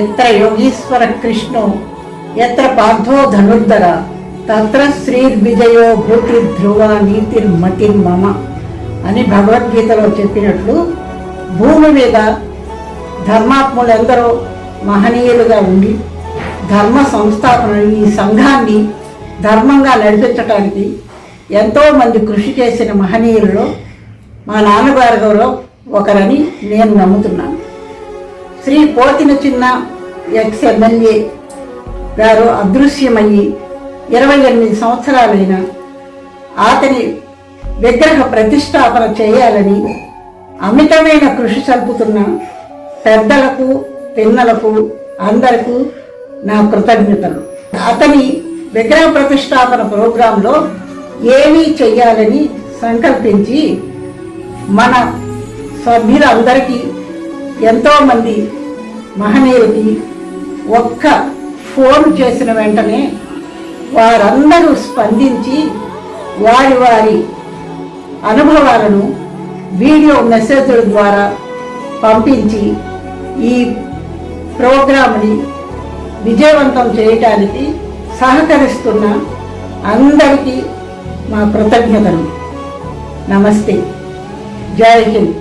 ఎత్ర యోగీశ్వర కృష్ణో ఎత్ర పార్థో ధనుర్ధర తత్ర శ్రీర్విజయో భూతిర్ధ్రువ నీతిర్మతిర్మమ అని భగవద్గీతలో చెప్పినట్లు భూమి మీద ధర్మాత్ములందరూ మహనీయులుగా ఉండి ధర్మ సంస్థాపన ఈ సంఘాన్ని ధర్మంగా నడిపించడానికి ఎంతోమంది కృషి చేసిన మహనీయులలో మా నాన్నగారు ఒకరని నేను నమ్ముతున్నాను. శ్రీ పోతిన చిన్న ఎక్స్ ఎమ్మెల్యే గారు అదృశ్యమయ్యి 28 సంవత్సరాలైన అతని విగ్రహ ప్రతిష్టాపన చేయాలని అమితమైన కృషి సల్పుతున్న పెద్దలకు పిన్నలకు అందరికీ నా కృతజ్ఞతలు. అతని విగ్రహ ప్రతిష్టాపన ప్రోగ్రాంలో ఏమీ చెయ్యాలని సంకల్పించి మన సభ్యులందరికీ ఎంతోమంది మహనీయులకి ఒక్క ఫోన్ చేసిన వెంటనే వారందరూ స్పందించి వారి వారి అనుభవాలను వీడియో మెసేజ్ల ద్వారా పంపించి ఈ ప్రోగ్రాంని విజయవంతం చేయటానికి సహకరిస్తున్న అందరికీ మా కృతజ్ఞతలు. నమస్తే. జై హింద్.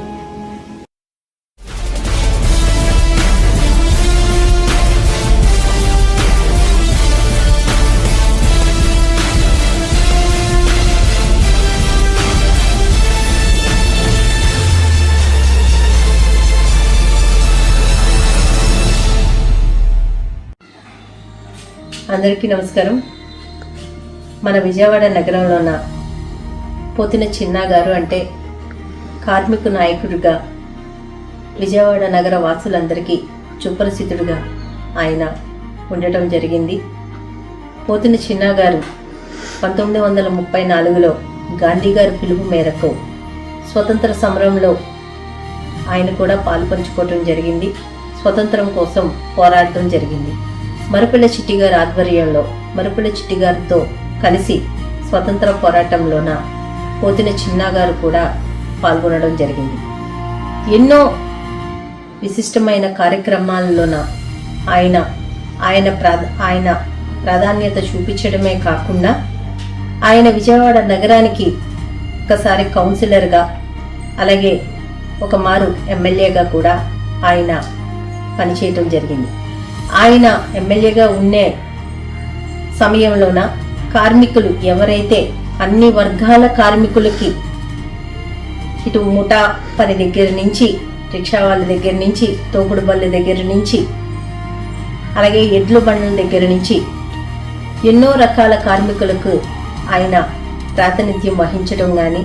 అందరికీ నమస్కారం. మన విజయవాడ నగరంలో ఉన్న పోతిన చిన్న గారు అంటే కార్మిక నాయకుడిగా విజయవాడ నగర వాసులందరికీ సుపరిచితుడిగా ఆయన ఉండటం జరిగింది. పోతిన చిన్న గారు 1934లో గాంధీ గారి పిలుపు మేరకు స్వతంత్ర సమరంలో ఆయన కూడా పాల్పంచుకోవడం జరిగింది. స్వతంత్రం కోసం పోరాడటం జరిగింది. మరుపుల చిట్టి గారి ఆధ్వర్యంలో మరుపుల చిట్టి గారితో కలిసి స్వతంత్ర పోరాటంలోన పోతిన చిన్న గారు కూడా పాల్గొనడం జరిగింది. ఎన్నో విశిష్టమైన కార్యక్రమాల్లోన ఆయన ప్రాధాన్యత చూపించడమే కాకుండా ఆయన విజయవాడ నగరానికి ఒకసారి కౌన్సిలర్గా అలాగే ఒక మారు ఎమ్మెల్యేగా కూడా ఆయన పనిచేయటం జరిగింది. ఆయన ఎమ్మెల్యేగా ఉండే సమయంలోన కార్మికులు ఎవరైతే అన్ని వర్గాల కార్మికులకి ఇటు ముఠా పని దగ్గర నుంచి రిక్షా వాళ్ళ దగ్గర నుంచి తోపుడు బళ్ళ దగ్గర నుంచి అలాగే ఎడ్ల బండ్ల దగ్గర నుంచి ఎన్నో రకాల కార్మికులకు ఆయన ప్రాతినిధ్యం వహించడం కానీ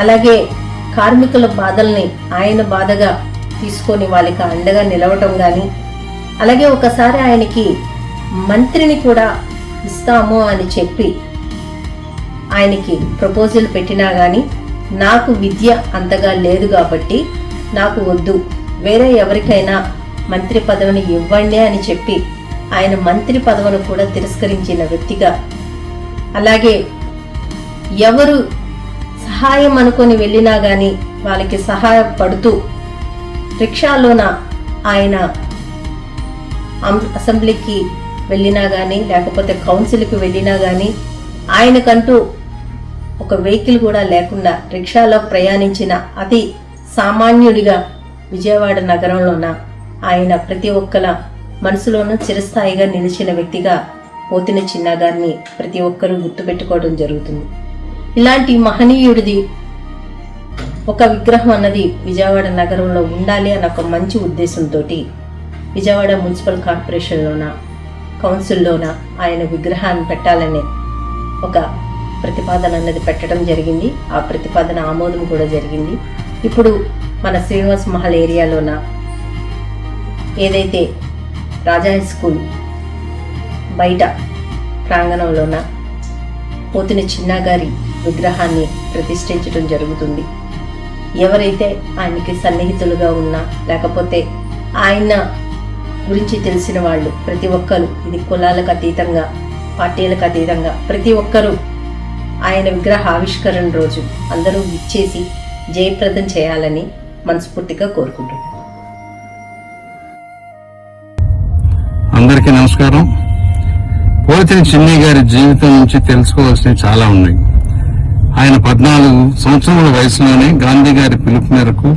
అలాగే కార్మికుల బాధల్ని ఆయన బాధగా తీసుకొని వాళ్ళకి అండగా నిలవటం కానీ అలాగే ఒకసారి ఆయనకి మంత్రిని కూడా ఇస్తాము అని చెప్పి ఆయనకి ప్రపోజల్ పెట్టినా కానీ నాకు విద్య అంతగా లేదు కాబట్టి నాకు వద్దు, వేరే ఎవరికైనా మంత్రి పదవిని ఇవ్వండి అని చెప్పి ఆయన మంత్రి పదవిని కూడా తిరస్కరించిన వ్యక్తిగా అలాగే ఎవరు సహాయం అనుకొని వెళ్ళినా కానీ వాళ్ళకి సహాయపడుతూ రిక్షాలోన ఆయన అసెంబ్లీకి వెళ్ళినా కానీ లేకపోతే కౌన్సిల్కి వెళ్ళినా కానీ ఆయనకంటూ ఒక వెహికల్ కూడా లేకుండా రిక్షాలో ప్రయాణించిన అతి సామాన్యుడిగా విజయవాడ నగరంలోన ఆయన ప్రతి ఒక్కల మనసులోనూ చిరస్థాయిగా నిలిచిన వ్యక్తిగా పోతిన చిన్న గారిని ప్రతి ఒక్కరూ గుర్తుపెట్టుకోవడం జరుగుతుంది. ఇలాంటి మహనీయుడిది ఒక విగ్రహం అన్నది విజయవాడ నగరంలో ఉండాలి అన్న ఒక మంచి ఉద్దేశంతో విజయవాడ మున్సిపల్ కార్పొరేషన్లోన కౌన్సిల్లోన ఆయన విగ్రహాన్ని పెట్టాలనే ఒక ప్రతిపాదన అన్నది పెట్టడం జరిగింది. ఆ ప్రతిపాదన ఆమోదం కూడా జరిగింది. ఇప్పుడు మన శ్రీనివాస్ మహల్ ఏరియాలోన ఏదైతే రాజా హై స్కూల్ బయట ప్రాంగణంలోన పోతిన చిన్న గారి విగ్రహాన్ని ప్రతిష్ఠించడం జరుగుతుంది. ఎవరైతే ఆయనకి సన్నిహితులుగా ఉన్నా లేకపోతే ఆయన గురించి తెలిసిన వాళ్ళు ప్రతి ఒక్కరు ఇది కులాలకు అతీతంగా పార్టీలకు అతీతంగా ప్రతి ఒక్కరూ ఆయన విగ్రహ ఆవిష్కరణ రోజు అందరూ విచ్చేసి జయప్రదం చేయాలని మనస్ఫూర్తిగా కోరుకుంటున్నాను. అందరికీ నమస్కారం. పోతిని చిన్ని గారి జీవితం నుంచి తెలుసుకోవాల్సినవి చాలా ఉన్నాయి. ఆయన 14 సంవత్సరాల వయసులోనే గాంధీ గారి పిలుపు మేరకు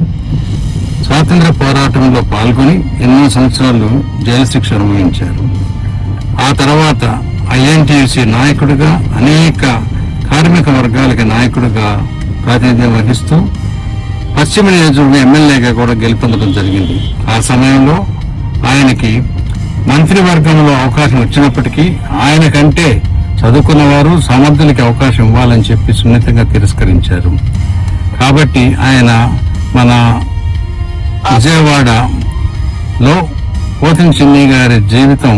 స్వాతంత్ర పోరాటంలో పాల్గొని ఎన్నో సంవత్సరాలు జైలు శిక్ష అనుభవించారు. ఆ తర్వాత ఐఎన్టీయూసీ నాయకుడిగా అనేక కార్మిక వర్గాలకి నాయకుడిగా ప్రాతినిధ్యం వహిస్తూ పశ్చిమ నియోజకవర్గం ఎమ్మెల్యేగా కూడా గెలుపొందడం జరిగింది. ఆ సమయంలో ఆయనకి మంత్రివర్గంలో అవకాశం వచ్చినప్పటికీ ఆయన కంటే చదువుకున్నవారు సమర్థులకి అవకాశం ఇవ్వాలని చెప్పి సున్నితంగా తిరస్కరించారు. కాబట్టి ఆయన మన విజయవాడలో పోతిని చిన్ని గారి జీవితం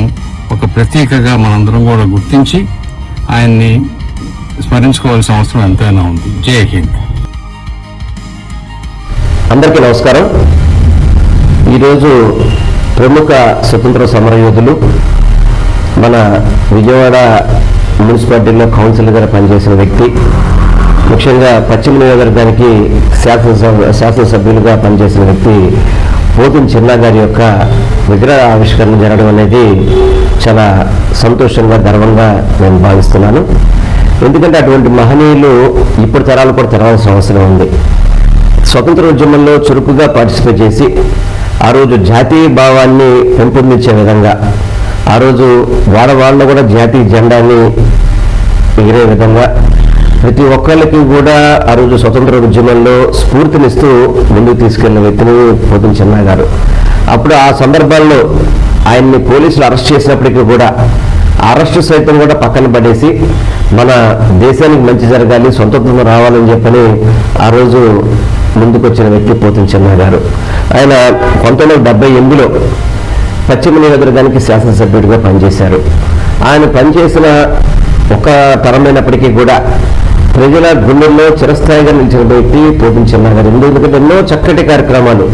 ఒక ప్రతీకగా మనందరం కూడా గుర్తించి ఆయన్ని స్మరించుకోవాల్సిన అవసరం ఎంతైనా ఉంది. జై హింద్. అందరికీ నమస్కారం. ఈరోజు ప్రముఖ స్వతంత్ర సమరయోధులు, మన విజయవాడ మున్సిపాలిటీలో కౌన్సిలర్గా పనిచేసిన వ్యక్తి, ముఖ్యంగా పశ్చిమ నియోజకవర్గానికి శాసనసభ్యులుగా పనిచేసిన వ్యక్తి పోతిని చిన్న గారి యొక్క విగ్రహ ఆవిష్కరణ జరగడం అనేది చాలా సంతోషంగా, గర్వంగా నేను భావిస్తున్నాను. ఎందుకంటే అటువంటి మహనీయులు ఇప్పుడు తరాలు కూడా తెరవాల్సిన అవసరం ఉంది. స్వతంత్ర ఉద్యమంలో చురుకుగా పార్టిసిపేట్ చేసి ఆ రోజు జాతీయ భావాన్ని పెంపొందించే విధంగా, ఆ రోజు వాళ్ళలో కూడా జాతీయ జెండాని ఎగిరే విధంగా ప్రతి ఒక్కరికి కూడా ఆ రోజు స్వతంత్ర ఉద్యమంలో స్ఫూర్తినిస్తూ ముందుకు తీసుకెళ్లిన వ్యక్తిని పోతిని చిన్న గారు. అప్పుడు ఆ సందర్భాల్లో ఆయన్ని పోలీసులు అరెస్ట్ చేసినప్పటికీ కూడా అరెస్టు సైతం కూడా పక్కన పడేసి మన దేశానికి మంచి జరగాలి, స్వతంత్రం రావాలని చెప్పని ఆ రోజు ముందుకొచ్చిన వ్యక్తి పోతిని చిన్న గారు. ఆయన 1978లో పశ్చిమ నియోజకవర్గానికి శాసనసభ్యుడిగా పనిచేశారు. ఆయన పనిచేసిన ఒక తరమైనప్పటికీ కూడా ప్రజల గుండెల్లో చిరస్థాయిగా నిలిచిన వ్యక్తి పోతిని చిన్న గారు. ఎందుకంటే ఎన్నో చక్కటి కార్యక్రమాలు,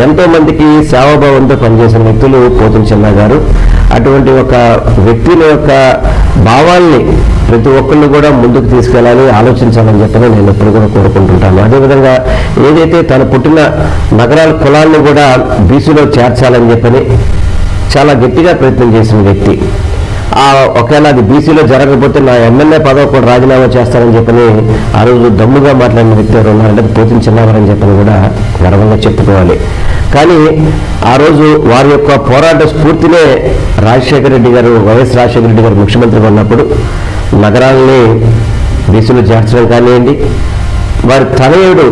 ఎంతో మందికి సేవాభావంతో పనిచేసిన వ్యక్తులు పోతిని చిన్న గారు. అటువంటి ఒక వ్యక్తిని యొక్క భావాల్ని ప్రతి ఒక్కళ్ళు కూడా ముందుకు తీసుకెళ్ళాలి, ఆలోచించాలని చెప్పని నేను ఎప్పుడు కూడా కోరుకుంటుంటాను. అదేవిధంగా ఏదైతే తను పుట్టిన నగరాల కులాన్ని కూడా బీసీలో చేర్చాలని చెప్పని చాలా గట్టిగా ప్రయత్నం చేసిన వ్యక్తి. ఒకవేళ అది బీసీలో జరగకపోతే నా ఎమ్మెల్యే పదవి కూడా రాజీనామా చేస్తానని చెప్పని ఆ రోజు దమ్ముగా మాట్లాడిన వ్యక్తి ఎవరు ఉన్నారంటే పోతిని చిన్నవారని చెప్పని కూడా గర్వంగా చెప్పుకోవాలి. కానీ ఆ రోజు వారి యొక్క పోరాట స్ఫూర్తినే రాజశేఖర రెడ్డి గారు, వైఎస్ రాజశేఖర రెడ్డి గారు ముఖ్యమంత్రిగా ఉన్నప్పుడు నగరాలని బీసీలో చేర్చడం కానివ్వండి, వారి తనయుడు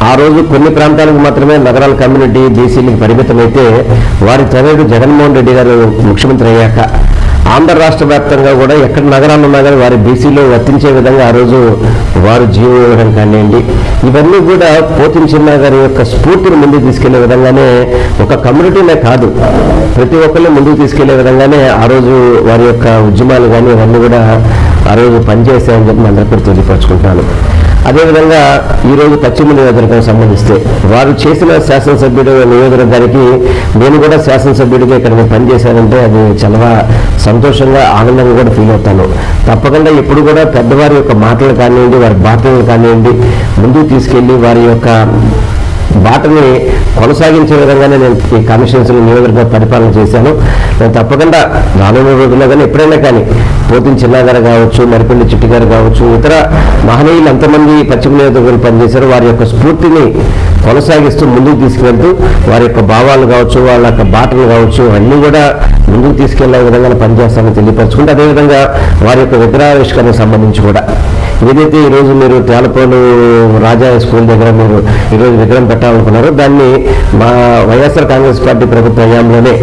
ఆ రోజు కొన్ని ప్రాంతాలకు మాత్రమే నగరాల కమ్యూనిటీ బీసీలకు పరిమితమైతే వారి తనయుడు జగన్మోహన్ రెడ్డి గారు ముఖ్యమంత్రి అయ్యాక ఆంధ్ర రాష్ట్ర వ్యాప్తంగా కూడా ఎక్కడ నగరాలు ఉన్నా కానీ వారి బీసీలో వర్తించే విధంగా ఆ రోజు వారు జీవం ఇవ్వడం కానివ్వండి, ఇవన్నీ కూడా పోతిని చిన్న గారి యొక్క స్ఫూర్తిని ముందుకు తీసుకెళ్లే విధంగానే ఒక కమ్యూనిటీనే కాదు ప్రతి ఒక్కరిని ముందుకు తీసుకెళ్లే విధంగానే ఆ రోజు వారి యొక్క ఉద్యమాలు కానీ ఇవన్నీ కూడా ఆ రోజు పనిచేసాయని చెప్పి అందరికీ కూడా తెలియపరచుకుంటున్నాను. అదేవిధంగా ఈరోజు పశ్చిమ నియోజకవర్గానికి సంబంధిస్తే వారు చేసిన శాసనసభ్యుడు నియోజకవర్గానికి నేను కూడా శాసనసభ్యుడిగా ఇక్కడ నేను పనిచేశానంటే అది చాలా సంతోషంగా, ఆనందంగా కూడా ఫీల్ అవుతాను. తప్పకుండా ఎప్పుడు కూడా పెద్దవారి యొక్క మాటలు కానివ్వండి, వారి బాటలు కానివ్వండి ముందుకు తీసుకెళ్ళి వారి యొక్క బాటని కొనసాగించే విధంగానే నేను ఈ కాన్స్టిట్యూన్సీ నియోజకవర్గ పరిపాలన చేశాను. నేను తప్పకుండా రానున్న రోజుల్లో కానీ ఎప్పుడైనా కానీ పోతిని చిన్న గారు కావచ్చు, మరిపల్లి చిట్టి గారు కావచ్చు, ఇతర మహనీయులు ఎంతమంది పశ్చిమ నియోజకవర్గాలు పనిచేశారు, వారి యొక్క స్ఫూర్తిని కొనసాగిస్తూ ముందుకు తీసుకువెళ్తూ వారి యొక్క భావాలు కావచ్చు, వాళ్ళ యొక్క బాటలు కావచ్చు అన్నీ కూడా ముందుకు తీసుకెళ్లే విధంగా పనిచేస్తామని తెలియపరచుకుంటూ, అదేవిధంగా వారి యొక్క విగ్రహావిష్కరణకు సంబంధించి కూడా ఏదైతే ఈరోజు మీరు తేలపోలు రాజా స్కూల్ దగ్గర మీరు ఈరోజు విగ్రహం పెట్టాలనుకున్నారో దాన్ని మా వైఎస్ఆర్ కాంగ్రెస్ పార్టీ ప్రభుత్వ హయాంలోనే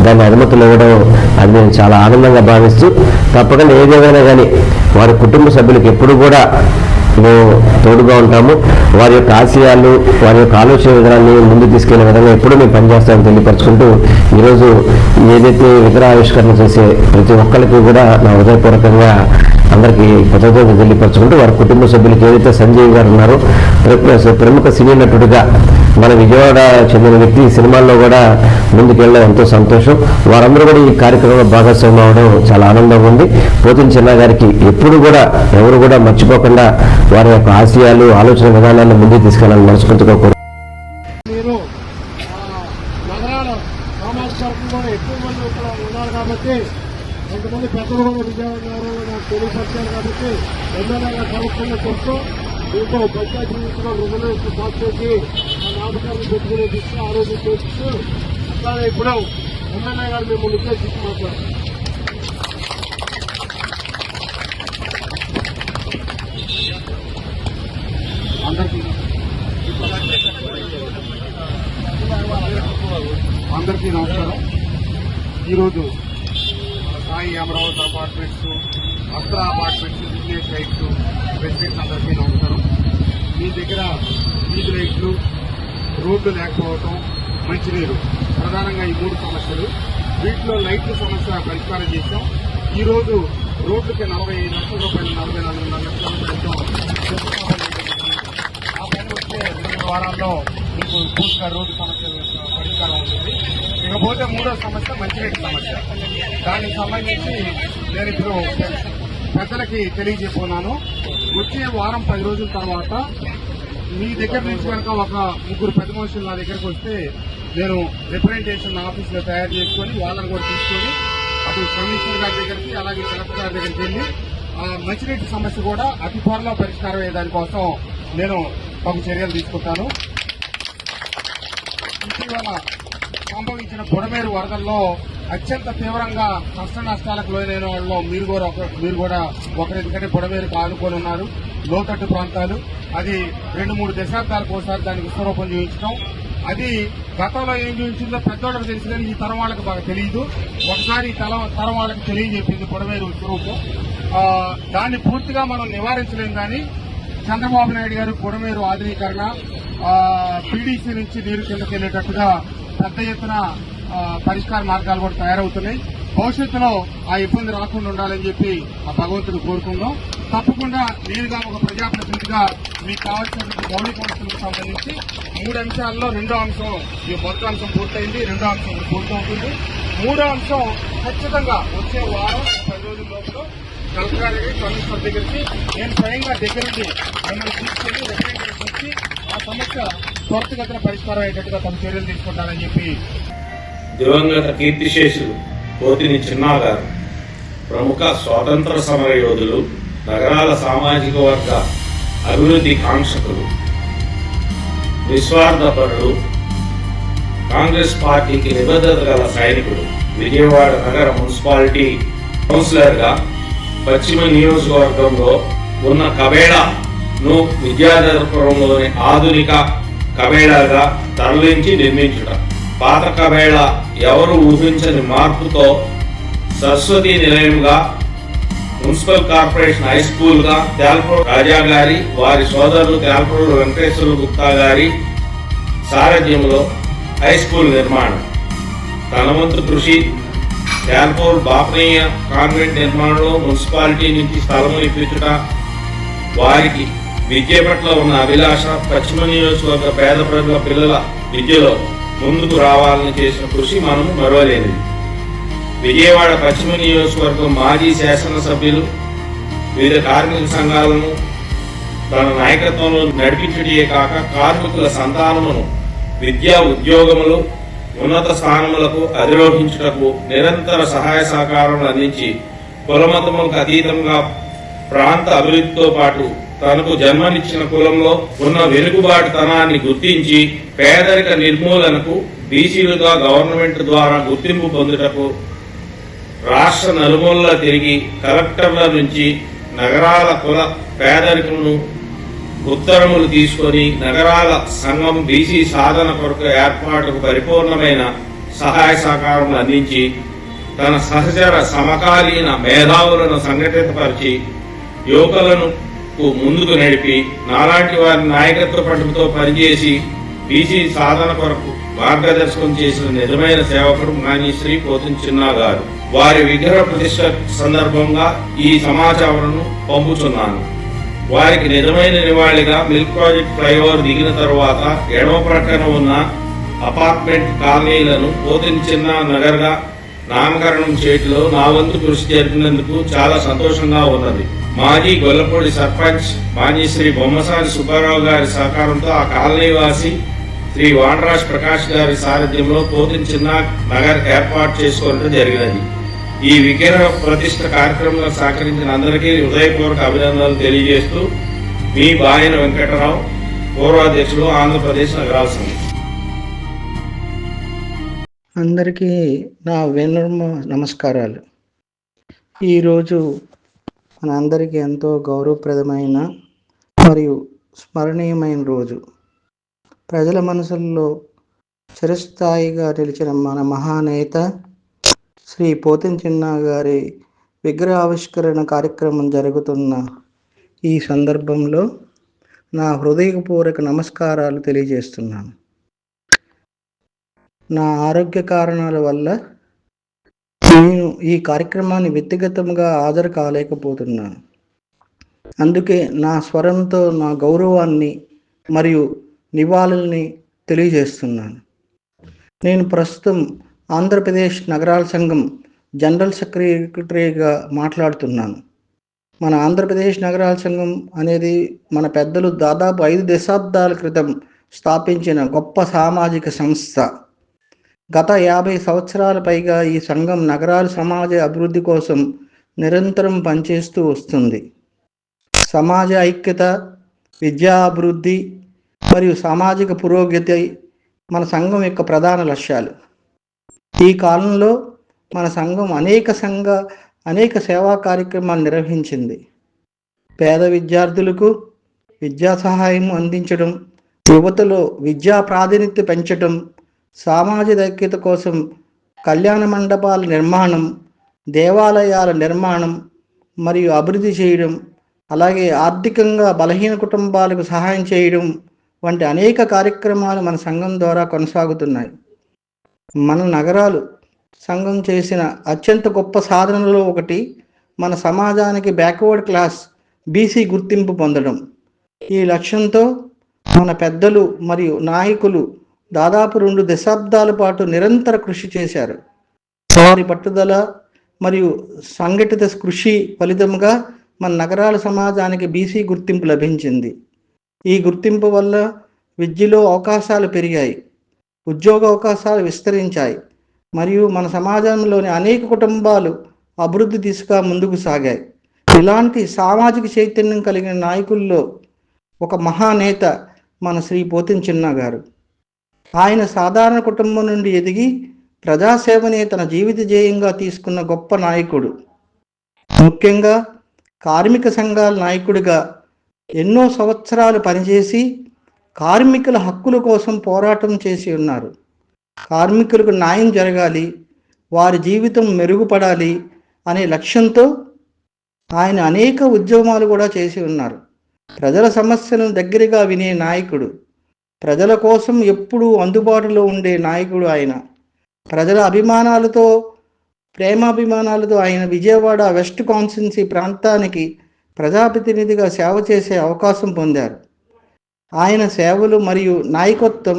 దాన్ని అనుమతులు ఇవ్వడం అది నేను చాలా ఆనందంగా భావిస్తూ, తప్పకుండా ఏదేమైనా కానీ వారి కుటుంబ సభ్యులకు ఎప్పుడు కూడా మేము తోడుగా ఉంటాము. వారి యొక్క ఆశయాలు, వారి యొక్క ఆలోచన విధానాన్ని ముందుకు తీసుకెళ్లే విధంగా ఎప్పుడూ మేము పనిచేస్తామని తెలియపరచుకుంటూ, ఈరోజు ఏదైతే విగ్రహావిష్కరణ చేసే ప్రతి ఒక్కరికి కూడా నా హృదయపూర్వకంగా అందరికీ కృతజ్ఞతలు తెలియపరచుకుంటూ, వారి కుటుంబ సభ్యులకి ఏదైతే సంజయ్ గారు ఉన్నారో ప్రముఖ సినీ నటుడిగా మన విజయవాడ చెందిన వ్యక్తి సినిమాల్లో కూడా ముందుకెళ్ళడం ఎంతో సంతోషం. వారందరూ కూడా ఈ కార్యక్రమంలో భాగస్వామ్యం అవడం చాలా ఆనందంగా ఉంది. పోతిని చిన్న గారికి ఎప్పుడు కూడా ఎవరు కూడా మర్చిపోకుండా వారి యొక్క ఆశయాలు, ఆలోచన విధానాన్ని ముందుకు తీసుకెళ్లాలని మనస్ఫూర్తిగా కోరు. మీరు నగరాల సామాజిక వర్గంలో ఎక్కువ మంది ఇక్కడ ఉన్నారు కాబట్టి కాబట్టి కొంతమంది పెద్దలు కూడా విజయనగరంలో నాకు తెలియపరిచారు కాబట్టి ఎమ్మెల్యేగా కలుపుకున్న చెప్తూ దీంతో పంచాయతీ జీవితంలో రిజర్వేషన్ పాస్ చేసి ఆ నాటకాలను పెట్టుకునే దిశ ఆరోగ్యం చేస్తూ అట్లాగే ఇప్పుడు ఎమ్మెల్యే గారు మిమ్మల్ని ఉద్దేశించి మాట్లాడారు. అందరికీ నమస్కారం. ఈరోజు Sai Amaravati apartments, Astra apartments, Vijay sites presidents అందరికీ నమస్కారం. మీ దగ్గర వీధి లైట్లు, రోడ్లు లేకపోవడం, మంచినీరు ప్రధానంగా ఈ 3 సమస్యలు. వీటిలో లైట్ల సమస్య పరిష్కారం చేశాం. ఈరోజు రోడ్లకి 45 లక్షల రూపాయలు, 44 లక్షల రూపాయలతో ఆ పని వస్తే 2 వారాల్లో మీకు పూర్తిగా రోడ్డు సమస్య పరిష్కారం అవుతుంది. ఇకపోతే 3వ సమస్య మంచినీటి సమస్య. దానికి సంబంధించి నేను ఇప్పుడు పెద్దలకి తెలియజేస్తున్నాను. వచ్చే వారం 10 రోజుల తర్వాత మీ దగ్గర నుంచి కనుక ఒక 3 పెద్ద మనుషులు నా దగ్గరకు వస్తే నేను రిప్రజెంటేషన్ ఆఫీసులో తయారు చేసుకొని వాళ్ళని కూడా తీసుకొని అటు కమిషనర్ గారి దగ్గరికి అలాగే కలెక్టర్ గారి దగ్గరికి వెళ్ళి మంచినీటి సమస్య కూడా అతి త్వరలో పరిష్కారం అయ్యే దానికోసం నేను ఒక చర్యలు తీసుకుంటాను. ఇటీవల సంభవించిన బుడమేరు వరదల్లో అత్యంత తీవ్రంగా కష్ట నష్టాలకు లోనైన వాళ్ళలో మీరు కూడా ఒకరు. ఎందుకంటే బుడమేరుకు ఆనుకొని ఉన్నారు, లోతట్టు ప్రాంతాలు. అది 2-3 దశాబ్దాలకు ఒకసారి దానికి విశ్వరూపం చూపించడం. అది గతంలో ఏం చూపించిందో పెద్దోళ్ళకి తెలుసు, కానీ ఈ తరం వాళ్ళకి బాగా తెలియదు. ఒకసారి ఈ తరం వాళ్ళకి తెలియజెప్పింది బుడమేరు విశ్వరూపం. దాన్ని పూర్తిగా మనం నివారించలేం. కానీ చంద్రబాబు నాయుడు గారు బుడమేరు ఆధునీకరణ, పీడీసీ నుంచి నీరు కిందకి వెళ్లేటట్టుగా పెద్ద ఎత్తున పరిష్కార మార్గాలు కూడా తయారవుతున్నాయి. భవిష్యత్తులో ఆ ఇబ్బంది రాకుండా ఉండాలని చెప్పి ఆ భగవంతుడు కోరుకుందాం. తప్పకుండా నేరుగా ఒక ప్రజాప్రతినిధిగా మీకు కావాల్సిన మౌలిక వసతులకు సంబంధించి 3 అంశాల్లో 2వ అంశం, ఈ మొదటి అంశం పూర్తయింది, 2వ అంశం పూర్తవుతుంది. 3వ అంశం ఖచ్చితంగా వచ్చే వారం 10 రోజుల లోపల కలెక్టర్ గారి కమిషనర్ దగ్గరికి నేను స్వయంగా దగ్గరుండి మిమ్మల్ని తీసుకెళ్లి రిప్రజెంటేషన్ ఇచ్చి ఆ సమస్య త్వరితగతిన పరిష్కారం అయ్యేటట్టుగా తమ చర్యలు తీసుకుంటారని చెప్పి. దివంగత కీర్తిశేషులు పోతిని చిన్నా గారు ప్రముఖ స్వాతంత్ర సమర యోధులు, నగరాల సామాజిక వర్గ అభివృద్ధి కాంక్షకులు, నిస్వార్థపరుడు, కాంగ్రెస్ పార్టీకి నిబద్ధత గల సైనికుడు. విజయవాడ నగర మున్సిపాలిటీ కౌన్సిలర్గా పశ్చిమ నియోజకవర్గంలో ఉన్న కబేళాను విద్యాధరపురంలోని ఆధునిక కబేళాగా తరలించి నిర్మించుట. పాత కబేళా ఎవరు ఊహించని మార్పుతో సరస్వతి నిలయంగా, మున్సిపల్ కార్పొరేషన్ హై స్కూల్ గా తేల్పూరు రాజా గారి వారి సోదరులు తేల్పూరు వెంకటేశ్వర గుప్తా గారి సారథ్యంలో హై స్కూల్ నిర్మాణం. తన వంతు కృషి తేల్పూరు బాపనీయ కాన్వెంట్ నిర్మాణంలో మున్సిపాలిటీ నుంచి స్థలము ఇప్పించుట, వారికి విద్య పట్ల ఉన్న అభిలాష, పశ్చిమ నియోజకవర్గ పేద ప్రజల పిల్లల విద్యలో ముందుకు రావాలని చేసిన కృషి మనం మరవలేనిది. విజయవాడ పశ్చిమ నియోజకవర్గం మాజీ శాసనసభ్యులు వివిధ కార్మిక సంఘాలను తన నాయకత్వంలో నడిపించడే కాక కార్మికుల సంతానమును విద్యా ఉద్యోగములు ఉన్నత స్థానములకు అధిరోహించుటకు నిరంతర సహాయ సహకారాలు అందించి కులమతములకు అతీతంగా ప్రాంత అభివృద్ధితో పాటు తనకు జన్మనిచ్చిన కులంలో ఉన్న వెనుకబాటుతనాన్ని గుర్తించి పేదరిక నిర్మూలనకు, బీసీలుగా గవర్నమెంట్ ద్వారా గుర్తింపు పొందుటకు రాష్ట్ర నలుమూలలా తిరిగి కలెక్టర్ల నుంచి నగరాల కుల పేదరికమును ఉత్తరములు తీసుకొని నగరాల సంఘం బీసీ సాధన కొరకు ఏర్పాటుకు పరిపూర్ణమైన సహాయ సహకారం అందించి తన సహచర సమకాలీన మేధావులను సంఘటితపరిచి యువకులను ముందుకు నడిపి నాలాంటి వారి నాయకత్వ పట్టుతో పనిచేసి బీసీ సాధన కొరకు మార్గదర్శకం చేసిన నిజమైన సేవకుడు మాన్యశ్రీ పోతిని చిన్నా గారు. వారి విగ్రహ ప్రతిష్ట సందర్భంగా ఈ సమాచారం పంపుతున్నాను. వారికి నిజమైన నివాళిగా మిల్క్ ప్రాజెక్ట్ ఫ్లైఓవర్ దిగిన తరువాత ఎడమ ప్రక్కన ఉన్న అపార్ట్మెంట్ కాలనీలను పోతిని చిన్నా నగర్ గా నామకరణం చేయటంలో నా వంతు కృషి జరిపినందుకు చాలా సంతోషంగా ఉన్నది. మాజీ గొల్లపూడి సర్పంచ్ మాన్యశ్రీ బొమ్మసాని సుబ్బారావు గారి సహకారంతో ఆ కాలనీవాసి శ్రీ వాండ్రాజ్ ప్రకాష్ గారి సారథ్యంలో పోతిని చిన్నా నగర్ ఏర్పాటు చేసుకోవడం జరిగినది. ఈ విగ్రహ ప్రతిష్ఠ కార్యక్రమంలో సహకరించిన అందరికీ హృదయపూర్వక అభినందనలు తెలియజేస్తూ మీ బాయన వెంకటరావు, పూర్వాధ్యక్షుడు, ఆంధ్రప్రదేశ్ నగరాల సంఘం. అందరికీ నా వినమ్ర నమస్కారాలు. ఈరోజు మనందరికీ ఎంతో గౌరవప్రదమైన మరియు స్మరణీయమైన రోజు. ప్రజల మనసుల్లో చిరస్థాయిగా నిలిచిన మన మహానేత శ్రీ పోతిన చిన్న గారి విగ్రహావిష్కరణ కార్యక్రమం జరుగుతున్న ఈ సందర్భంలో నా హృదయపూర్వక నమస్కారాలు తెలియజేస్తున్నాను. నా ఆరోగ్య కారణాల వల్ల నేను ఈ కార్యక్రమాన్ని వ్యక్తిగతంగా హాజరు కాలేకపోతున్నాను. అందుకే నా స్వరంతో నా గౌరవాన్ని మరియు నివాళుల్ని తెలియజేస్తున్నాను. నేను ప్రస్తుతం ఆంధ్రప్రదేశ్ నగరాల సంఘం జనరల్ సెక్రటరీగా మాట్లాడుతున్నాను. మన ఆంధ్రప్రదేశ్ నగరాల సంఘం అనేది మన పెద్దలు దాదాపు 5 దశాబ్దాల క్రితం స్థాపించిన గొప్ప సామాజిక సంస్థ. గత 50 సంవత్సరాల పైగా ఈ సంఘం నగరాల సమాజ అభివృద్ధి కోసం నిరంతరం పనిచేస్తూ వస్తుంది. సమాజ ఐక్యత, విద్యా అభివృద్ధి మరియు సామాజిక పురోగతి మన సంఘం యొక్క ప్రధాన లక్ష్యాలు. ఈ కాలంలో మన సంఘం అనేక సేవా కార్యక్రమాలు నిర్వహించింది. పేద విద్యార్థులకు విద్యా సహాయం అందించడం, యువతలో విద్యా ప్రాధాన్యత పెంచడం, సామాజిక ఐక్యత కోసం కళ్యాణ మండపాల నిర్మాణం, దేవాలయాల నిర్మాణం మరియు అభివృద్ధి చేయడం, అలాగే ఆర్థికంగా బలహీన కుటుంబాలకు సహాయం చేయడం వంటి అనేక కార్యక్రమాలు మన సంఘం ద్వారా కొనసాగుతున్నాయి. మన నగరాలు సంఘం చేసిన అత్యంత గొప్ప సాధనలలో ఒకటి మన సమాజానికి బ్యాక్వర్డ్ క్లాస్ బీసీ గుర్తింపు పొందడం. ఈ లక్ష్యంతో మన పెద్దలు మరియు నాయకులు దాదాపు 2 దశాబ్దాల పాటు నిరంతర కృషి చేశారు. వారి పట్టుదల మరియు సంఘటిత కృషి ఫలితంగా మన నగరాల సమాజానికి బీసీ గుర్తింపు లభించింది. ఈ గుర్తింపు వల్ల విద్యలో అవకాశాలు పెరిగాయి, ఉద్యోగ అవకాశాలు విస్తరించాయి మరియు మన సమాజంలోని అనేక కుటుంబాలు అభివృద్ధి దిశగా ముందుకు సాగాయి. ఇలాంటి సామాజిక చైతన్యం కలిగిన నాయకుల్లో ఒక మహానేత మన శ్రీ పోతిన చిన్న గారు. ఆయన సాధారణ కుటుంబం నుండి ఎదిగి ప్రజాసేవనే తన జీవిత ధ్యేయంగా తీసుకున్న గొప్ప నాయకుడు. ముఖ్యంగా కార్మిక సంఘాల నాయకుడిగా ఎన్నో సంవత్సరాలు పనిచేసి కార్మికుల హక్కుల కోసం పోరాటం చేసి ఉన్నారు. కార్మికులకు న్యాయం జరగాలి, వారి జీవితం మెరుగుపడాలి అనే లక్ష్యంతో ఆయన అనేక ఉద్యమాలు కూడా చేసి ఉన్నారు. ప్రజల సమస్యలను దగ్గరగా వినే నాయకుడు, ప్రజల కోసం ఎప్పుడూ అందుబాటులో ఉండే నాయకుడు ఆయన. ప్రజల అభిమానాలతో, ప్రేమాభిమానాలతో ఆయన విజయవాడ వెస్ట్ కాన్స్టిట్యున్సీ ప్రాంతానికి ప్రజాప్రతినిధిగా సేవ చేసే అవకాశం పొందారు. ఆయన సేవలు మరియు నాయకత్వం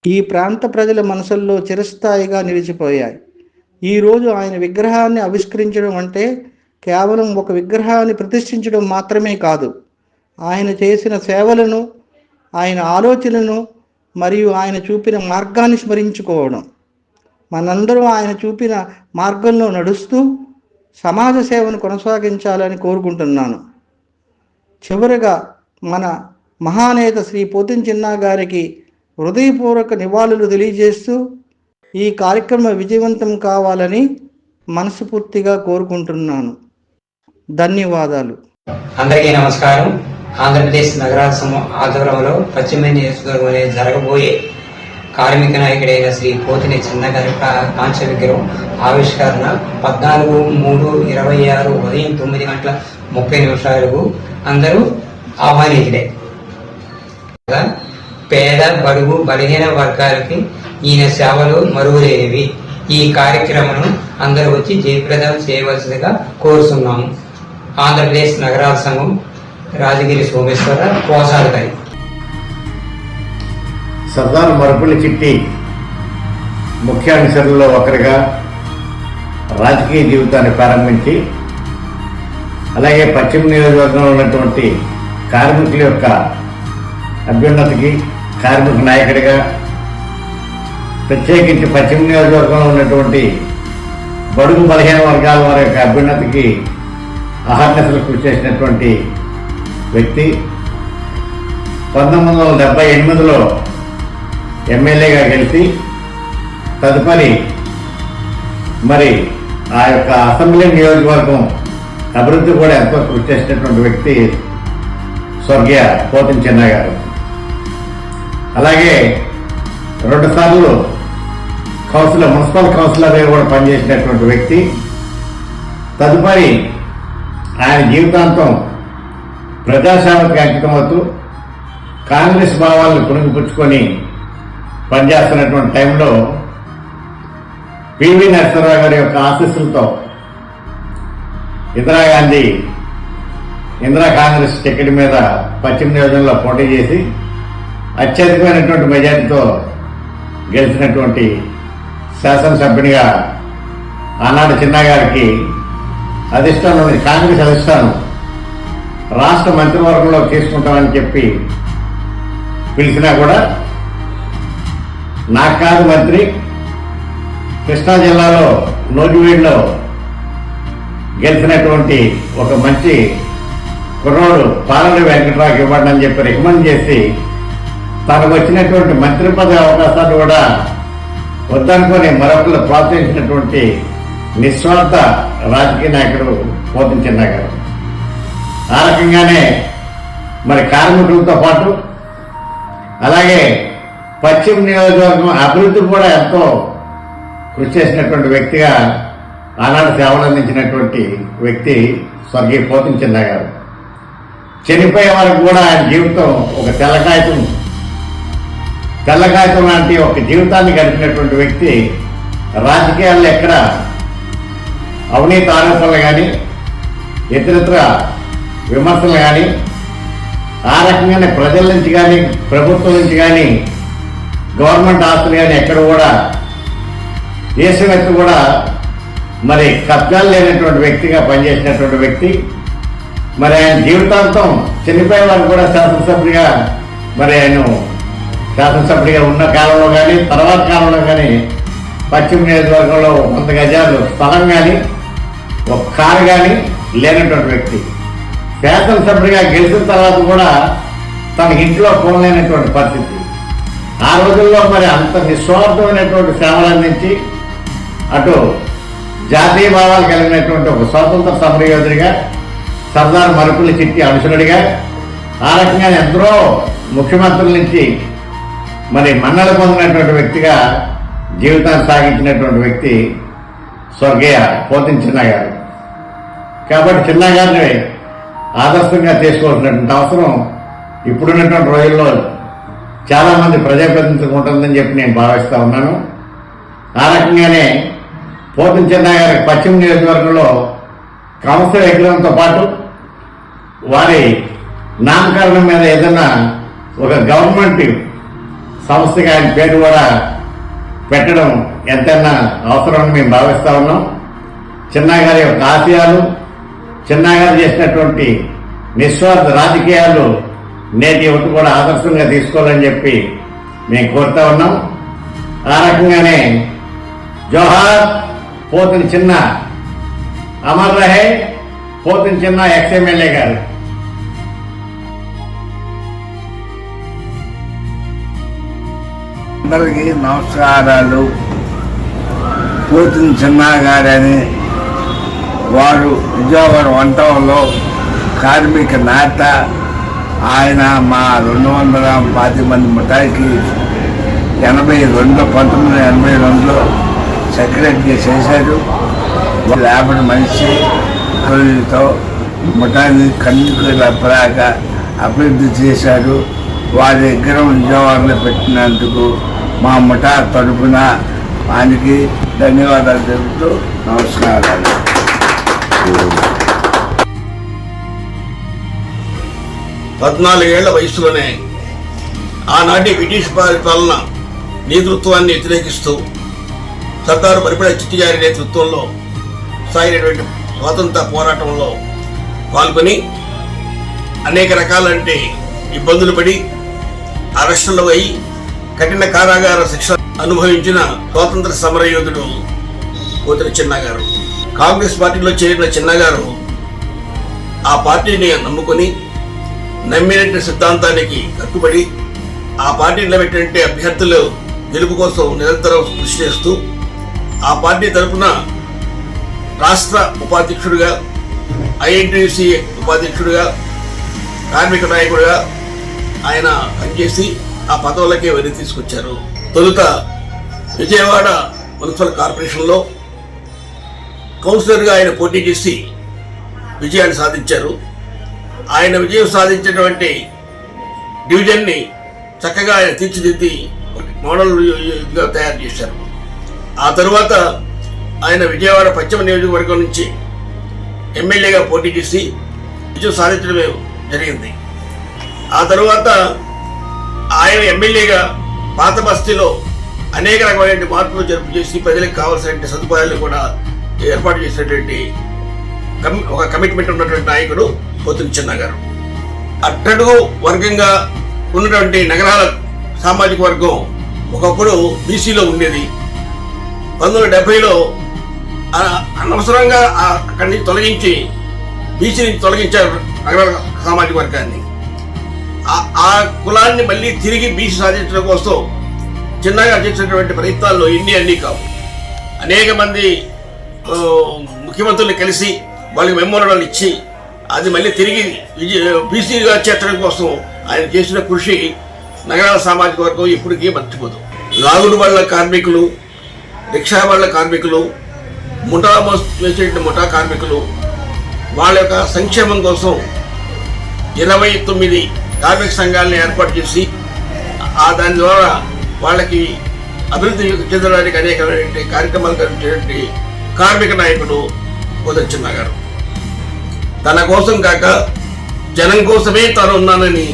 ఈ ప్రాంత ప్రజల మనసుల్లో చిరస్థాయిగా నిలిచిపోయాయి. ఈరోజు ఆయన విగ్రహాన్ని ఆవిష్కరించడం అంటే కేవలం ఒక విగ్రహాన్ని ప్రతిష్ఠించడం మాత్రమే కాదు, ఆయన చేసిన సేవలను, ఆయన ఆలోచనలను మరియు ఆయన చూపిన మార్గాన్ని స్మరించుకోవడం. మనందరం ఆయన చూపిన మార్గంలో నడుస్తూ సమాజ సేవను కొనసాగించాలని కోరుకుంటున్నాను. చివరగా మన మహానేత శ్రీ పోతిన చిన్న గారికి హృదయపూర్వక నివాళులు తెలియజేస్తూ ఈ కార్యక్రమం విజయవంతం కావాలని మనస్ఫూర్తిగా కోరుకుంటున్నాను. ధన్యవాదాలు. అందరికీ నమస్కారం. ఆంధ్రప్రదేశ్ నగరాల సంఘం ఆధ్వర్యంలో పశ్చిమ నియోజకవర్గంలో జరగబోయే కార్మిక నాయకుడైన శ్రీ పోతిన చిన్న గారి కాంస్య విగ్రహం ఆవిష్కరణ 14/3/26 ఉదయం 9:30 అందరూ ఆహ్వానితుడే. పేద, బడుగు, బలహీన వర్గాలకి ఈయన సేవలు మరువలేనివి. ఈ కార్యక్రమం అందరూ వచ్చి జయప్రదం చేయవలసిందిగా కోరుతున్నాము. ఆంధ్రప్రదేశ్ నగరాల సంఘం రాజగిరి సోమేశ్వర కోశాధికారి. సర్దార్ మరుపుల చిట్టి ముఖ్య అనుచరుల్లో ఒకరిగా రాజకీయ జీవితాన్ని ప్రారంభించి, అలాగే పశ్చిమ నియోజకవర్గంలో ఉన్నటువంటి కార్మికుల యొక్క అభ్యున్నతికి కార్మిక నాయకుడిగా, ప్రత్యేకించి పశ్చిమ నియోజకవర్గంలో ఉన్నటువంటి బడుగు బలహీన వర్గాల వారి యొక్క అభ్యున్నతికి అహర్నిశలు కృషి చేసినటువంటి వ్యక్తి. 1978లో ఎమ్మెల్యేగా గెలిచి తదుపరి మరి ఆ యొక్క అసెంబ్లీ నియోజకవర్గం అభివృద్ధి కూడా ఎంతో కృషి చేసినటువంటి వ్యక్తి స్వర్గీయ పోతిన చిన్నయ్య గారు. అలాగే 2 సార్లు మున్సిపల్ కౌన్సిలర్గా కూడా పనిచేసినటువంటి వ్యక్తి. తదుపరి ఆయన జీవితాంతం ప్రజాసేవకు అంకితమవుతూ కాంగ్రెస్ భావాలను పుణికిపుచ్చుకొని పనిచేస్తున్నటువంటి టైంలో పివి నరసింహరావు గారి యొక్క ఆశీస్సులతో ఇందిరా కాంగ్రెస్ టికెట్ మీద పశ్చిమ నియోజకవర్గంలో పోటీ చేసి అత్యధికమైనటువంటి మెజార్టీతో గెలిచినటువంటి శాసనసభ్యునిగా ఆనాడు చిన్నయ్య గారికి అధిష్టానం, కాంగ్రెస్ అధిష్టానం రాష్ట్ర మంత్రివర్గంలో తీసుకుంటామని చెప్పి పిలిచినా కూడా నాకు కాదు మంత్రి, కృష్ణా జిల్లాలో నూజివీడులో గెలిచినటువంటి ఒక మంచి కుర్రోడు పాలరెడ్డి వెంకటరావుకి ఇవ్వండి అని చెప్పి రికమెండ్ చేసి తనకు వచ్చినటువంటి మంత్రి పదవి అవకాశాలు కూడా వద్దనుకొని మరొకరు ప్రోత్సహించినటువంటి నిస్వార్థ రాజకీయ నాయకుడు పోతిన చిన్నయ్య గారు. ఆ రకంగానే మరి కార్మికులతో పాటు అలాగే పశ్చిమ నియోజకవర్గం అభివృద్ధి కూడా ఎంతో కృషి చేసినటువంటి వ్యక్తిగా ఆనాడు సేవలు అందించినటువంటి వ్యక్తి స్వర్గీయ పోతిన చిన్నయ్య గారు. చనిపోయే వరకు కూడా ఆయన జీవితం ఒక తెల్లకాయతం లాంటి ఒక జీవితాన్ని గడిపినటువంటి వ్యక్తి. రాజకీయాల్లో ఎక్కడ అవినీతి ఆరోపణలు కానీ ఇతరత్ర విమర్శలు కానీ ఆ రకంగానే ప్రజల నుంచి కానీ ప్రభుత్వం నుంచి కానీ గవర్నమెంట్ ఆస్తులు కానీ ఎక్కడ కూడా దేశవ్యాప్తి కూడా మరి కబ్జాలు లేనటువంటి వ్యక్తిగా పనిచేసినటువంటి వ్యక్తి. మరి ఆయన జీవితాంతం చనిపోయే వారు కూడా శాసనసభ్యుడిగా మరి ఆయన శాసనసభ్యుడిగా ఉన్న కాలంలో కానీ తర్వాత కాలంలో కానీ పశ్చిమ నియోజకవర్గంలో 100 గజాలు స్థలం కానీ ఒక కారు కానీ లేనటువంటి వ్యక్తి. శాసనసభ్యుడిగా గెలిచిన తర్వాత కూడా తన ఇంట్లో పోలేనటువంటి పరిస్థితి. ఆ రోజుల్లో మరి అంత నిస్వార్థమైనటువంటి సేవలు అందించి అటు జాతీయ భావాలు కలిగినటువంటి ఒక స్వాతంత్ర సమరయోధుడిగా, సర్దార్ మరుపుల్లి చిట్టి అనుచరుడిగా, ఆ రకంగా ఎందరో ముఖ్యమంత్రుల నుంచి మరి మన్నలు పొందినటువంటి వ్యక్తిగా జీవితాన్ని సాగించినటువంటి వ్యక్తి స్వర్గీయ పోతిన చిన్నయ్య గారు. కాబట్టి చిన్నయ్య గారిని ఆదర్శంగా తీసుకోవాల్సినటువంటి అవసరం ఇప్పుడున్నటువంటి రోజుల్లో చాలామంది ప్రజాప్రతినిధులకు ఉంటుందని చెప్పి నేను భావిస్తూ ఉన్నాను. ఆ రకంగానే పోతిన చిన్నయ్య గారి పశ్చిమ నియోజకవర్గంలో కంస విగ్రహంతో పాటు వారి నామకరణం మీద ఏదైనా ఒక గవర్నమెంట్ సంస్థగా ఆయన పేరు కూడా పెట్టడం ఎంతైనా అవసరమని మేము భావిస్తూ ఉన్నాం. చిన్నయ్య గారి యొక్క ఆశయాలు, చిన్నయ్య గారు చేసినటువంటి నిస్వార్థ రాజకీయాలు నేటి యువత కూడా ఆదర్శంగా తీసుకోవాలని చెప్పి మేము కోరుతా ఉన్నాం. ఆ రకంగానే జోహార్ పోతిన చిన్న, అమర్ రహే పోతిన చిన్న ఎక్స్ఎమ్మెల్యే గారు. అందరికీ నమస్కారాలు. పోతిన చిన్న గారని వారు విజయవాడ వంటంలో కార్మిక నేత. ఆయన మా 240 మంది ముఠాయికి 1982లో సెక్రటరీ చేశారు. లేబర్ మనిషి తో ముఠాయిని కన్నుకు లెప్పలాగా అభివృద్ధి చేశారు. వారి విగ్రహం విజయవాడలో పెట్టినందుకు మా ముఠా తరపున ఆయనకి ధన్యవాదాలు తెలుపుతూ నమస్కారాలు. 14 ఏళ్ల వయసులోనే ఆనాటి బ్రిటిష్ పాలన నేతృత్వాన్ని వ్యతిరేకిస్తూ సర్దార్ మరిపల్లి చిట్టి గారి నేతృత్వంలో సాగినటువంటి స్వాతంత్ర పోరాటంలో పాల్గొని అనేక రకాలంటే ఇబ్బందులు పడి అరెస్టులు అయి కఠిన కారాగార శిక్ష అనుభవించిన స్వాతంత్ర సమరయోధుడు పోతిన చిన్న గారు. కాంగ్రెస్ పార్టీలో చేరిన చిన్న గారు ఆ పార్టీని నమ్ముకొని నమ్మినటువంటి సిద్ధాంతానికి కట్టుబడి ఆ పార్టీ నిలబెట్టినటువంటి అభ్యర్థులు గెలుపు కోసం నిరంతరం కృషి చేస్తూ ఆ పార్టీ తరఫున రాష్ట్ర ఉపాధ్యక్షుడిగా, ఐఎన్టీయూసీ ఉపాధ్యక్షుడిగా, కార్మిక నాయకుడిగా ఆయన పనిచేసి ఆ పదవులకే వెళ్లి తీసుకొచ్చారు. తొలుత విజయవాడ మున్సిపల్ కార్పొరేషన్లో కౌన్సిలర్గా ఆయన పోటీ చేసి విజయాన్ని సాధించారు. ఆయన విజయం సాధించినటువంటి డివిజన్ని చక్కగా ఆయన తీర్చిదిద్ది మోడల్గా తయారు చేశారు. ఆ తరువాత ఆయన విజయవాడ పశ్చిమ నియోజకవర్గం నుంచి ఎమ్మెల్యేగా పోటీ చేసి విజయం సాధించడమే జరిగింది. ఆ తరువాత ఆయన ఎమ్మెల్యేగా పాత బస్తీలో అనేక రకమైన మార్పులు జరుపు చేసి ప్రజలకు కావాల్సిన సదుపాయాలు కూడా ఏర్పాటు చేసినటువంటి ఒక కమిట్మెంట్ ఉన్నటువంటి నాయకుడు పోతిన చిన్న గారు. అట్టడుగు వర్గంగా ఉన్నటువంటి నగరాల సామాజిక వర్గం ఒకప్పుడు బీసీలో ఉండేది. 1970లో అనవసరంగా అక్కడి నుంచి తొలగించి బీసీ నుంచి తొలగించారు నగరాల సామాజిక వర్గాన్ని. ఆ కులాన్ని మళ్ళీ తిరిగి బీసీ సాధించడం కోసం చిన్నగా చేసినటువంటి ప్రయత్నాల్లో అన్నీ కావు. అనేక మంది ముఖ్యమంత్రులు కలిసి వాళ్ళకి మెమోరాండాలు ఇచ్చి అది మళ్ళీ తిరిగి బీసీగా చేర్చడం కోసం ఆయన చేసిన కృషి నగరాల సామాజిక వర్గం ఇప్పటికీ మర్చిపోదు. లాగుడు బళ్ళ కార్మికులు, రిక్షా బళ్ళ కార్మికులు, ముఠా వేసే ముఠా కార్మికులు వాళ్ళ యొక్క సంక్షేమం కోసం 29 కార్మిక సంఘాలను ఏర్పాటు చేసి దాని ద్వారా వాళ్ళకి అభివృద్ధి చెందడానికి అనేకమైన కార్యక్రమాలు కల్పించేటువంటి కార్మిక నాయకుడు పోతిన చిన్న గారు. తన కోసం కాక జనం కోసమే తాను ఉన్నానని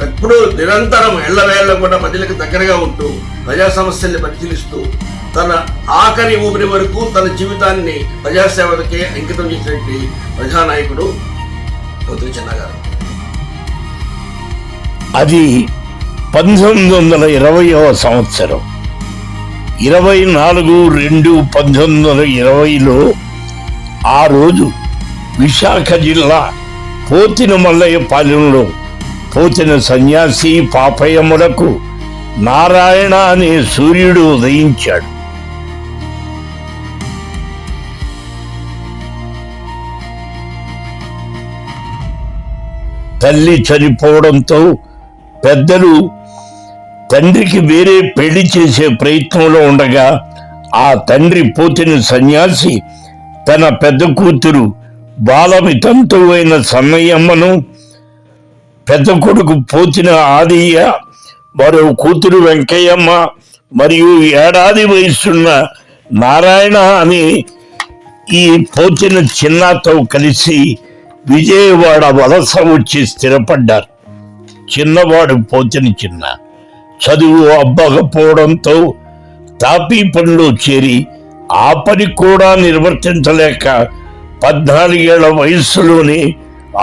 ఎప్పుడూ నిరంతరం ఎళ్లవేళ్ల కూడా ప్రజలకు దగ్గరగా ఉంటూ ప్రజా సమస్యల్ని పరిశీలిస్తూ తన ఆఖరి ఊపిరి వరకు తన జీవితాన్ని ప్రజాసేవలకే అంకితం చేసినటువంటి ప్రజానాయకుడు పోతిన చిన్న గారు. అది 1920వ సంవత్సరం 24/2/1920లో ఆ రోజు విశాఖ జిల్లా పోతిన మల్లయ్యపాలెంలో పోతిన సన్యాసి పాపయ్యములకు నారాయణ అనే సూర్యుడు ఉదయించాడు. తల్లి చనిపోవడంతో పెద్దలు తండ్రికి వేరే పెళ్లి చేసే ప్రయత్నంలో ఉండగా ఆ తండ్రి పోతిన సన్యాసి తన పెద్ద కూతురు బాలవితంతువు అయిన సన్నయ్యమ్మను, పెద్ద కొడుకు పోతిన ఆదియ్య, మరో కూతురు వెంకయ్యమ్మ మరియు ఏడాది వయసున్న నారాయణ అని ఈ పోతిన చిన్నతో కలిసి విజయవాడ వలస వచ్చి స్థిరపడ్డారు. చిన్నవాడు పోతిన చిన్న చదువు అబ్బకపోవడంతో తాపీ పనిలో చేరి ఆ పని కూడా నిర్వర్తించలేక 14 ఏళ్ల వయస్సులోనే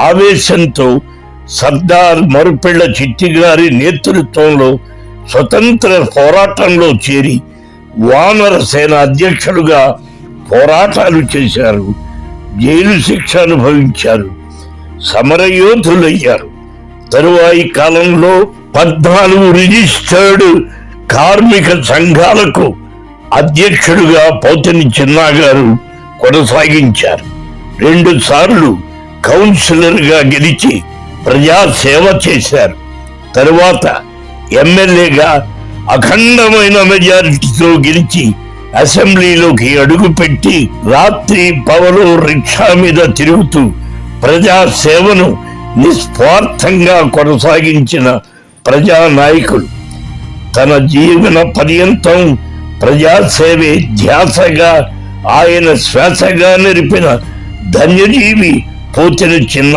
ఆవేశంతో సర్దార్ మరుపెళ్ల చిట్టిగారి నేతృత్వంలో స్వతంత్ర పోరాటంలో చేరి వానర సేన అధ్యక్షులుగా పోరాటాలు చేశారు. జైలు శిక్ష అనుభవించారు. సమరయోధులయ్యారు. తరువాయి కాలంలో 14 రిజిస్టర్డ్ కార్మిక సంఘాలకు అధ్యక్షుడుగా పోతిన చిన్న గారు కొనసాగించారు. 2 సార్లు కౌన్సిలర్గా గెలిచి ప్రజాసేవ చేశారు. తరువాత ఎమ్మెల్యేగా అఖండమైన మెజారిటీతో గెలిచి అసెంబ్లీలోకి అడుగుపెట్టి రాత్రి పగలు రిక్షా మీద తిరుగుతూ ప్రజాసేవను నిస్వార్థంగా కొనసాగించిన ప్రజానాయకుడు. తన జీవన పర్యంతం ప్రజాసేవే ధ్యాసగా ఆయన శ్వాసగా నిలిపిన ధన్యజీవి పోతిన చిన్న.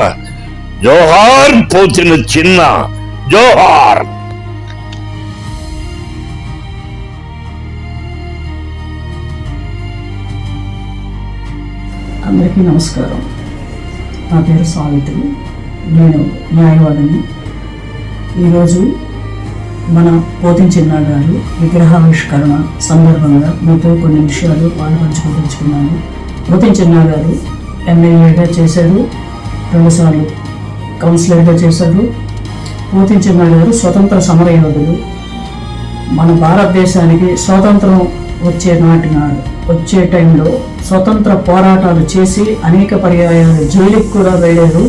జోహార్ పోతిన చిన్న, జోహార్. అందరికీ నమస్కారం. నా పేరు సావిత్రి, నేను న్యాయవాదిని. ఈరోజు మన పోతిన చిన్న గారు విగ్రహావిష్కరణ సందర్భంగా మీతో కొన్ని విషయాలు పంచుకోదలుచుకున్నాను. పోతిన చిన్న గారు ఎమ్మెల్యేగా చేశారు, 2 సార్లు కౌన్సిలర్గా చేశారు. పోతిన చిన్న గారు స్వతంత్ర సమరయోధులు. మన భారతదేశానికి స్వాతంత్రం వచ్చే టైంలో స్వతంత్ర పోరాటాలు చేసి అనేక పర్యాయాలు జైలుకి కూడా వెళ్ళారు.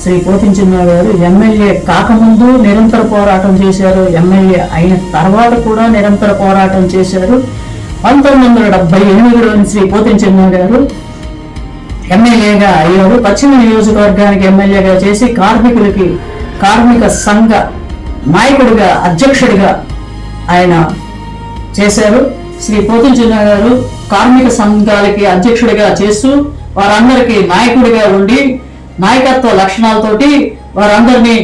శ్రీ పోతిన చిన్న గారు ఎమ్మెల్యే కాకముందు నిరంతర పోరాటం చేశారు, ఎమ్మెల్యే అయిన తర్వాత కూడా నిరంతర పోరాటం చేశారు. 1978లోని శ్రీ పోతిన చిన్న గారు ఎమ్మెల్యేగా అయ్యారు. పశ్చిమ నియోజకవర్గానికి ఎమ్మెల్యేగా చేసి కార్మిక సంఘ నాయకుడిగా, అధ్యక్షుడిగా ఆయన చేశారు. శ్రీ పోతిన చిన్న గారు కార్మిక సంఘాలకి అధ్యక్షుడిగా చేస్తూ వారందరికీ నాయకుడిగా ఉండి నాయకత్వ లక్షణాలతోటి వారందరినీ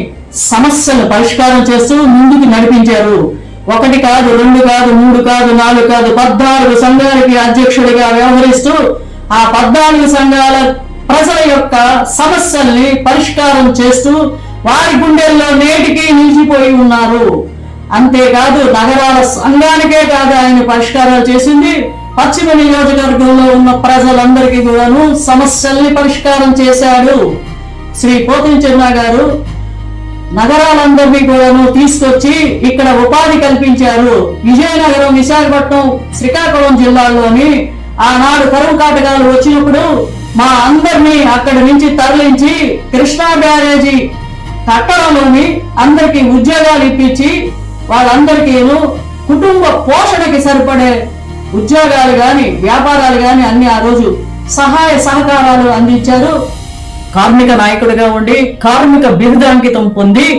సమస్యలు పరిష్కారం చేస్తూ ముందుకు నడిపించారు. 1 కాదు, 2 కాదు, 3 కాదు, 4 కాదు, 14 సంఘాలకి అధ్యక్షుడిగా వ్యవహరిస్తూ ఆ 14 సంఘాల ప్రజల యొక్క సమస్యల్ని పరిష్కారం చేస్తూ వారి గుండెల్లో నేటికి నిలిచిపోయి ఉన్నారు. అంతేకాదు నగరాల సంఘానికే కాదు ఆయన పరిష్కారాలు చేసింది, పశ్చిమ నియోజకవర్గంలో ఉన్న ప్రజలందరికీ కూడాను సమస్యల్ని పరిష్కారం చేశాడు. శ్రీ పోతిన చిన్న గారు నగరాలందరినీ కూడాను తీసుకొచ్చి ఇక్కడ ఉపాధి కల్పించారు. విజయనగరం, విశాఖపట్నం, శ్రీకాకుళం జిల్లాల్లోని ఆనాడు కరువు కాటకాలు వచ్చినప్పుడు మా అందరినీ అక్కడి నుంచి తరలించి కృష్ణా బ్యారేజీ కట్టడంలోని అందరికీ ఉద్యోగాలు ఇప్పించి వాళ్ళందరికీ కుటుంబ పోషణకి సరిపడే ఉద్యోగాలు కానీ వ్యాపారాలు కానీ అన్ని ఆ రోజు సహాయ సహకారాలు అందించారు. కార్మిక నాయకుడిగా ఉండి కార్మిక బిరుదాంకితం పొంది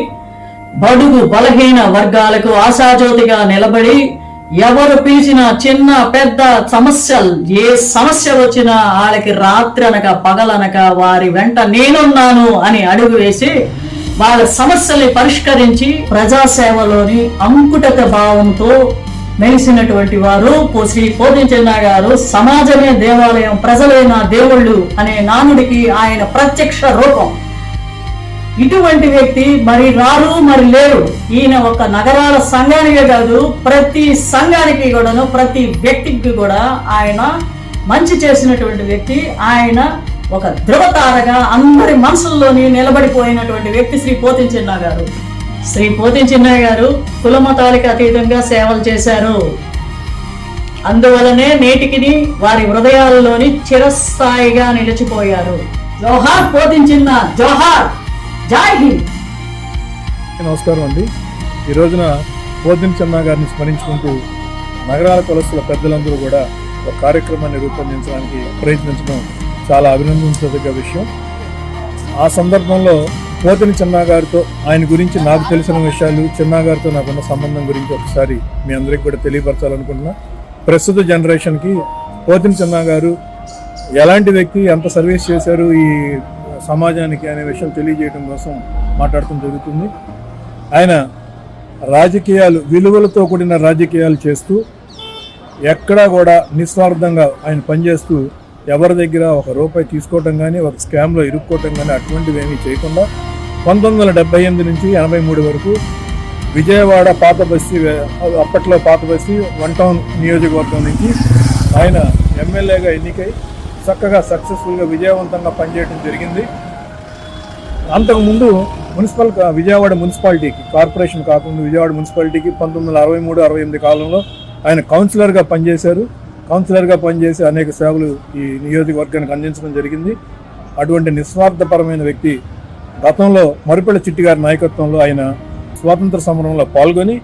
బడుగు బలహీన వర్గాలకు ఆశాజ్యోతిగా నిలబడి ఎవరు పిలిచిన చిన్న పెద్ద సమస్యలు ఏ సమస్య వచ్చినా వాళ్ళకి రాత్రి అనక పగలనక వారి వెంట నేనున్నాను అని అడుగు వేసి వాళ్ళ సమస్యల్ని పరిష్కరించి ప్రజాసేవలోని అంకుటత భావంతో మెలిసినటువంటి వారు శ్రీ పోతిన చిన్న గారు. సమాజమే దేవాలయం, ప్రజలే నా దేవుళ్ళు అనే నానుడికి ఆయన ప్రత్యక్ష రూపం. ఇటువంటి వ్యక్తి మరి రారు, మరి లేరు. ఈయన ఒక నగరాల సంఘానికే కాదు, ప్రతి సంఘానికి కూడాను, ప్రతి వ్యక్తికి కూడా ఆయన మంచి చేసినటువంటి వ్యక్తి. ఆయన ఒక ధృవతారగా అందరి మనసుల్లోని నిలబడిపోయినటువంటి వ్యక్తి శ్రీ పోతిన చిన్న గారు. శ్రీ పోతిన చిన్న గారు కుల మతాలకు అతీతంగా సేవలు చేశారు. అందువలనే నేటికి వారి హృదయాల్లోని చిరస్థాయిగా నిలిచిపోయారు. జోహార్ పోతిన చిన్న, జోహార్, జై హింద్. నమస్కారం అండి. ఈ రోజున పోతిన చిన్న గారిని స్మరించుకుంటూ నగరాల కులస్తుల పెద్దలందరూ కూడా ఒక కార్యక్రమాన్ని రూపొందించడానికి ప్రయత్నించడం చాలా అభినందించదగ్గ విషయం. ఆ సందర్భంలో పోతిన చిన్న గారితో ఆయన గురించి నాకు తెలిసిన విషయాలు, చిన్న గారితో నాకున్న సంబంధం గురించి ఒకసారి మీ అందరికీ కూడా తెలియపరచాలనుకుంటున్నా. ప్రస్తుత జనరేషన్కి పోతిన చిన్న గారు ఎలాంటి వ్యక్తి, ఎంత సర్వీస్ చేశారు ఈ సమాజానికి అనే విషయం తెలియజేయడం కోసం మాట్లాడటం జరుగుతుంది. ఆయన రాజకీయాలు, విలువలతో కూడిన రాజకీయాలు చేస్తూ ఎక్కడా కూడా నిస్వార్థంగా ఆయన పనిచేస్తూ ఎవరి దగ్గర ₹1 తీసుకోవటం కానీ, ఒక స్కామ్లో ఇరుక్కోవటం కానీ అటువంటివి ఏమీ చేయకుండా 1978 నుంచి 83 వరకు విజయవాడ పాత బస్తీ, అప్పట్లో పాత బస్తీ 1 టౌన్ నియోజకవర్గం నుంచి ఆయన ఎమ్మెల్యేగా ఎన్నికై చక్కగా సక్సెస్ఫుల్గా విజయవంతంగా పనిచేయడం జరిగింది. అంతకుముందు విజయవాడ మున్సిపాలిటీకి, కార్పొరేషన్ కాకుండా విజయవాడ మున్సిపాలిటీకి 1963-68 కాలంలో ఆయన కౌన్సిలర్గా పనిచేశారు. కౌన్సిలర్గా పనిచేసి అనేక సేవలు ఈ నియోజకవర్గానికి అందించడం జరిగింది. అటువంటి నిస్వార్థపరమైన వ్యక్తి గతంలో మరిపల్లి చిట్టి గారి నాయకత్వంలో ఆయన స్వాతంత్ర సమరంలో పాల్గొని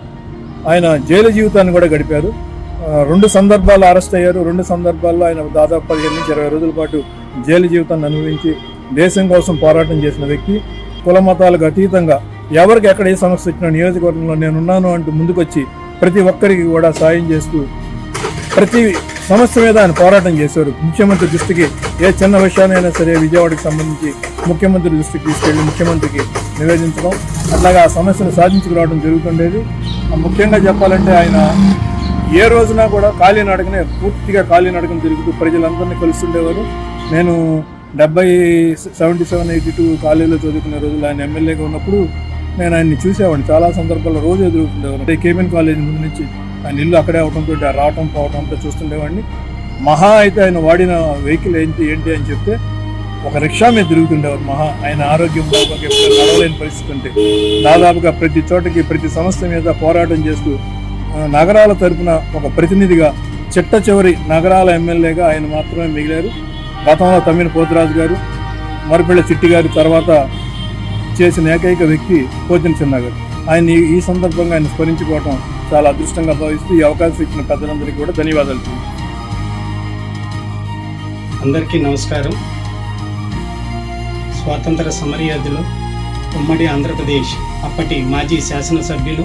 ఆయన జైలు జీవితాన్ని కూడా గడిపారు. 2 సందర్భాల్లో అరెస్ట్ అయ్యారు. 2 సందర్భాల్లో ఆయన దాదాపు 15 నుంచి 20 రోజుల పాటు జైలు జీవితాన్ని అనుభవించి దేశం కోసం పోరాటం చేసిన వ్యక్తి. కుల మతాలకు అతీతంగా ఎవరికి ఎక్కడ ఏ సమస్య వచ్చినా నియోజకవర్గంలో నేనున్నాను అంటూ ముందుకొచ్చి ప్రతి ఒక్కరికి కూడా సాయం చేస్తూ ప్రతి సమస్య మీద ఆయన పోరాటం చేశారు. ముఖ్యమంత్రి దృష్టికి ఏ చిన్న విషయానైనా సరే విజయవాడకి సంబంధించి ముఖ్యమంత్రి దృష్టికి తీసుకెళ్లి ముఖ్యమంత్రికి నివేదించడం, అట్లాగా ఆ సమస్యను సాధించుకురావడం జరుగుతుండేది. ముఖ్యంగా చెప్పాలంటే ఆయన ఏ రోజున కూడా పూర్తిగా ఖాళీనడకన తిరుగుతూ ప్రజలందరినీ కలుస్తుండేవారు. నేను 77-82 కాలేజీలో చదువుకునే రోజులు ఆయన ఎమ్మెల్యేగా ఉన్నప్పుడు నేను ఆయన్ని చూసేవాడిని చాలా సందర్భాల్లో, రోజు ఎదురుతుండేవాడిని. అంటే కేబిన్ కాలేజ్ ముందు నుంచి ఆయన ఇల్లు అక్కడే అవడంతో రావటం పోవటం అంతా చూస్తుండేవాడిని. మహా అయితే ఆయన వాడిన వెహికల్ ఏంటి అని చెప్తే ఒక రిక్షా మీద తిరుగుతుండేవారు. ఆయన ఆరోగ్యం బాగోక ఎప్పుడు నడవలేని పరిస్థితి ఉంటే దాదాపుగా ప్రతి చోటకి ప్రతి సమస్య మీద పోరాటం చేస్తూ నగరాల తరపున ఒక ప్రతినిధిగా చిట్ట చివరి నగరాల ఎమ్మెల్యేగా ఆయన మాత్రమే మిగిలారు. గతంలో తమ్మిన పోతురాజు గారు, మరిపల్లి చిట్టి గారి తర్వాత చేసిన ఏకైక వ్యక్తి పోతిన చిన్న గారు. ఆయన ఈ సందర్భంగా ఆయన స్మరించుకోవటం చాలా అదృష్టంగా భావిస్తూ ఈ అవకాశం ఇచ్చిన పెద్దలందరికీ కూడా ధన్యవాదాలు. అందరికీ నమస్కారం. స్వాతంత్ర సమరయోధులు, ఉమ్మడి ఆంధ్రప్రదేశ్ అప్పటి మాజీ శాసనసభ్యులు,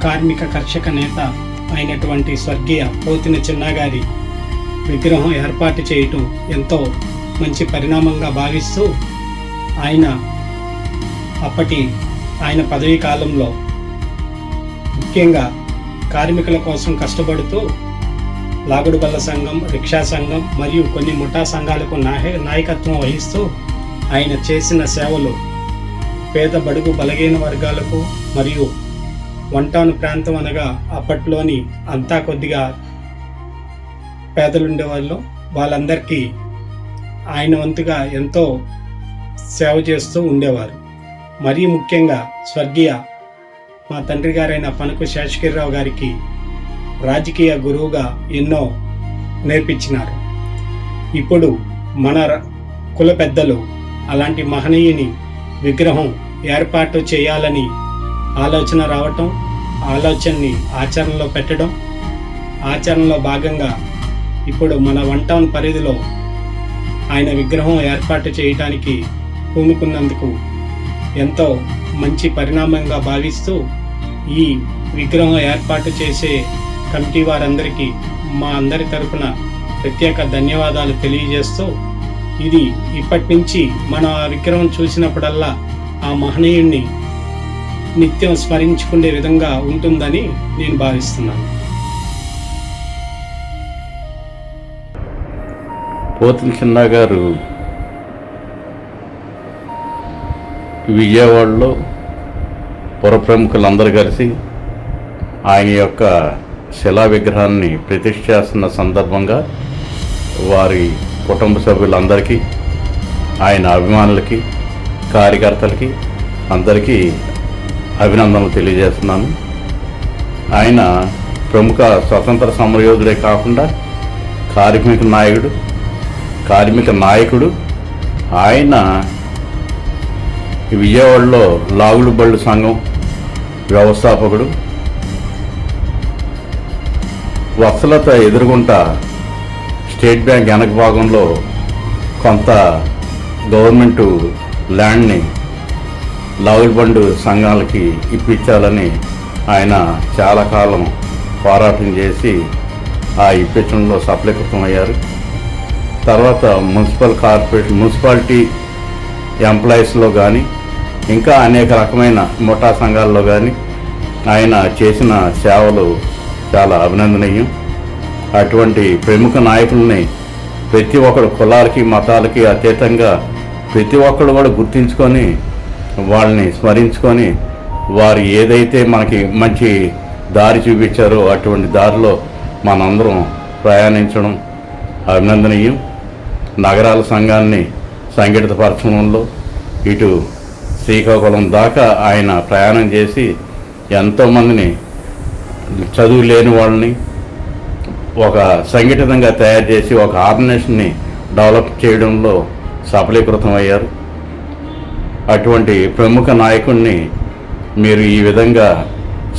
కార్మిక కర్షక నేత అయినటువంటి స్వర్గీయ పోతిన చిన్నగారి విగ్రహం ఏర్పాటు చేయటం ఎంతో మంచి పరిణామంగా భావిస్తూ ఆయన పదవీ కాలంలో ముఖ్యంగా కార్మికుల కోసం కష్టపడుతూ లాగుడు బల్ల సంఘం, రిక్షా సంఘం మరియు కొన్ని ముఠా సంఘాలకు నాయకత్వం వహిస్తూ ఆయన చేసిన సేవలు పేద బడుగు బలహీన వర్గాలకు మరియు వంటాను ప్రాంతం అనగా అప్పట్లోని అంతా కొద్దిగా పేదలుండేవాళ్ళు, వాళ్ళందరికీ ఆయన వంతుగా ఎంతో సేవ చేస్తూ ఉండేవారు. మరీ ముఖ్యంగా స్వర్గీయ మా తండ్రి గారైన పనుకు శేషగిరిరావు గారికి రాజకీయ గురువుగా ఎన్నో నేర్పించినారు. ఇప్పుడు మన కుల పెద్దలు అలాంటి మహనీయుని విగ్రహం ఏర్పాటు చేయాలని ఆలోచన రావటం, ఆలోచనని ఆచరణలో పెట్టడం, ఆచరణలో భాగంగా ఇప్పుడు మన 1 టౌన్ పరిధిలో ఆయన విగ్రహం ఏర్పాటు చేయడానికి పూనుకున్నందుకు ఎంతో మంచి పరిణామంగా భావిస్తూ ఈ విగ్రహం ఏర్పాటు చేసే కమిటీ వారందరికీ మా అందరి తరపున ప్రత్యేక ధన్యవాదాలు తెలియజేస్తూ, ఇది ఇప్పటి నుంచి మన విగ్రహం చూసినప్పుడల్లా ఆ మహనీయుణ్ణి నిత్యం స్మరించుకునే విధంగా ఉంటుందని నేను భావిస్తున్నాను. పోతిన చిన్న గారు విజయవాడలో పుర ప్రముఖులందరూ కలిసి ఆయన యొక్క శిలా విగ్రహాన్ని ప్రతిష్ఠ చేస్తున్న సందర్భంగా వారి కుటుంబ సభ్యులందరికీ, ఆయన అభిమానులకి, కార్యకర్తలకి అందరికీ అభినందనలు తెలియజేస్తున్నాను. ఆయన ప్రముఖ స్వతంత్ర సమరయోధుడే కాకుండా కార్మిక నాయకుడు. ఆయన విజయవాడలో లాగుడు బళ్ళు సంఘం వ్యవస్థాపకుడు. వత్సలత ఎదురుగుంట స్టేట్ బ్యాంక్ వెనక భాగంలో కొంత గవర్నమెంటు ల్యాండ్ని లాగుడు బండు సంఘాలకి ఇప్పించాలని ఆయన చాలా కాలం పోరాటం చేసి ఆ ఇప్పించడంలో సఫలీకృతం అయ్యారు. తర్వాత మున్సిపాలిటీ ఎంప్లాయీస్లో కానీ ఇంకా అనేక రకమైన ముఠా సంఘాల్లో కానీ ఆయన చేసిన సేవలు చాలా అభినందనీయం. అటువంటి ప్రముఖ నాయకుల్ని ప్రతి ఒక్కరు కులాలకి మతాలకి అతీతంగా ప్రతి ఒక్కరు కూడా గుర్తించుకొని వాళ్ళని స్మరించుకొని వారు ఏదైతే మనకి మంచి దారి చూపించారో అటువంటి దారిలో మనందరం ప్రయాణించడం అభినందనీయం. నగరాల సంఘాన్ని సంఘటితపరచడంలో ఇటు శ్రీకాకుళం దాకా ఆయన ప్రయాణం చేసి ఎంతోమందిని, చదువు లేని వాళ్ళని ఒక సంఘటితంగా తయారు చేసి ఒక ఆర్గనైజేషన్ని డెవలప్ చేయడంలో సఫలీకృతం అయ్యారు. అటువంటి ప్రముఖ నాయకుడిని మీరు ఈ విధంగా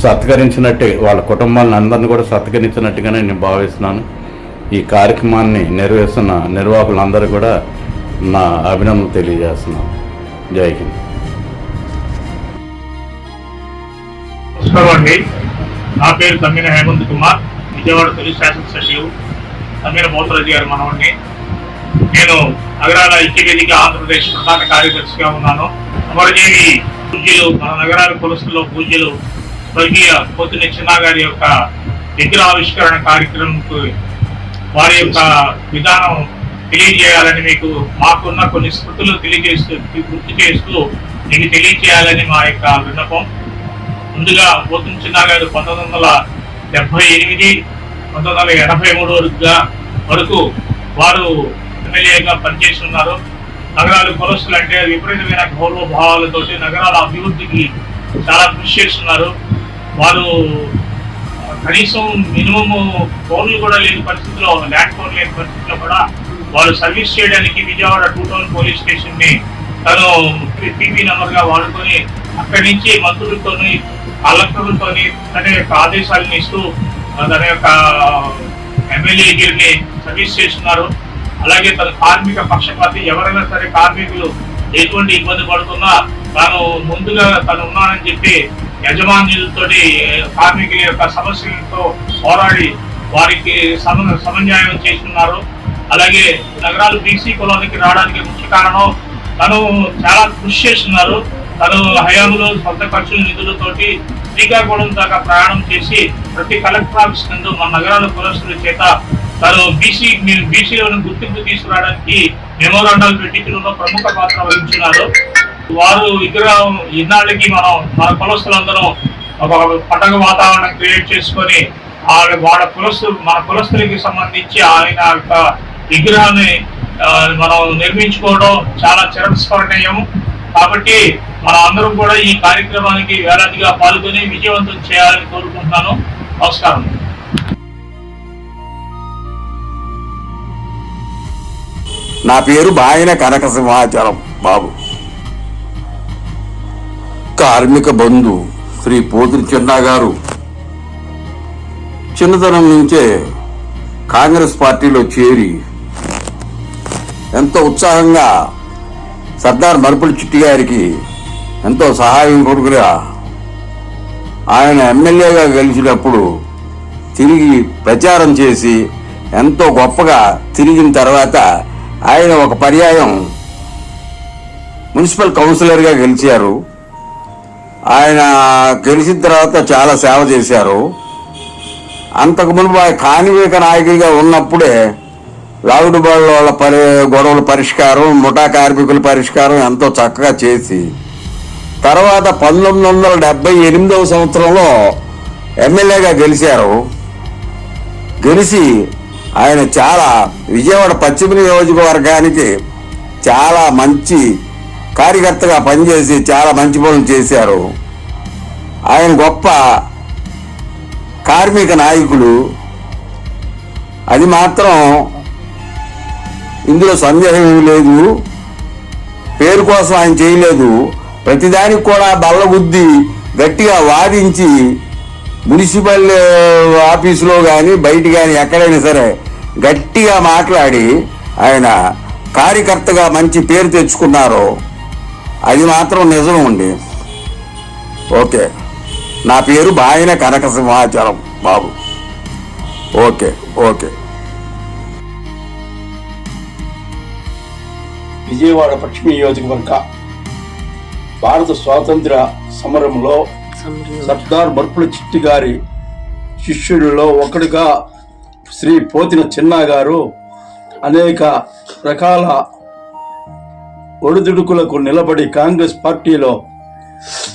సత్కరించినట్టే వాళ్ళ కుటుంబాలను అందరినీ కూడా సత్కరించినట్టుగానే నేను భావిస్తున్నాను. ఈ కార్యక్రమాన్ని నిర్వహిస్తున్న నిర్వాహకులందరూ కూడా నా అభినందనలు తెలియజేస్తున్నాను. జై హింద్. నమస్కారం అండి. నా పేరు తమ్మిన హేమంత్ కుమార్, విజయవాడ తొలి శాసనసభ్యులు తమ్మిన పోతురాజు గారి మనవడిని. నేను నగరాల ఐక్యవేదిక ఆంధ్రప్రదేశ్ ప్రధాన కార్యదర్శిగా ఉన్నాను. అమరజీవి పూజ్యులు, మన నగరాల కులస్తుల్లో పూజ్యులు స్వర్గీయ పోతిన చిన్న గారి యొక్క విగ్రహావిష్కరణ కార్యక్రమంకు వారి యొక్క విధానం తెలియజేయాలని మాకున్న కొన్ని స్మృతులు గుర్తు చేస్తూ మీకు తెలియచేయాలని మా యొక్క విన్నపం. ముందుగా పోతున్న చిన్న గారు 1978, 1983 వరకు వారు ఎమ్మెల్యేగా పనిచేసి ఉన్నారు. నగరాలు కులస్తులు అంటే విపరీతమైన గౌరవ భావాలతోటి నగరాల అభివృద్ధికి చాలా కృషి చేస్తున్నారు. వారు కనీసం మినిమం ఫోన్లు కూడా లేని పరిస్థితిలో, ల్యాండ్ ఫోన్ లేని పరిస్థితిలో కూడా వారు సర్వీస్ చేయడానికి విజయవాడ 2 టౌన్ పోలీస్ స్టేషన్ ని తను పీపీ నెంబర్ గా వాడుకొని అక్కడి నుంచి మంత్రులతోని కలెక్టర్లతోని తన యొక్క ఆదేశాలను ఇస్తూ తన యొక్క ఎమ్మెల్యేగిరిని సర్వీస్ చేస్తున్నారు. అలాగే తన కార్మిక పక్షపాతి, ఎవరైనా సరే కార్మికులు ఎటువంటి ఇబ్బంది పడుతున్నా తాను ముందుగా తను ఉన్నానని చెప్పి యజమానులతోటి కార్మికుల యొక్క సమస్యలతో పోరాడి వారికి సమన్వయం చేస్తున్నారు. అలాగే నగరాలు బీసీ కులానికి రావడానికి ముఖ్య కారణం తను చాలా కృషి చేస్తున్నారు. తను హయాంలో సొంత ఖర్చుల నిధులతోటి శ్రీకాకుళం దాకా ప్రయాణం చేసి ప్రతి కలెక్టర్ ఆఫీస్ నందు మన నగరాల కులస్తుల చేత తను బీసీలను గుర్తింపు తీసుకురావడానికి మెమోరాండాలు పెట్టించడంలో ప్రముఖ పాత్ర వహించున్నారు. వారు విగ్రహం ఇన్నాళ్ళకి మన కులస్తులందరం ఒక పండగ వాతావరణం క్రియేట్ చేసుకొని మన కులస్తులకి సంబంధించి ఆయన యొక్క విగ్రహాన్ని మనం నిర్మించుకోవడం చాలా చిరస్మరణీయం. కాబట్టి మన అందరం కూడా ఈ కార్యక్రమానికి వేలాదిగా పాల్గొని విజయవంతం చేయాలని కోరుకుంటున్నాను. నమస్కారం. నా పేరు బాయన కనక సింహాచలం బాబు. కార్మిక బంధు శ్రీ పోతిని చిన్న గారు చిన్నతనం నుంచే కాంగ్రెస్ పార్టీలో చేరి ఎంతో ఉత్సాహంగా సర్దార్ మరుపుల చిట్టి గారికి ఎంతో సహాయం కొడుకుగా ఆయన ఎమ్మెల్యేగా గెలిచినప్పుడు తిరిగి ప్రచారం చేసి ఎంతో గొప్పగా తిరిగిన తర్వాత ఆయన ఒక పర్యాయం మున్సిపల్ కౌన్సిలర్గా గెలిచారు. ఆయన గెలిచిన తర్వాత చాలా సేవ చేశారు. అంతకు మునుపు ఆయన కార్మిక నాయకుడిగా ఉన్నప్పుడే లాగుడుబాళ్ళ వాళ్ళ గొడవల పరిష్కారం, ముఠా కార్మికుల పరిష్కారం ఎంతో చక్కగా చేసి తర్వాత 1978వ సంవత్సరంలో ఎమ్మెల్యేగా గెలిచారు. గెలిచి ఆయన చాలా విజయవాడ పశ్చిమ నియోజకవర్గానికి చాలా మంచి కార్యకర్తగా పనిచేసి చాలా మంచి పనులు చేశారు. ఆయన గొప్ప కార్మిక నాయకులు, అది మాత్రం ఇందులో సందేహం లేదు. పేరు కోసం ఆయన చేయలేదు. ప్రతిదానికి కూడా బల్లబుద్ధి గట్టిగా వాదించి మున్సిపల్ ఆఫీసులో కానీ బయట కానీ ఎక్కడైనా సరే గట్టిగా మాట్లాడి ఆయన కార్యకర్తగా మంచి పేరు తెచ్చుకున్నారు. అది మాత్రం నిజం అండి. ఓకే, నా పేరు బాయన కనక సింహాచలం బాబు. Okay okay. విజయవాడ పశ్చిమ నియోజకవర్గ భారత స్వాతంత్ర సమరంలో సర్దార్ మరుపుల చిట్టి గారి శిష్యులలో ఒకటిగా శ్రీ పోతిన చిన్న గారు అనేక రకాల ఒడిదుడుకులకు నిలబడి కాంగ్రెస్ పార్టీలో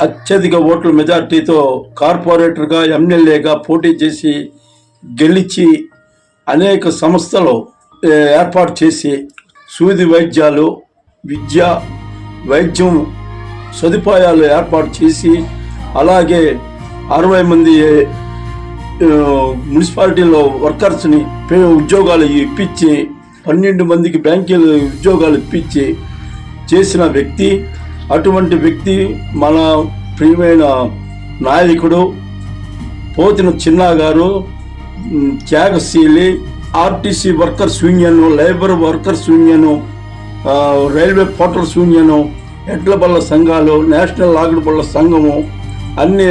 అత్యధిక ఓట్ల మెజార్టీతో కార్పొరేటర్గా, ఎమ్మెల్యేగా పోటీ చేసి గెలిచి అనేక సంస్థలు ఏర్పాటు చేసి సూది వైద్యాలు, విద్య, వైద్యం సదుపాయాలు ఏర్పాటు చేసి అలాగే 60 మంది మున్సిపాలిటీలో వర్కర్స్ని ఉద్యోగాలు ఇప్పించి 12 మందికి బ్యాంకులు ఉద్యోగాలు ఇప్పించి చేసిన వ్యక్తి. అటువంటి వ్యక్తి మన ప్రియమైన నాయకుడు పోతిన చిన్న గారు త్యాగశీలి. RTC workers union, labour workers union, railway porters union, ఎడ్ల బళ్ళ సంఘాలు, నేషనల్ లాగుడు బళ్ళ సంఘము, అన్ని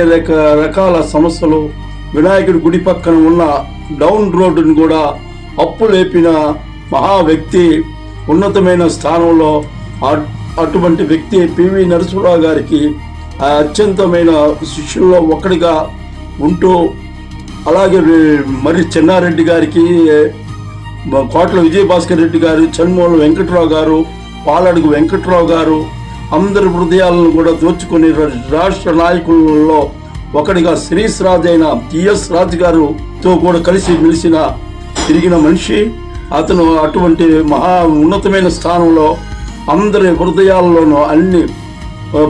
రకాల సంస్థలు, వినాయకుడి గుడి పక్కన ఉన్న డౌన్ రోడ్డును కూడా అప్పు లేపిన మహా వ్యక్తి, ఉన్నతమైన స్థానంలో. అటువంటి వ్యక్తి పివి నరసింహరావు గారికి అత్యంతమైన శిష్యుల్లో ఒకటిగా ఉంటూ, అలాగే మరి చెన్నారెడ్డి గారికి, కోట్ల విజయభాస్కర్ రెడ్డి గారు, చన్మూల వెంకట్రావు గారు, పాలడుగు వెంకట్రావు గారు, అందరి హృదయాలను కూడా దోచుకుని రాష్ట్ర నాయకులలో ఒకటిగా శ్రీస్ రాజు అయిన టిఎస్ రాజు గారుతో కూడా కలిసి మెలిసిన తిరిగిన మనిషి అతను. అటువంటి మహా ఉన్నతమైన స్థానంలో అందరి హృదయాల్లోనూ అన్ని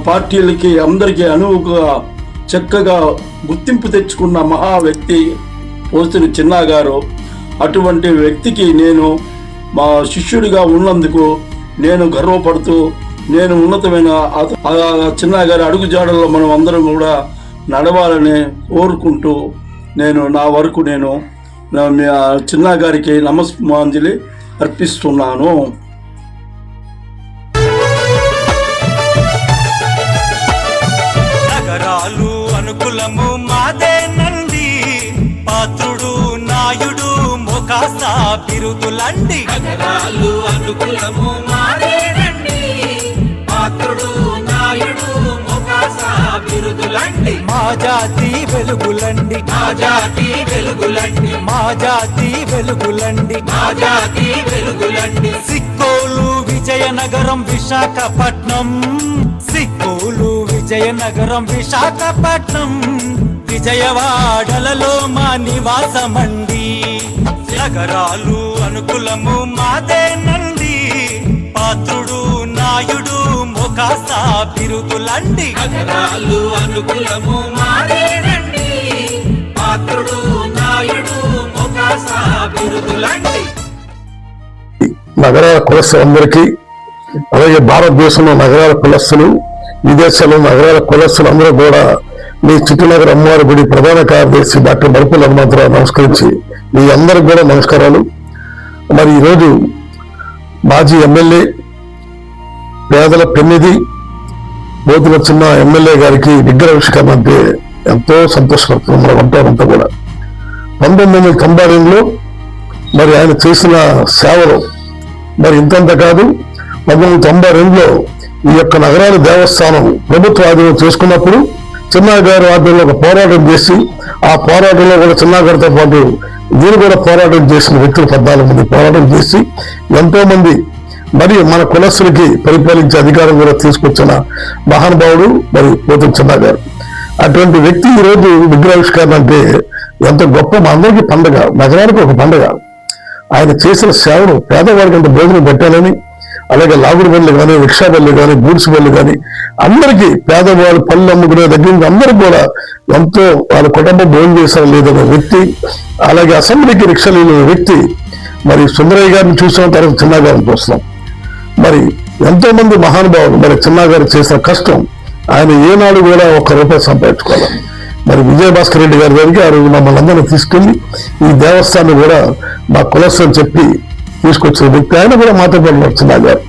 పార్టీలకి అందరికీ అనువుగా చక్కగా గుర్తింపు తెచ్చుకున్న మహా వ్యక్తి పోతిని చిన్న గారు. అటువంటి వ్యక్తికి నేను మా శిష్యుడిగా ఉన్నందుకు నేను గర్వపడుతూ, నేను ఉన్నతమైన చిన్న గారి అడుగుజాడల్లో మనం అందరం కూడా నడవాలని కోరుకుంటూ నేను నా వరకు నేను చిన్న గారికి నమస్మాంజలి అర్పిస్తున్నాను. నగరాలు అనుకులము మాదేనండి, పాత్రుడు నాయుడు మొకాసా బిరుదులండి. నగరాలు అనుకులము మాదేనండి, పాత్రుడు నాయుడు మొకాసా బిరుదులండి. మా జాతి వెలుగులండి, మా జాతి వెలుగులండి, మా జాతి వెలుగులండి, మా జాతి వెలుగులండి. సిక్కోలు విజయనగరం విశాఖపట్నం, సిక్కోలు విజయనగరం విశాఖపట్నం, విజయవాడలలో మా నివాసమండి. నగరాలు అనుకులము మాదేనండి, పాత్రుడు నాయుడు మొకాసా బిరుదులండి. నగరాలు అనుకులము మాదేనండి, పాత్రుడు నాయుడు మొకాసా బిరుదులండి. నగరాల కులస్తులందరికీ, అలాగే భారతదేశంలో నగరాల కులస్తులు, విదేశాల్లో నగరాల కులస్తులు అందరూ కూడా మీ చిట్టునగర్ అమ్మవారి గుడి ప్రధాన కార్యదర్శి డాక్టర్ మరుపుల హనుమంతరావు నమస్కరించి మీ అందరికి కూడా నమస్కారాలు. మరి ఈరోజు మాజీ ఎమ్మెల్యే పేదల పెన్నిధి పోతుల చిన్న ఎమ్మెల్యే గారికి విగ్రహావిష్కరణ అంటే ఎంతో సంతోషపడుతుంది మన వంటంతా కూడా. 1992లో మరి ఆయన చేసిన సేవలు మరి ఇంతంత కాదు. 1992లో ఈ యొక్క నగరాల దేవస్థానం ప్రభుత్వ ఆధీనం చేసుకున్నప్పుడు చిన్న గారు ఆధ్వర్యంలో ఒక పోరాటం చేసి, ఆ పోరాటంలో కూడా చిన్న గారితో పాటు దీన్ని కూడా పోరాటం చేసిన వ్యక్తులు 14 మంది పోరాటం చేసి ఎంతో మంది మరి మన కులస్తులకి పరిపాలించే అధికారం కూడా తీసుకొచ్చిన మహానుభావుడు మరి పోతుల చిన్న గారు. అటువంటి వ్యక్తి ఈరోజు విగ్రహావిష్కరణ అంటే ఎంత గొప్ప, మా అందరికీ పండుగ, నగరానికి ఒక పండుగ. ఆయన చేసిన సేవలు పేదవారికి అంత భోజనం పెట్టాలని, అలాగే లాగుడు బళ్ళు కానీ, రిక్షా బళ్ళు కానీ, గూడ్స్ బళ్ళు కానీ అందరికీ పేదవాళ్ళు పళ్ళు అమ్ముకునే దగ్గర నుంచి అందరికీ కూడా ఎంతో వాళ్ళ కుటుంబం భోజనం చేశారు లేదనే వ్యక్తి. అలాగే అసెంబ్లీకి రిక్షాలు వెళ్ళిన వ్యక్తి మరి సుందరయ్య గారిని చూసిన తర్వాత చిన్న గారిని చూస్తున్నాం. మరి ఎంతో మంది మహానుభావులు మరి చిన్న గారు చేసిన కష్టం ఆయన ఏనాడు కూడా ₹1 సంపాదించుకోవాలి. మరి విజయభాస్కర్ రెడ్డి గారి దగ్గరికి ఆ రోజు మమ్మల్ని అందరినీ తీసుకెళ్లి ఈ దేవస్థానం కూడా మా కులస్థం చెప్పి తీసుకొచ్చిన వ్యక్తి ఆయన కూడా మాతో పాటు చిన్న గారు.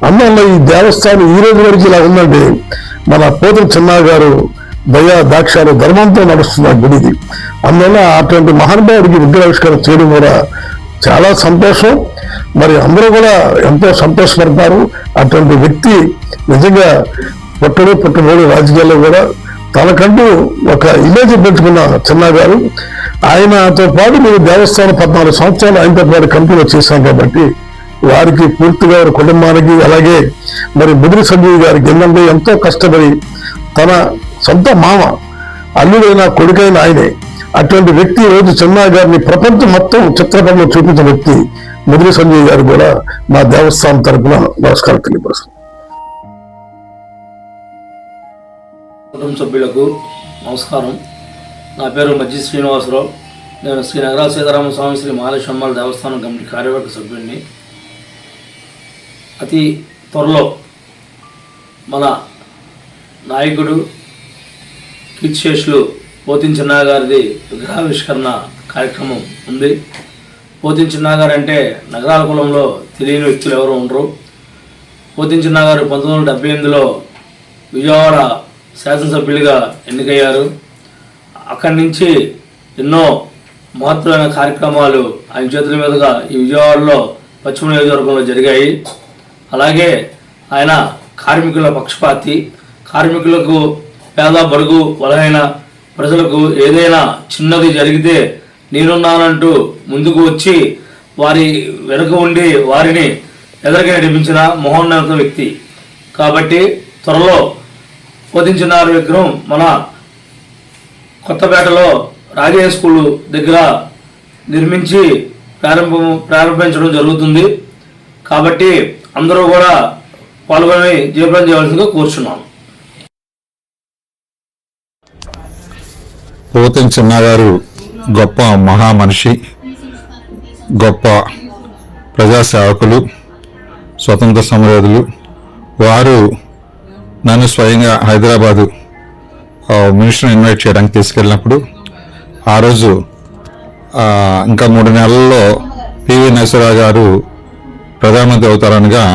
అందువల్ల ఈ దేవస్థానం ఈ రోజు వరకు ఇలా ఉందంటే మన పోతుల చిన్న గారు దయా దాక్షాలు ధర్మంతో నడుస్తున్న గుడిది. అందువల్ల అటువంటి మహానుభావుడికి విగ్రహావిష్కరణ చేయడం కూడా చాలా సంతోషం. మరి అందరూ కూడా ఎంతో సంతోషపడతారు. అటువంటి వ్యక్తి నిజంగా పుట్టబోడు రాజకీయాల్లో కూడా తనకంటూ ఒక ఇమేజ్ పెంచుకున్న చిన్న గారు. ఆయనతో పాటు మీరు దేవస్థానం 14 సంవత్సరాలు ఆయనతో పాటు కంపెనీలో చేశాం కాబట్టి వారికి పూర్తిగా వారి కుటుంబానికి, అలాగే మరి ముదిరి సంజీవ్ గారికి ఏంటంటే ఎంతో కష్టపడి తన సొంత మామ అల్లుడైన కొడుకైన ఆయనే. అటువంటి వ్యక్తి రోజు చిన్న గారిని ప్రపంచం మొత్తం చిత్రపటంలో చూపించిన వ్యక్తి ముదిరి సంజయ్ గారు కూడా మా దేవస్థానం తరఫున నమస్కారం తెలియపరుస్తున్నాను. కుటుంబ సభ్యులకు నమస్కారం. నా పేరు మజ్జి శ్రీనివాసరావు. నేను శ్రీ నగరాల సీతారామ స్వామి శ్రీ మహాలక్ష్మమ్మ దేవస్థానం కమిటీ కార్యవర్గ సభ్యుడిని. అతి త్వరలో మన నాయకుడు కీర్తిశేషులు పోతిన చిన్న గారిది విగ్రహావిష్కరణ కార్యక్రమం ఉంది. పోతిన చిన్న గారు అంటే నగరాల కులంలో తెలియని వ్యక్తులు ఎవరు ఉండరు. పోతిన చిన్న గారు 1978లో విజయవాడ శాసనసభ్యులుగా ఎన్నికయ్యారు. అక్కడి నుంచి ఎన్నో మహత్తరమైన కార్యక్రమాలు ఆయన చేతుల మీదుగా ఈ విజయవాడలో పశ్చిమ నియోజకవర్గంలో జరిగాయి. అలాగే ఆయన కార్మికుల పక్షపాతి, కార్మికులకు పేద బడుగు బలహీన ప్రజలకు ఏదైనా చిన్నది జరిగితే నేనున్నానంటూ ముందుకు వచ్చి వారి వెనుక ఉండి వారిని ఎదరికి నడిపించిన మహోన్నత వ్యక్తి. కాబట్టి త్వరలో పోతించినారు విగ్రహం మన కొత్తపేటలో రాజయ్య స్కూల్ దగ్గర నిర్మించి ప్రారంభించడం జరుగుతుంది. కాబట్టి అందరూ కూడా పాల్గొని జయప్రదం చేయవలసిందిగా కోరుచున్నాను. పోతిన చిన్నగారు గొప్ప మహామనిషి, గొప్ప ప్రజాసేవకులు, స్వతంత్ర సమరయోధులు. వారు నన్ను స్వయంగా హైదరాబాదు మినిస్టర్ ఇన్వైట్ చేయడానికి తీసుకెళ్ళినప్పుడు ఆ రోజు ఇంకా 3 నెలల్లో పివి నరసింహరావు గారు ప్రధానమంత్రి అవుతారనగా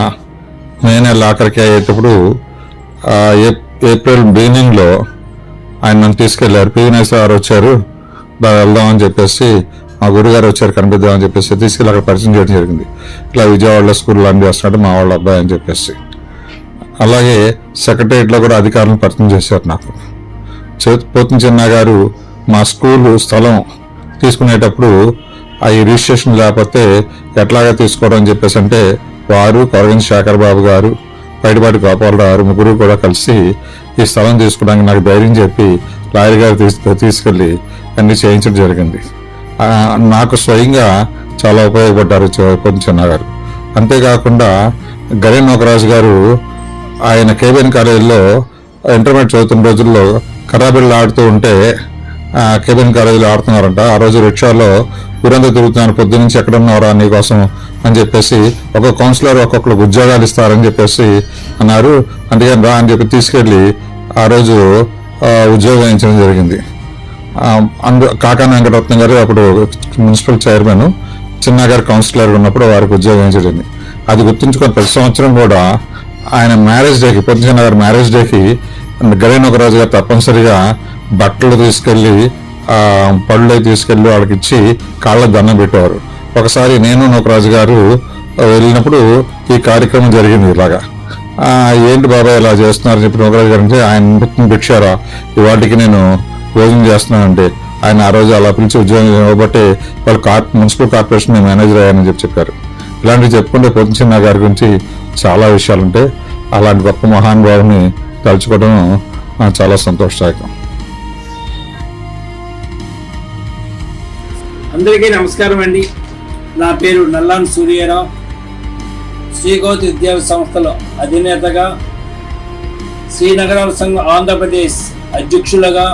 మే నెల ఆఖరికి అయ్యేటప్పుడు ఏప్రిల్ బిగినింగ్లో ఆయన నన్ను తీసుకెళ్లారు. పివి నరసింహరావు వచ్చారు, వెళ్దామని చెప్పేసి మా గురుగారు వచ్చారు కనిపిద్దామని చెప్పేసి తీసుకెళ్ళి అక్కడ పరిచయం చేయడం జరిగింది. ఇలా విజయవాడలో స్కూల్లో అన్ని చేస్తున్నాడు మా వాళ్ళ అబ్బాయి అని చెప్పేసి. అలాగే సెక్రటరియట్లో కూడా అధికారులను పరిచయం చేశారు నాకు. పోతిన చిన్న గారు మా స్కూలు స్థలం తీసుకునేటప్పుడు ఈ రిజిస్ట్రేషన్ లేకపోతే ఎట్లాగా తీసుకోవడం అని చెప్పేసి అంటే వారు కొరగంటి శేఖర్ బాబు గారు, పైడిపాటి గోపాలరావు గారు ముగ్గురు కూడా కలిసి ఈ స్థలం తీసుకోవడానికి నాకు ధైర్యం చెప్పి లాయర్ గారు తీసుకెళ్ళి అన్ని చేయించడం జరిగింది. నాకు స్వయంగా చాలా ఉపయోగపడ్డారు పోతిన చిన్న గారు. అంతేకాకుండా గరే నోకరాజు గారు ఆయన కేబిఎన్ కాలేజీలో ఇంటర్మీడియట్ చదువుతున్న రోజుల్లో కర్రాబిళ్ళు ఆడుతూ ఉంటే కేబిఎన్ కాలేజీలో ఆడుతున్నారంట. ఆ రోజు రిక్షాలో ఊరంతా తిరుగుతున్నారు, పొద్దు నుంచి ఎక్కడున్నారా నీకోసం అని చెప్పేసి ఒక కౌన్సిలర్ ఒక్కొక్కరికి ఉద్యోగాలు ఇస్తారని చెప్పేసి అన్నారు. అందుకని రా అని చెప్పి తీసుకెళ్ళి ఆ రోజు ఉద్యోగం వేయించడం జరిగింది. కాకాని వెంకటరత్నం గారు అప్పుడు మున్సిపల్ చైర్మన్, చిన్న గారు కౌన్సిలర్ ఉన్నప్పుడు వారికి ఉద్యోగం వేయించడం. అది గుర్తుంచుకొని ప్రతి సంవత్సరం కూడా ఆయన మ్యారేజ్ డేకి, పొద్దున్న గారు మ్యారేజ్ డేకి గరే నోకరాజు గారు తప్పనిసరిగా బట్టలు తీసుకెళ్ళి పళ్ళు తీసుకెళ్ళి వాళ్ళకి ఇచ్చి కాళ్ళకు దండం పెట్టేవారు. ఒకసారి నేను నోకరాజు గారు వెళ్ళినప్పుడు ఈ కార్యక్రమం జరిగింది. ఇలాగా ఏంటి బాబాయ్ ఇలా చేస్తున్నారని చెప్పి నోకరాజు గారు అంటే ఆయన భిక్షారా ఇవాటికి నేను భోజనం చేస్తున్నానంటే ఆయన ఆ రోజు అలా పిలిచి ఉద్యోగం ఇవ్వబట్టి వాళ్ళు మున్సిపల్ కార్పొరేషన్ మేనేజర్ అయ్యారని చెప్పారు. ఇలాంటివి చెప్పుకుంటే పోతిన చిన్న గారి గురించి చాలా విషయాలు ఉంటాయి. అలాంటి గొప్ప మహానుభావుని తలుచుకోవడం చాలా సంతోషదాయకం. అందరికీ నమస్కారం అండి. నా పేరు నల్లాన్ సూర్యారావు. శ్రీగౌతి విద్యా సంస్థల అధినేతగా, శ్రీనగరాల సంఘం ఆంధ్రప్రదేశ్ అధ్యక్షులుగా,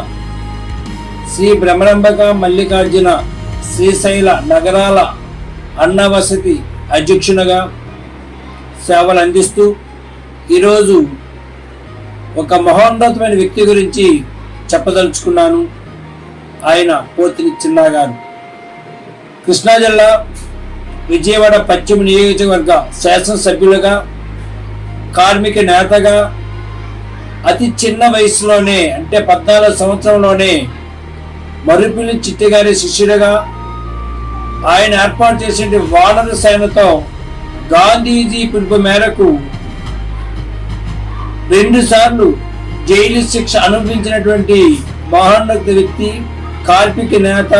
శ్రీ బ్రహ్మరంబక మల్లికార్జున శ్రీశైల నగరాల అన్నవసతి అధ్యక్షునిగా సేవలు అందిస్తూ ఈరోజు ఒక మహోన్నతమైన వ్యక్తి గురించి చెప్పదలుచుకున్నాను. ఆయన పోతిన చిన్న గారు కృష్ణా జిల్లా విజయవాడ పశ్చిమ నియోజకవర్గ శాసనసభ్యులుగా, కార్మిక నేతగా, అతి చిన్న వయసులోనే అంటే 14 సంవత్సరంలోనే మరుపిల్లి చిట్టి గారి శిష్యుడిగా ఆయన ఏర్పాటు చేసిన వానర సేనతో గాంధీజీ పిలుపు మేరకు 2 సార్లు జైలు శిక్ష అనుభవించినటువంటి మహోన్నత వ్యక్తి, కార్మిక నేత,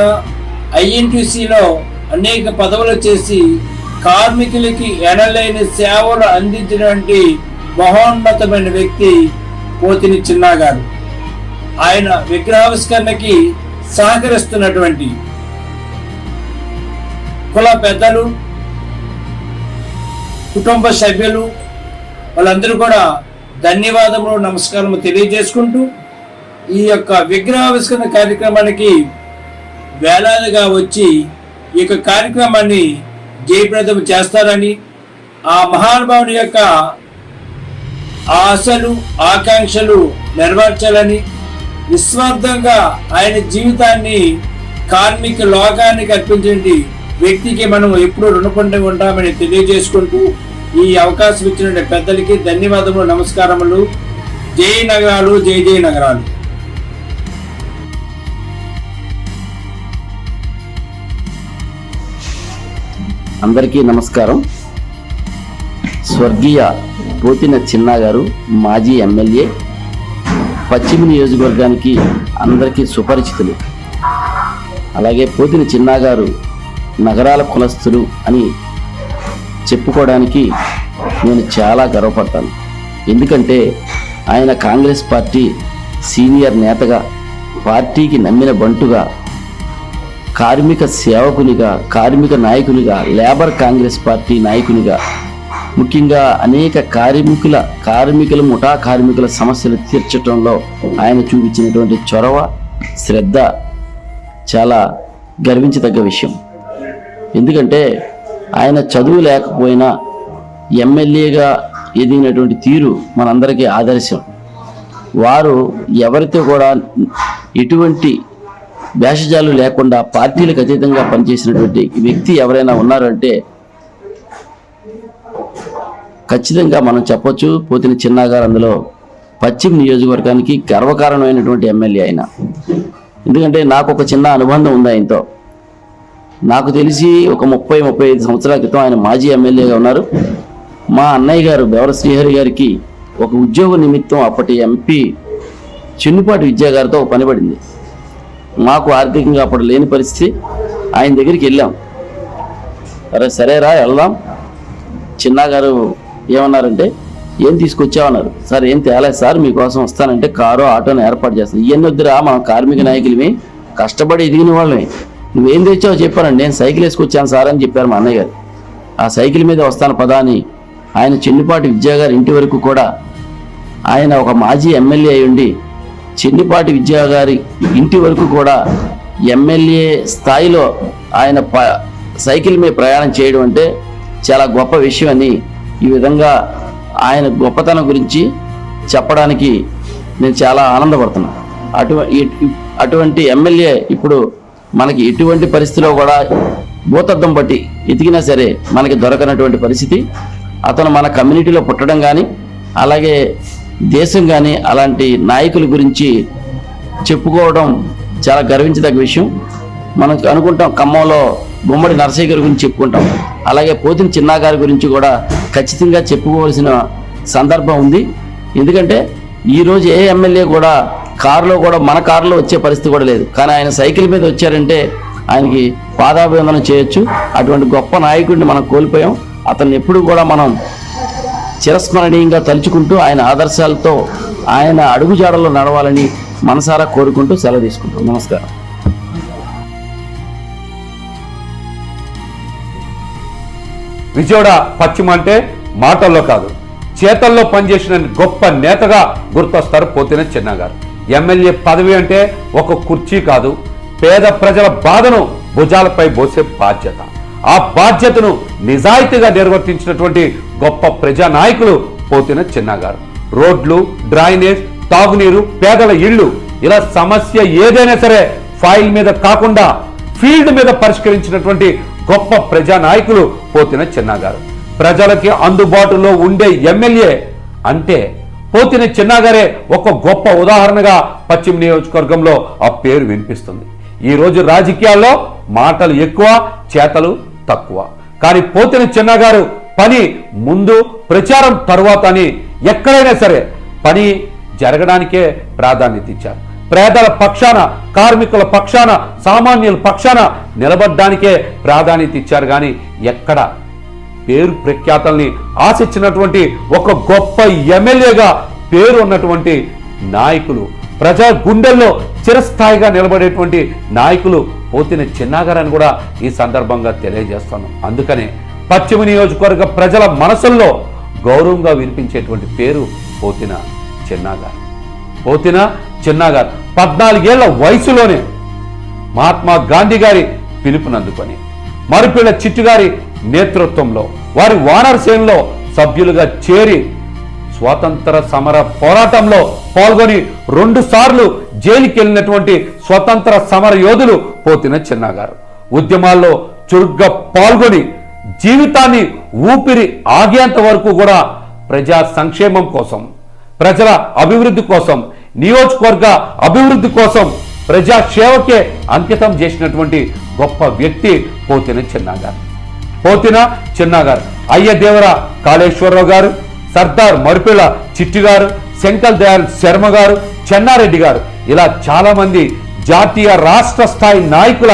ఐఎన్టీసీలో అనేక పదవులు చేసి కార్మికులకి ఎనలేని సేవలు అందించినటువంటి మహోన్నతమైన వ్యక్తి పోతిన చిన్న గారు. ఆయన విగ్రహావిష్కరణకి సహకరిస్తున్నటువంటి కుల పెద్దలు, కుటుంబ సభ్యులు వాళ్ళందరూ కూడా ధన్యవాదములు, నమస్కారము తెలియజేసుకుంటూ ఈ యొక్క విగ్రహావిష్కరణ కార్యక్రమానికి వేలాదిగా వచ్చి ఈ యొక్క కార్యక్రమాన్ని జయప్రదం చేస్తారని, ఆ మహానుభావుని యొక్క ఆశలు ఆకాంక్షలు నెరవేర్చాలని, నిస్వార్థంగా ఆయన జీవితాన్ని కార్మిక లోకానికి అర్పించే వ్యక్తికి మనం ఎప్పుడూ రుణపడి ఉంటామని తెలియజేసుకుంటూ ఈ అవకాశం ఇచ్చిన పెద్దలకి ధన్యవాదములు, నమస్కారములు. జై నగరాలు, జై జై నగరాలు. అందరికీ నమస్కారం. స్వర్గీయ పోతిన చిన్న గారు మాజీ ఎమ్మెల్యే, పశ్చిమ నియోజకవర్గానికి అందరికీ సుపరిచితులు. అలాగే పోతిన చిన్న గారు నగరాల కులస్తులు అని చెప్పుకోవడానికి నేను చాలా గర్వపడతాను. ఎందుకంటే ఆయన కాంగ్రెస్ పార్టీ సీనియర్ నేతగా, పార్టీకి నమ్మిన బంటుగా, కార్మిక సేవకునిగా, కార్మిక నాయకునిగా, లేబర్ కాంగ్రెస్ పార్టీ నాయకునిగా, ముఖ్యంగా అనేక కార్మికుల ముఠా కార్మికుల సమస్యలు తీర్చడంలో ఆయన చూపించినటువంటి చొరవ, శ్రద్ధ చాలా గర్వించదగ్గ విషయం. ఎందుకంటే ఆయన చదువు లేకపోయినా ఎమ్మెల్యేగా ఎదిగినటువంటి తీరు మనందరికీ ఆదర్శం. వారు ఎవరితో కూడా ఎటువంటి భేషజాలు లేకుండా పార్టీలకు అతీతంగా పనిచేసినటువంటి వ్యక్తి ఎవరైనా ఉన్నారంటే ఖచ్చితంగా మనం చెప్పొచ్చు, పోతిన చిన్నా గారు అందులో పశ్చిమ నియోజకవర్గానికి గర్వకారణమైనటువంటి ఎమ్మెల్యే ఆయన. ఎందుకంటే నాకు ఒక చిన్న అనుబంధం ఉంది ఆయనతో. నాకు తెలిసి ఒక 30-35 సంవత్సరాల క్రితం ఆయన మాజీ ఎమ్మెల్యేగా ఉన్నారు. మా అన్నయ్య గారు బెవర శ్రీహరి గారికి ఒక ఉద్యోగ నిమిత్తం అప్పటి ఎంపీ చిన్నుపాటి విద్యా గారితో పని పడింది. మాకు ఆర్థికంగా అప్పుడు లేని పరిస్థితి. ఆయన దగ్గరికి వెళ్ళాం. సరేరా వెళ్దాం. చిన్నా గారు ఏమన్నారంటే, ఏం తీసుకొచ్చామన్నారు. సార్ ఏం తేలేదు సార్, మీకోసం వస్తానంటే కారో ఆటోని ఏర్పాటు చేస్తాను. ఇవన్నీ వద్దురా, మనం కార్మిక నాయకులమే, కష్టపడి ఎదిగిన వాళ్ళమే, నువ్వేం తెచ్చావో చెప్పానండి. నేను సైకిల్ వేసుకొచ్చాను సార్ అని చెప్పారు మా అన్నయ్య గారు. ఆ సైకిల్ మీద వస్తాను పదా అని ఆయన చిన్నిపాటి విద్యా గారి ఇంటి వరకు కూడా, ఆయన ఒక మాజీ ఎమ్మెల్యే అయి ఉండి చిన్నిపాటి విద్యా గారి ఇంటి వరకు కూడా ఎమ్మెల్యే స్థాయిలో ఆయన సైకిల్ మీద ప్రయాణం చేయడం అంటే చాలా గొప్ప విషయం అని, ఈ విధంగా ఆయన గొప్పతనం గురించి చెప్పడానికి నేను చాలా ఆనందపడుతున్నాను. అటువంటి ఎమ్మెల్యే ఇప్పుడు మనకి ఎటువంటి పరిస్థితిలో కూడా భూతద్దం బట్టి ఎతికినా సరే మనకి దొరకనటువంటి పరిస్థితి. అతను మన కమ్యూనిటీలో పుట్టడం కానీ, అలాగే దేశం కానీ అలాంటి నాయకుల గురించి చెప్పుకోవడం చాలా గర్వించదగ్గ విషయం. మనం అనుకుంటాం ఖమ్మంలో గుమ్మడి నరసయ్య గారి గురించి చెప్పుకుంటాం, అలాగే పోతిన చిన్నా గారి గురించి కూడా ఖచ్చితంగా చెప్పుకోవాల్సిన సందర్భం ఉంది. ఎందుకంటే ఈరోజు ఏ ఎమ్మెల్యే కూడా కారులో కూడా మన కారులో వచ్చే పరిస్థితి కూడా లేదు. కానీ ఆయన సైకిల్ మీద వచ్చారంటే ఆయనకి పాదాభివందనం చేయొచ్చు. అటువంటి గొప్ప నాయకుడిని మనం కోల్పోయాం. అతన్ని ఎప్పుడు కూడా మనం చిరస్మరణీయంగా తలుచుకుంటూ ఆయన ఆదర్శాలతో ఆయన అడుగుజాడల్లో నడవాలని మనసారా కోరుకుంటూ సెలవు తీసుకుంటాం. నమస్కారం. విజయవాడ పశ్చిమ అంటే మాటల్లో కాదు, చేతల్లో పనిచేసిన గొప్ప నేతగా గుర్తొస్తారు పోతిన చిన్నా గారు. ఎమ్మెల్యే పదవి అంటే ఒక కుర్చీ కాదు, పేద ప్రజల బాధను భుజాలపై మోసే బాధ్యత. ఆ బాధ్యతను నిజాయితీగా నిర్వర్తించినటువంటి గొప్ప ప్రజా నాయకులు పోతిన చిన్నా గారు. రోడ్లు, డ్రైనేజ్, తాగునీరు, పేదల ఇళ్లు, ఇలా సమస్య ఏదైనా సరే ఫైల్ మీద కాకుండా ఫీల్డ్ మీద పరిష్కరించినటువంటి గొప్ప ప్రజా నాయకులు పోతిన చిన్నా గారు. ప్రజలకి అందుబాటులో ఉండే ఎమ్మెల్యే అంటే పోతిన చిన్నా గారే ఒక గొప్ప ఉదాహరణగా పశ్చిమ నియోజకవర్గంలో ఆ పేరు వినిపిస్తుంది. ఈ రోజు రాజకీయాల్లో మాటలు ఎక్కువ, చేతలు తక్కువ. కానీ పోతిన చిన్నా గారు పని ముందు, ప్రచారం తరువాత అని ఎక్కడైనా సరే పని జరగడానికే ప్రాధాన్యత ఇచ్చారు. పేదల పక్షాన, కార్మికుల పక్షాన, సామాన్యుల పక్షాన నిలబడ్డానికే ప్రాధాన్యత ఇచ్చారు. కానీ ఎక్కడ పేరు ప్రఖ్యాతల్ని ఆశించినటువంటి ఒక గొప్ప ఎమ్మెల్యేగా పేరు ఉన్నటువంటి నాయకులు, ప్రజా గుండెల్లో చిరస్థాయిగా నిలబడేటువంటి నాయకులు పోతిన చిన్నా గారు అని కూడా ఈ సందర్భంగా తెలియజేస్తాను. అందుకనే పశ్చిమ నియోజకవర్గ ప్రజల మనసుల్లో గౌరవంగా వినిపించేటువంటి పేరు పోతిన చిన్నా గారు. పోతిన చిన్నా గారు 14 ఏళ్ల వయసులోనే మహాత్మా గాంధీ గారి పిలుపునందుకొని మరుపిళ్ళ చిట్టు గారి నేతృత్వంలో వారి వానర సేనలో సభ్యులుగా చేరి స్వాతంత్ర సమర పోరాటంలో పాల్గొని 2 సార్లు జైలుకి వెళ్ళినటువంటి స్వతంత్ర సమర యోధులు పోతిన చిన్నా గారు. ఉద్యమాల్లో చురుగ్గా పాల్గొని జీవితాన్ని ఊపిరి ఆగేంత వరకు కూడా ప్రజా సంక్షేమం కోసం, ప్రజల అభివృద్ధి కోసం, నియోజకవర్గ అభివృద్ధి కోసం ప్రజా సేవకే అంకితం చేసినటువంటి గొప్ప వ్యక్తి పోతిన చిన్నా గారు. పోతిన చిన్నా గారు అయ్యదేవర కాళేశ్వరరావు గారు, సర్దార్ మరుపిళ్ళ చిట్టి గారు, శంకర్ దయాల్ శర్మ గారు, చెన్నారెడ్డి గారు, ఇలా చాలా మంది జాతీయ రాష్ట్ర స్థాయి నాయకుల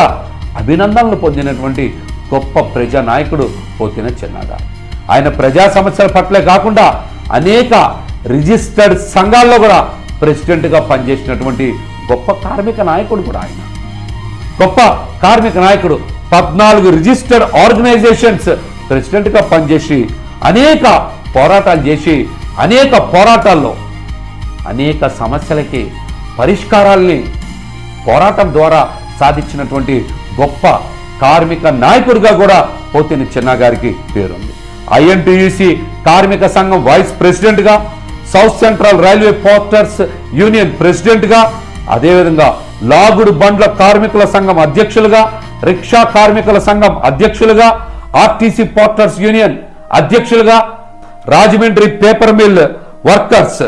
అభినందనలు పొందినటువంటి గొప్ప ప్రజా నాయకుడు పోతిన చిన్నా గారు. ఆయన ప్రజా సమస్యల పట్లే కాకుండా అనేక రిజిస్టర్డ్ సంఘాల్లో కూడా ప్రెసిడెంట్గా పనిచేసినటువంటి గొప్ప కార్మిక నాయకుడు కూడా ఆయన. గొప్ప కార్మిక నాయకుడు. 14 రిజిస్టర్డ్ ఆర్గనైజేషన్స్ ప్రెసిడెంట్గా పనిచేసి అనేక పోరాటాలు చేసి అనేక పోరాటాల్లో అనేక సమస్యలకి పరిష్కారాల్ని పోరాటం ద్వారా సాధించినటువంటి గొప్ప కార్మిక నాయకుడిగా కూడా పోతిన చిన్న గారికి పేరుంది. INTUC కార్మిక సంఘం వైస్ ప్రెసిడెంట్గా, south central railway porters union ప్రెసిడెంట్గా, అదేవిధంగా లాగుడు బండ్ల కార్మికుల సంఘం అధ్యక్షులుగా, రిక్షా కార్మికుల సంఘం అధ్యక్షులుగా, RTC పోర్టర్స్ యూనియన్ అధ్యక్షులుగా, రాజమండ్రి పేపర్ మిల్ వర్కర్స్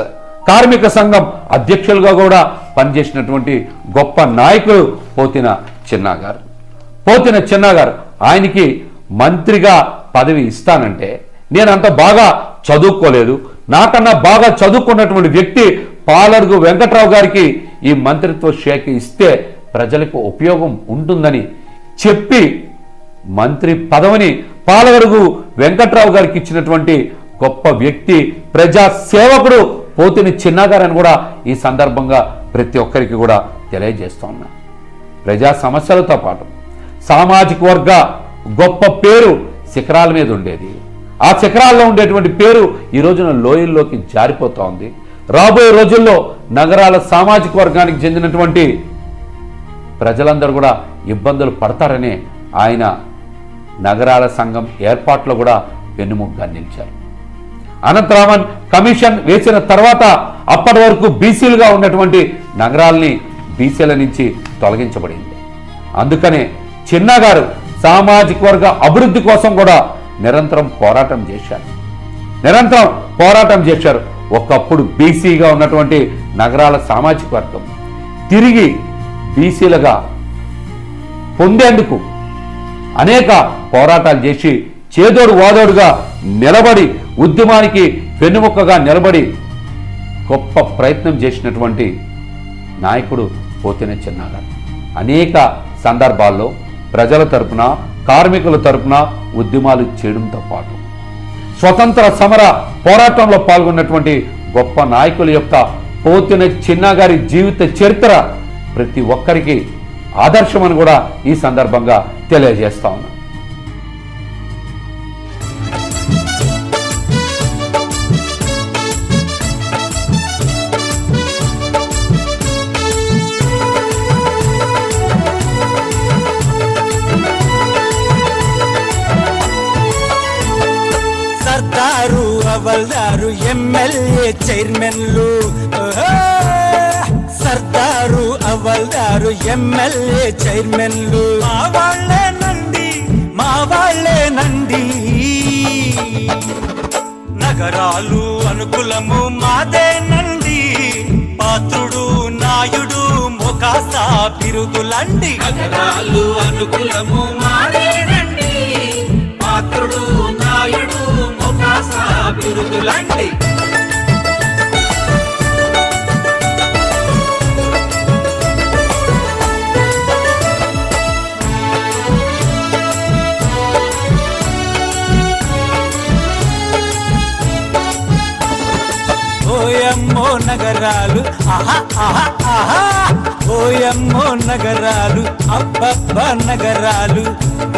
కార్మిక సంఘం అధ్యక్షులుగా కూడా పనిచేసినటువంటి గొప్ప నాయకుడు పోతిన చిన్న గారు. పోతిన చిన్న గారు ఆయనకి మంత్రిగా పదవి ఇస్తానంటే నేను అంత బాగా చదువుకోలేదు, నాకన్నా బాగా చదువుకున్నటువంటి వ్యక్తి పాలడుగు వెంకట్రావు గారికి ఈ మంత్రిత్వ శాఖ ఇస్తే ప్రజలకు ఉపయోగం ఉంటుందని చెప్పి మంత్రి పదవిని పాలడుగు వెంకట్రావు గారికి ఇచ్చినటువంటి గొప్ప వ్యక్తి, ప్రజా సేవకుడు పోతిన చిన్న గారని కూడా ఈ సందర్భంగా ప్రతి ఒక్కరికి కూడా తెలియజేస్తూ ఉన్నా. ప్రజా సమస్యలతో పాటు సామాజిక వర్గ గొప్ప పేరు శిఖరాల మీద ఉండేది. ఆ శిఖరాల్లో ఉండేటువంటి పేరు ఈ రోజున లోయల్లోకి జారిపోతా ఉంది. రాబోయే రోజుల్లో నగరాల సామాజిక వర్గానికి చెందినటువంటి ప్రజలందరూ కూడా ఇబ్బందులు పడతారని ఆయన నగరాల సంఘం ఏర్పాట్లో కూడా వెన్నుముగ్గా నిలిచారు. అనంతరామన్ కమిషన్ వేసిన తర్వాత అప్పటి వరకు బీసీలుగా ఉన్నటువంటి నగరాల్ని బీసీల నుంచి తొలగించబడింది. అందుకనే చిన్న గారు సామాజిక వర్గ అభివృద్ధి కోసం కూడా నిరంతరం పోరాటం చేశారు. ఒకప్పుడు బీసీగా ఉన్నటువంటి నగరాల సామాజిక వర్గం తిరిగి బీసీలుగా పొందేందుకు అనేక పోరాటాలు చేసి చేదోడు వాదోడుగా నిలబడి ఉద్యమానికి వెన్నుముక్కగా నిలబడి గొప్ప ప్రయత్నం చేసినటువంటి నాయకుడు పోతిన చిన్న గారు. అనేక సందర్భాల్లో ప్రజల తరపున కార్మికుల తరపున ఉద్యమాలు చేయడంతో పాటు స్వతంత్ర సమర పోరాటంలో పాల్గొన్నటువంటి గొప్ప నాయకుల యొక్క పోతిన చిన్న గారి జీవిత చరిత్ర ప్రతి ఒక్కరికి ఆదర్శమని కూడా ఈ సందర్భంగా తెలియజేస్తా ఉన్నాను. సర్దారు అవల్దారు ఎమ్మెల్యే చైర్మన్లు, సర్దారు అవల్దారు ఎమ్మెల్యే చైర్మన్లు మా వాళ్ళేనండి. నగరాలు అనుకులము మాదేనండి, పాత్రుడు నాయుడు మొకాసా బిరుదులండి. నగరాలు అనుకులము మాదేనండి, పాత్రుడు నాయుడు మొకాసా బిరుదులండి. ఓయమ్మో నగరాలు ఆహా ఆహా ఆహా, ఓయమ్మో నగరాలు అబ్బబ్బ నగరాలు,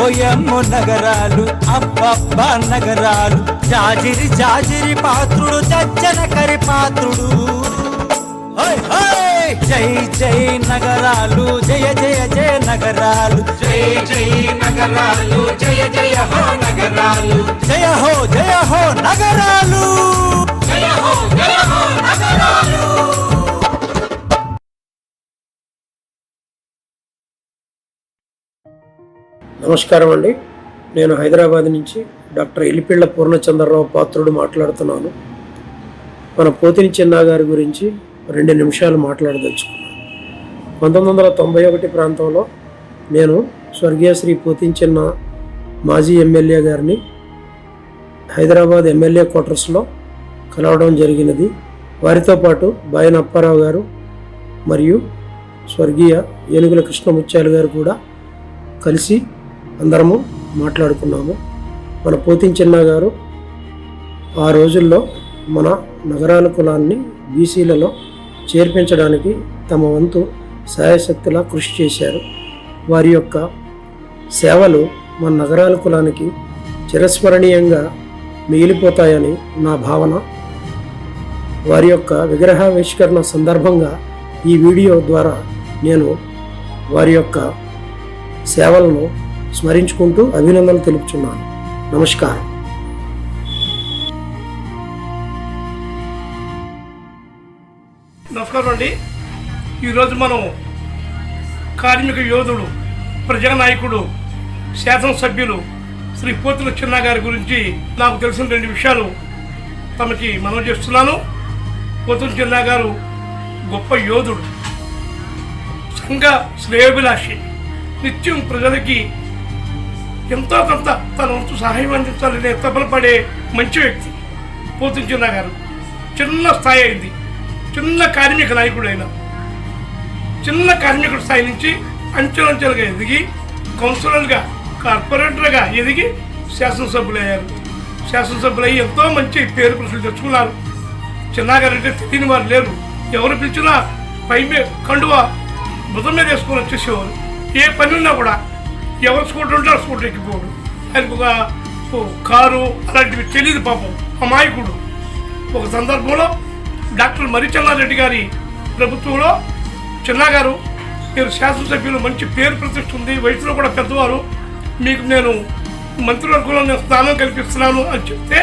ఓయమ్మో నగరాలు అబ్బబ్బ నగరాలు. జాజిరి జాజిరి పాత్రుడు చచ్చన కరి పాత్రుడు. జై జై నగరాలు, జయ జయ జయ నగరాలు, జై జై నగరాలు, జయ జయ హో నగరాలు, జయ హో నగరాలు, జయ హో నగరాలు. నమస్కారం అండి, నేను హైదరాబాద్ నుంచి డాక్టర్ ఎలిపిళ్ల పూర్ణచంద్రరావు పాత్రుడు మాట్లాడుతున్నాను. మన పోతిన చిన్న గారి గురించి 2 నిమిషాలు మాట్లాడదలుచుకున్నాను. 1991 ప్రాంతంలో నేను స్వర్గీయ శ్రీ పోతిన చిన్న మాజీ ఎమ్మెల్యే గారిని హైదరాబాద్ ఎమ్మెల్యే క్వార్టర్స్లో కలవడం జరిగినది. వారితో పాటు బాయన అప్పారావు గారు మరియు స్వర్గీయ ఏనుగుల కృష్ణముత్యాలు గారు కూడా కలిసి అందరము మాట్లాడుకున్నాము. మన పోతిన చిన్న గారు ఆ రోజుల్లో మన నగరాల కులాన్ని బీసీలలో చేర్పించడానికి తమ వంతు సాయశక్తులా కృషి చేశారు. వారి యొక్క సేవలు మన నగరాల కులానికి చిరస్మరణీయంగా మిగిలిపోతాయని నా భావన. వారి యొక్క విగ్రహావిష్కరణ సందర్భంగా ఈ వీడియో ద్వారా నేను వారి యొక్క సేవలను స్మరించుకుంటూ అభినందనలు తెలుపుచున్నాను. నమస్కారం. నమస్కారం అండి. ఈరోజు మనం కార్మిక యోధుడు, ప్రజానాయకుడు, శాసనసభ్యులు శ్రీ పోతుల చిన్న గారి గురించి నాకు తెలిసిన 2 విషయాలు తమకి మనవి చేస్తున్నాను. పోతుల చిన్న గారు గొప్ప యోధుడు, సంఘ శ్రేయోభిలాషి, నిత్యం ప్రజలకి ఎంతో కొంత తన వంతు సహాయం అందించాలనే తపనపడే మంచి వ్యక్తి పోతుల చిన్న గారు. చిన్న స్థాయి అయింది, చిన్న కార్మిక నాయకుడు అయిన చిన్న కార్మికుడి స్థాయి నుంచి అంచెలంచెలుగా ఎదిగి కౌన్సిలర్గా, కార్పొరేటర్గా ఎదిగి శాసనసభ్యులయ్యారు. శాసనసభ్యులయ్యి ఎంతో మంచి పేరు ప్రశ్నలు తెచ్చుకున్నారు. చిన్నగారంటే తెలియని వారు లేరు. ఎవరు పిలిచినా పై కండువా భుజం మీద వేసుకొని వచ్చేసేవారు. ఏ పని ఉన్నా కూడా ఎవరు స్కూటర్ ఉంటే స్కూటర్ ఎక్కిపోవడం, ఆయనకు ఒక కారు అలాంటివి తెలియదు పాపం, అమాయకుడు. ఒక సందర్భంలో డాక్టర్ మరిచెన్నారెడ్డి గారి ప్రభుత్వంలో చిన్నగారు, మీరు శాసనసభ్యులు, మంచి పేరు ప్రతిష్ఠ ఉంది, వయసులో కూడా పెద్దవారు, మీకు నేను మంత్రివర్గంలో నేను స్థానం కల్పిస్తున్నాను అని చెప్తే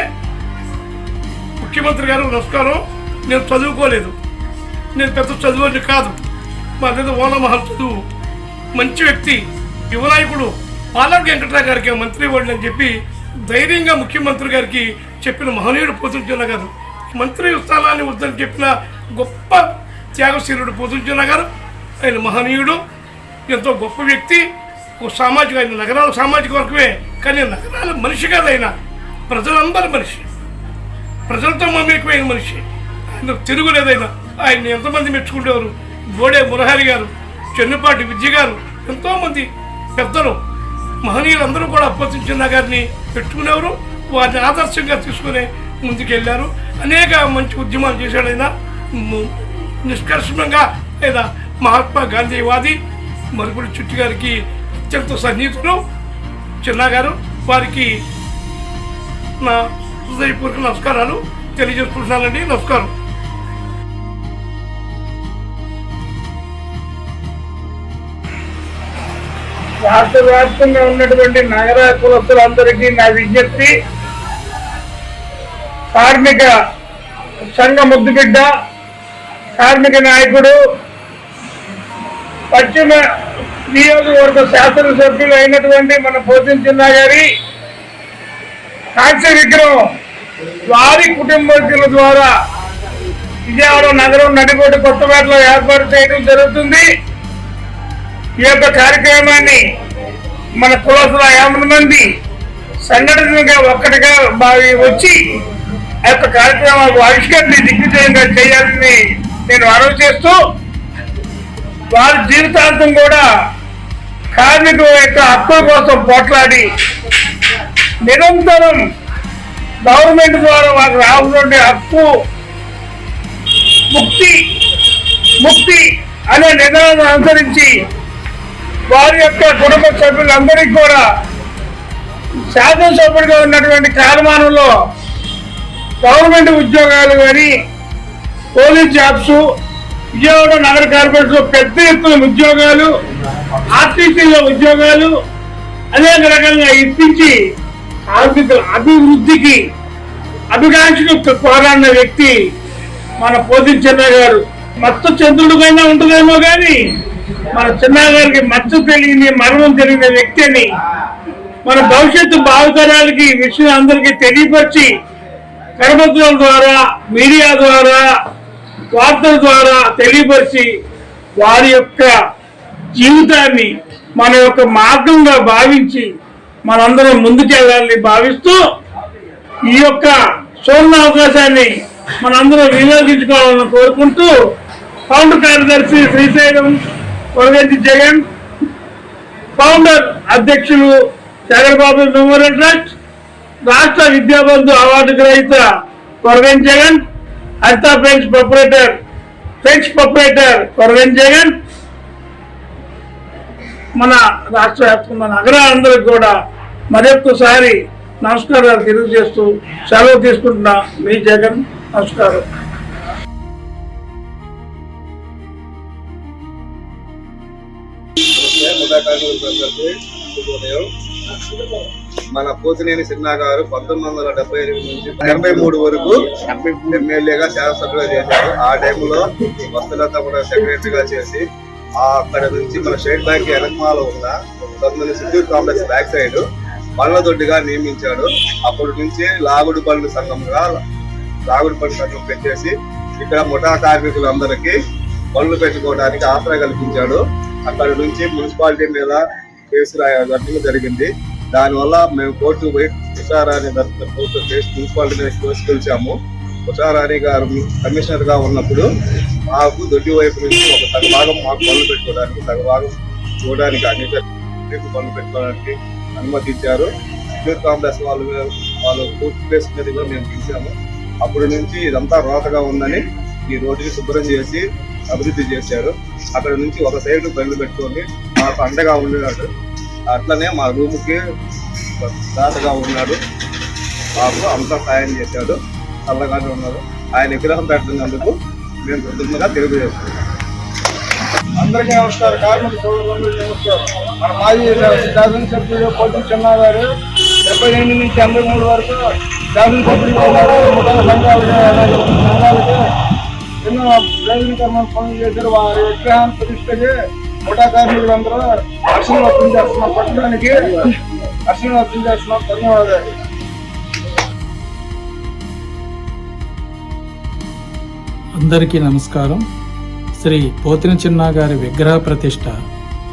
ముఖ్యమంత్రి గారు, నమస్కారం, నేను చదువుకోలేదు, నేను పెద్ద చదువుని కాదు, మా దగ్గర ఓనమహల్ చదువు, మంచి వ్యక్తి, యువనాయకుడు, పాలర్ వెంకటరావు గారికి మంత్రి ఇవ్వండి అని చెప్పి ధైర్యంగా ముఖ్యమంత్రి గారికి చెప్పిన మహనీయుడు పోతుల చిన్న గారు. మంత్రి స్థానాన్ని వద్దని చెప్పిన గొప్ప త్యాగశీలుడు పోతుల చిన్న గారు. ఆయన మహనీయుడు, ఎంతో గొప్ప వ్యక్తి. ఒక సామాజిక, ఆయన నగరాల సామాజిక వర్గమే, కానీ నగరాల మనిషి కాదైనా ప్రజలందరి మనిషి, ప్రజలతో మమేకమైన మనిషి. ఆయన తిరుగులేదైనా. ఆయన్ని ఎంతమంది మెచ్చుకుంటేవారు. గోడే మురహరి గారు, చెన్నుపాటి విద్య గారు, ఎంతోమంది పెద్దలు, మహనీయులందరూ కూడా పోతుల చిన్న గారిని పెట్టుకునేవారు. వారిని ఆదర్శంగా తీసుకుని ముందుకెళ్ళారు. అనేక మంచి ఉద్యమాలు చేశాడు ఆయన. నిష్కర్షణంగా లేదా మహాత్మా గాంధీవాది, మరుగుడి చుట్టి గారికి అత్యంత సన్నిహితులు చిన్నగారు. వారికి నా హృదయపూర్వక నమస్కారాలు తెలియజేసుకుంటున్నానండి. నమస్కారం. రాష్ట్ర వ్యాప్తంగా ఉన్నటువంటి నగర కులస్తులందరికీ నా విజ్ఞప్తి, కార్మిక సంఘ ముద్దుబిడ్డ, కార్మిక నాయకుడు, పశ్చిమ నియోజకవర్గ శాసనసభ్యులు అయినటువంటి మన పోతుల చిన్న గారి కాంస్య విగ్రహం వారి కుటుంబీకుల ద్వారా విజయవాడ నగరం నడిబొడ్డు కొత్తపేటలో ఏర్పాటు చేయడం జరుగుతుంది. ఈ యొక్క కార్యక్రమాన్ని మన కులస్తుల 50 మంది సంఘటనగా ఒక్కటిగా వచ్చి ఆ యొక్క కార్యక్రమాలకు ఆవిష్కరణ దిగ్విజయంగా చేయాలని నేను మనవి చేస్తూ, వారి జీవితాంతం కూడా కార్మికుల యొక్క హక్కుల కోసం పోట్లాడి నిరంతరం గవర్నమెంట్ ద్వారా వారికి రావాల్సిన హక్కు ముక్తి అనే నినాదాన్ని అనుసరించి వారి యొక్క కుటుంబ సభ్యులందరికీ కూడా శాసనసభ్యుడిగా ఉన్నటువంటి కాలమానంలో గవర్నమెంట్ ఉద్యోగాలు కానీ, పోలీస్ జాబ్స్, విజయవాడ నగర కార్పొరేషన్లో పెద్ద ఎత్తున ఉద్యోగాలు, ఆర్టీసీలో ఉద్యోగాలు అనేక రకాలుగా ఇప్పించి కార్మికుల అభివృద్ధికి అభికాంక్షకు పోరాడిన వ్యక్తి మన పోతుల చిన్న గారు. మత్తు చంద్రుడికైనా ఉంటుందేమో కానీ మన చిన్న గారికి మత్తు తెలియని, మరణం తెలియని వ్యక్తి అని మన భవిష్యత్తు భావితరాలకి విషయం అందరికీ తెలియపరిచి కరపత్రాల ద్వారా, మీడియా ద్వారా, వార్తల ద్వారా తెలియపరిచి వారి యొక్క జీవితాన్ని మన యొక్క మార్గంగా భావించి మనందరం ముందుకెళ్ళాలని భావిస్తూ ఈ యొక్క సువర్ణ అవకాశాన్ని మనందరం వినియోగించుకోవాలని కోరుకుంటూ, ఫౌండర్ కార్యదర్శి శ్రీశైలం కొరగంటి జగన్, ఫౌండర్ అధ్యక్షులు చంద్రబాబు మెమోరియల్ ట్రస్ట్, రాష్ట్ర విద్యాబంధు అవార్డు గ్రహీత కొరగన్ జగన్, హరిత ఫ్రెంచ్ ప్రొపరేటర్ కొరగన్ జగన్, మన రాష్ట్ర వ్యాప్తంగా నగరాలందరికీ కూడా మరొక్కసారి నమస్కారాలు తెలియజేస్తూ సెలవు తీసుకుంటున్నా. మీ జగన్. నమస్కారం. మన పోతినేని చిన్నా గారు 1978 నుంచి 83 వరకు ఎమ్మెల్యేగా శాసనసభ్యులుగా చేశారు. ఆ టైంలో వస్తులత కూడా సెక్రటరీగా చేసి అక్కడ నుంచి మన స్టేట్ బ్యాంక్ వెనకమాల ఉన్న తొమ్మిది సిద్ధూర్ కాంప్లెక్స్ బ్యాక్ సైడ్ బండ్ల దొడ్డిగా నియమించాడు. అప్పటి నుంచి లాగుడు బండ్ల సంఘం పెట్టేసి ఇక్కడ ముఠా కార్మికులందరికీ పనులు పెట్టుకోవడానికి ఆసరా కల్పించాడు. అక్కడి నుంచి మున్సిపాలిటీ మీద కేసు రాయడం జరిగింది. దానివల్ల మేము కోర్టు పోయి ఉషారాణి కోర్టు కేసు మున్సిపాలిటీ మీద కేసు గెలిచాము. ఉషారాణి గారు కమిషనర్ గా ఉన్నప్పుడు మాకు దొడ్డి వైపు నుంచి ఒక సగభాగం మాకు పనులు పెట్టుకోవడానికి, సగభాగం చూడడానికి అన్ని పనులు పెట్టుకోవడానికి అనుమతి ఇచ్చారు. విద్యుత్ కాంప్లెక్స్ వాళ్ళు కోర్టు కేసు మీద కూడా మేము గెలిచాము. అప్పటి నుంచి ఇదంతా రోతగా ఉందని ఈ రోడ్డుని శుభ్రం చేసి అభివృద్ధి చేశారు. అక్కడ నుంచి ఒక సైడ్ బండ్లు పెట్టుకొని మాకు అండగా ఉన్నాడు. అట్లనే మా రూమ్కి దాతగా ఉన్నాడు. మాకు అంతా సాయం చేశాడు. చల్లగానే ఉన్నారు. ఆయన విగ్రహం పెట్టినందుకు మేము కృతజ్ఞతగా తెలియజేస్తున్నాం. అందరికీ నమస్కారం. కార్మిక సోదరులందరికీ నమస్కారం. మన మాజీ శాసనసభ్యులు పోతిన చిన్నా గారు 78 నుంచి 83 వరకు శాసనసభ్యులుగా ఉన్నారు. ముఠా సంఘాలకి ఎన్నో ప్రయోజనకరమైన పనులు చేశారు. వారి విగ్రహాన్ని ప్రతిష్టకి ముఠా కార్మికులందరూ హర్షణ వ్యక్తం చేస్తున్నాం. పట్టడానికి హర్షణ వ్యక్తం చేస్తున్నాం. ధన్యవాదాలు. అందరికీ నమస్కారం. శ్రీ పోతిన చిన్నా గారి విగ్రహ ప్రతిష్ట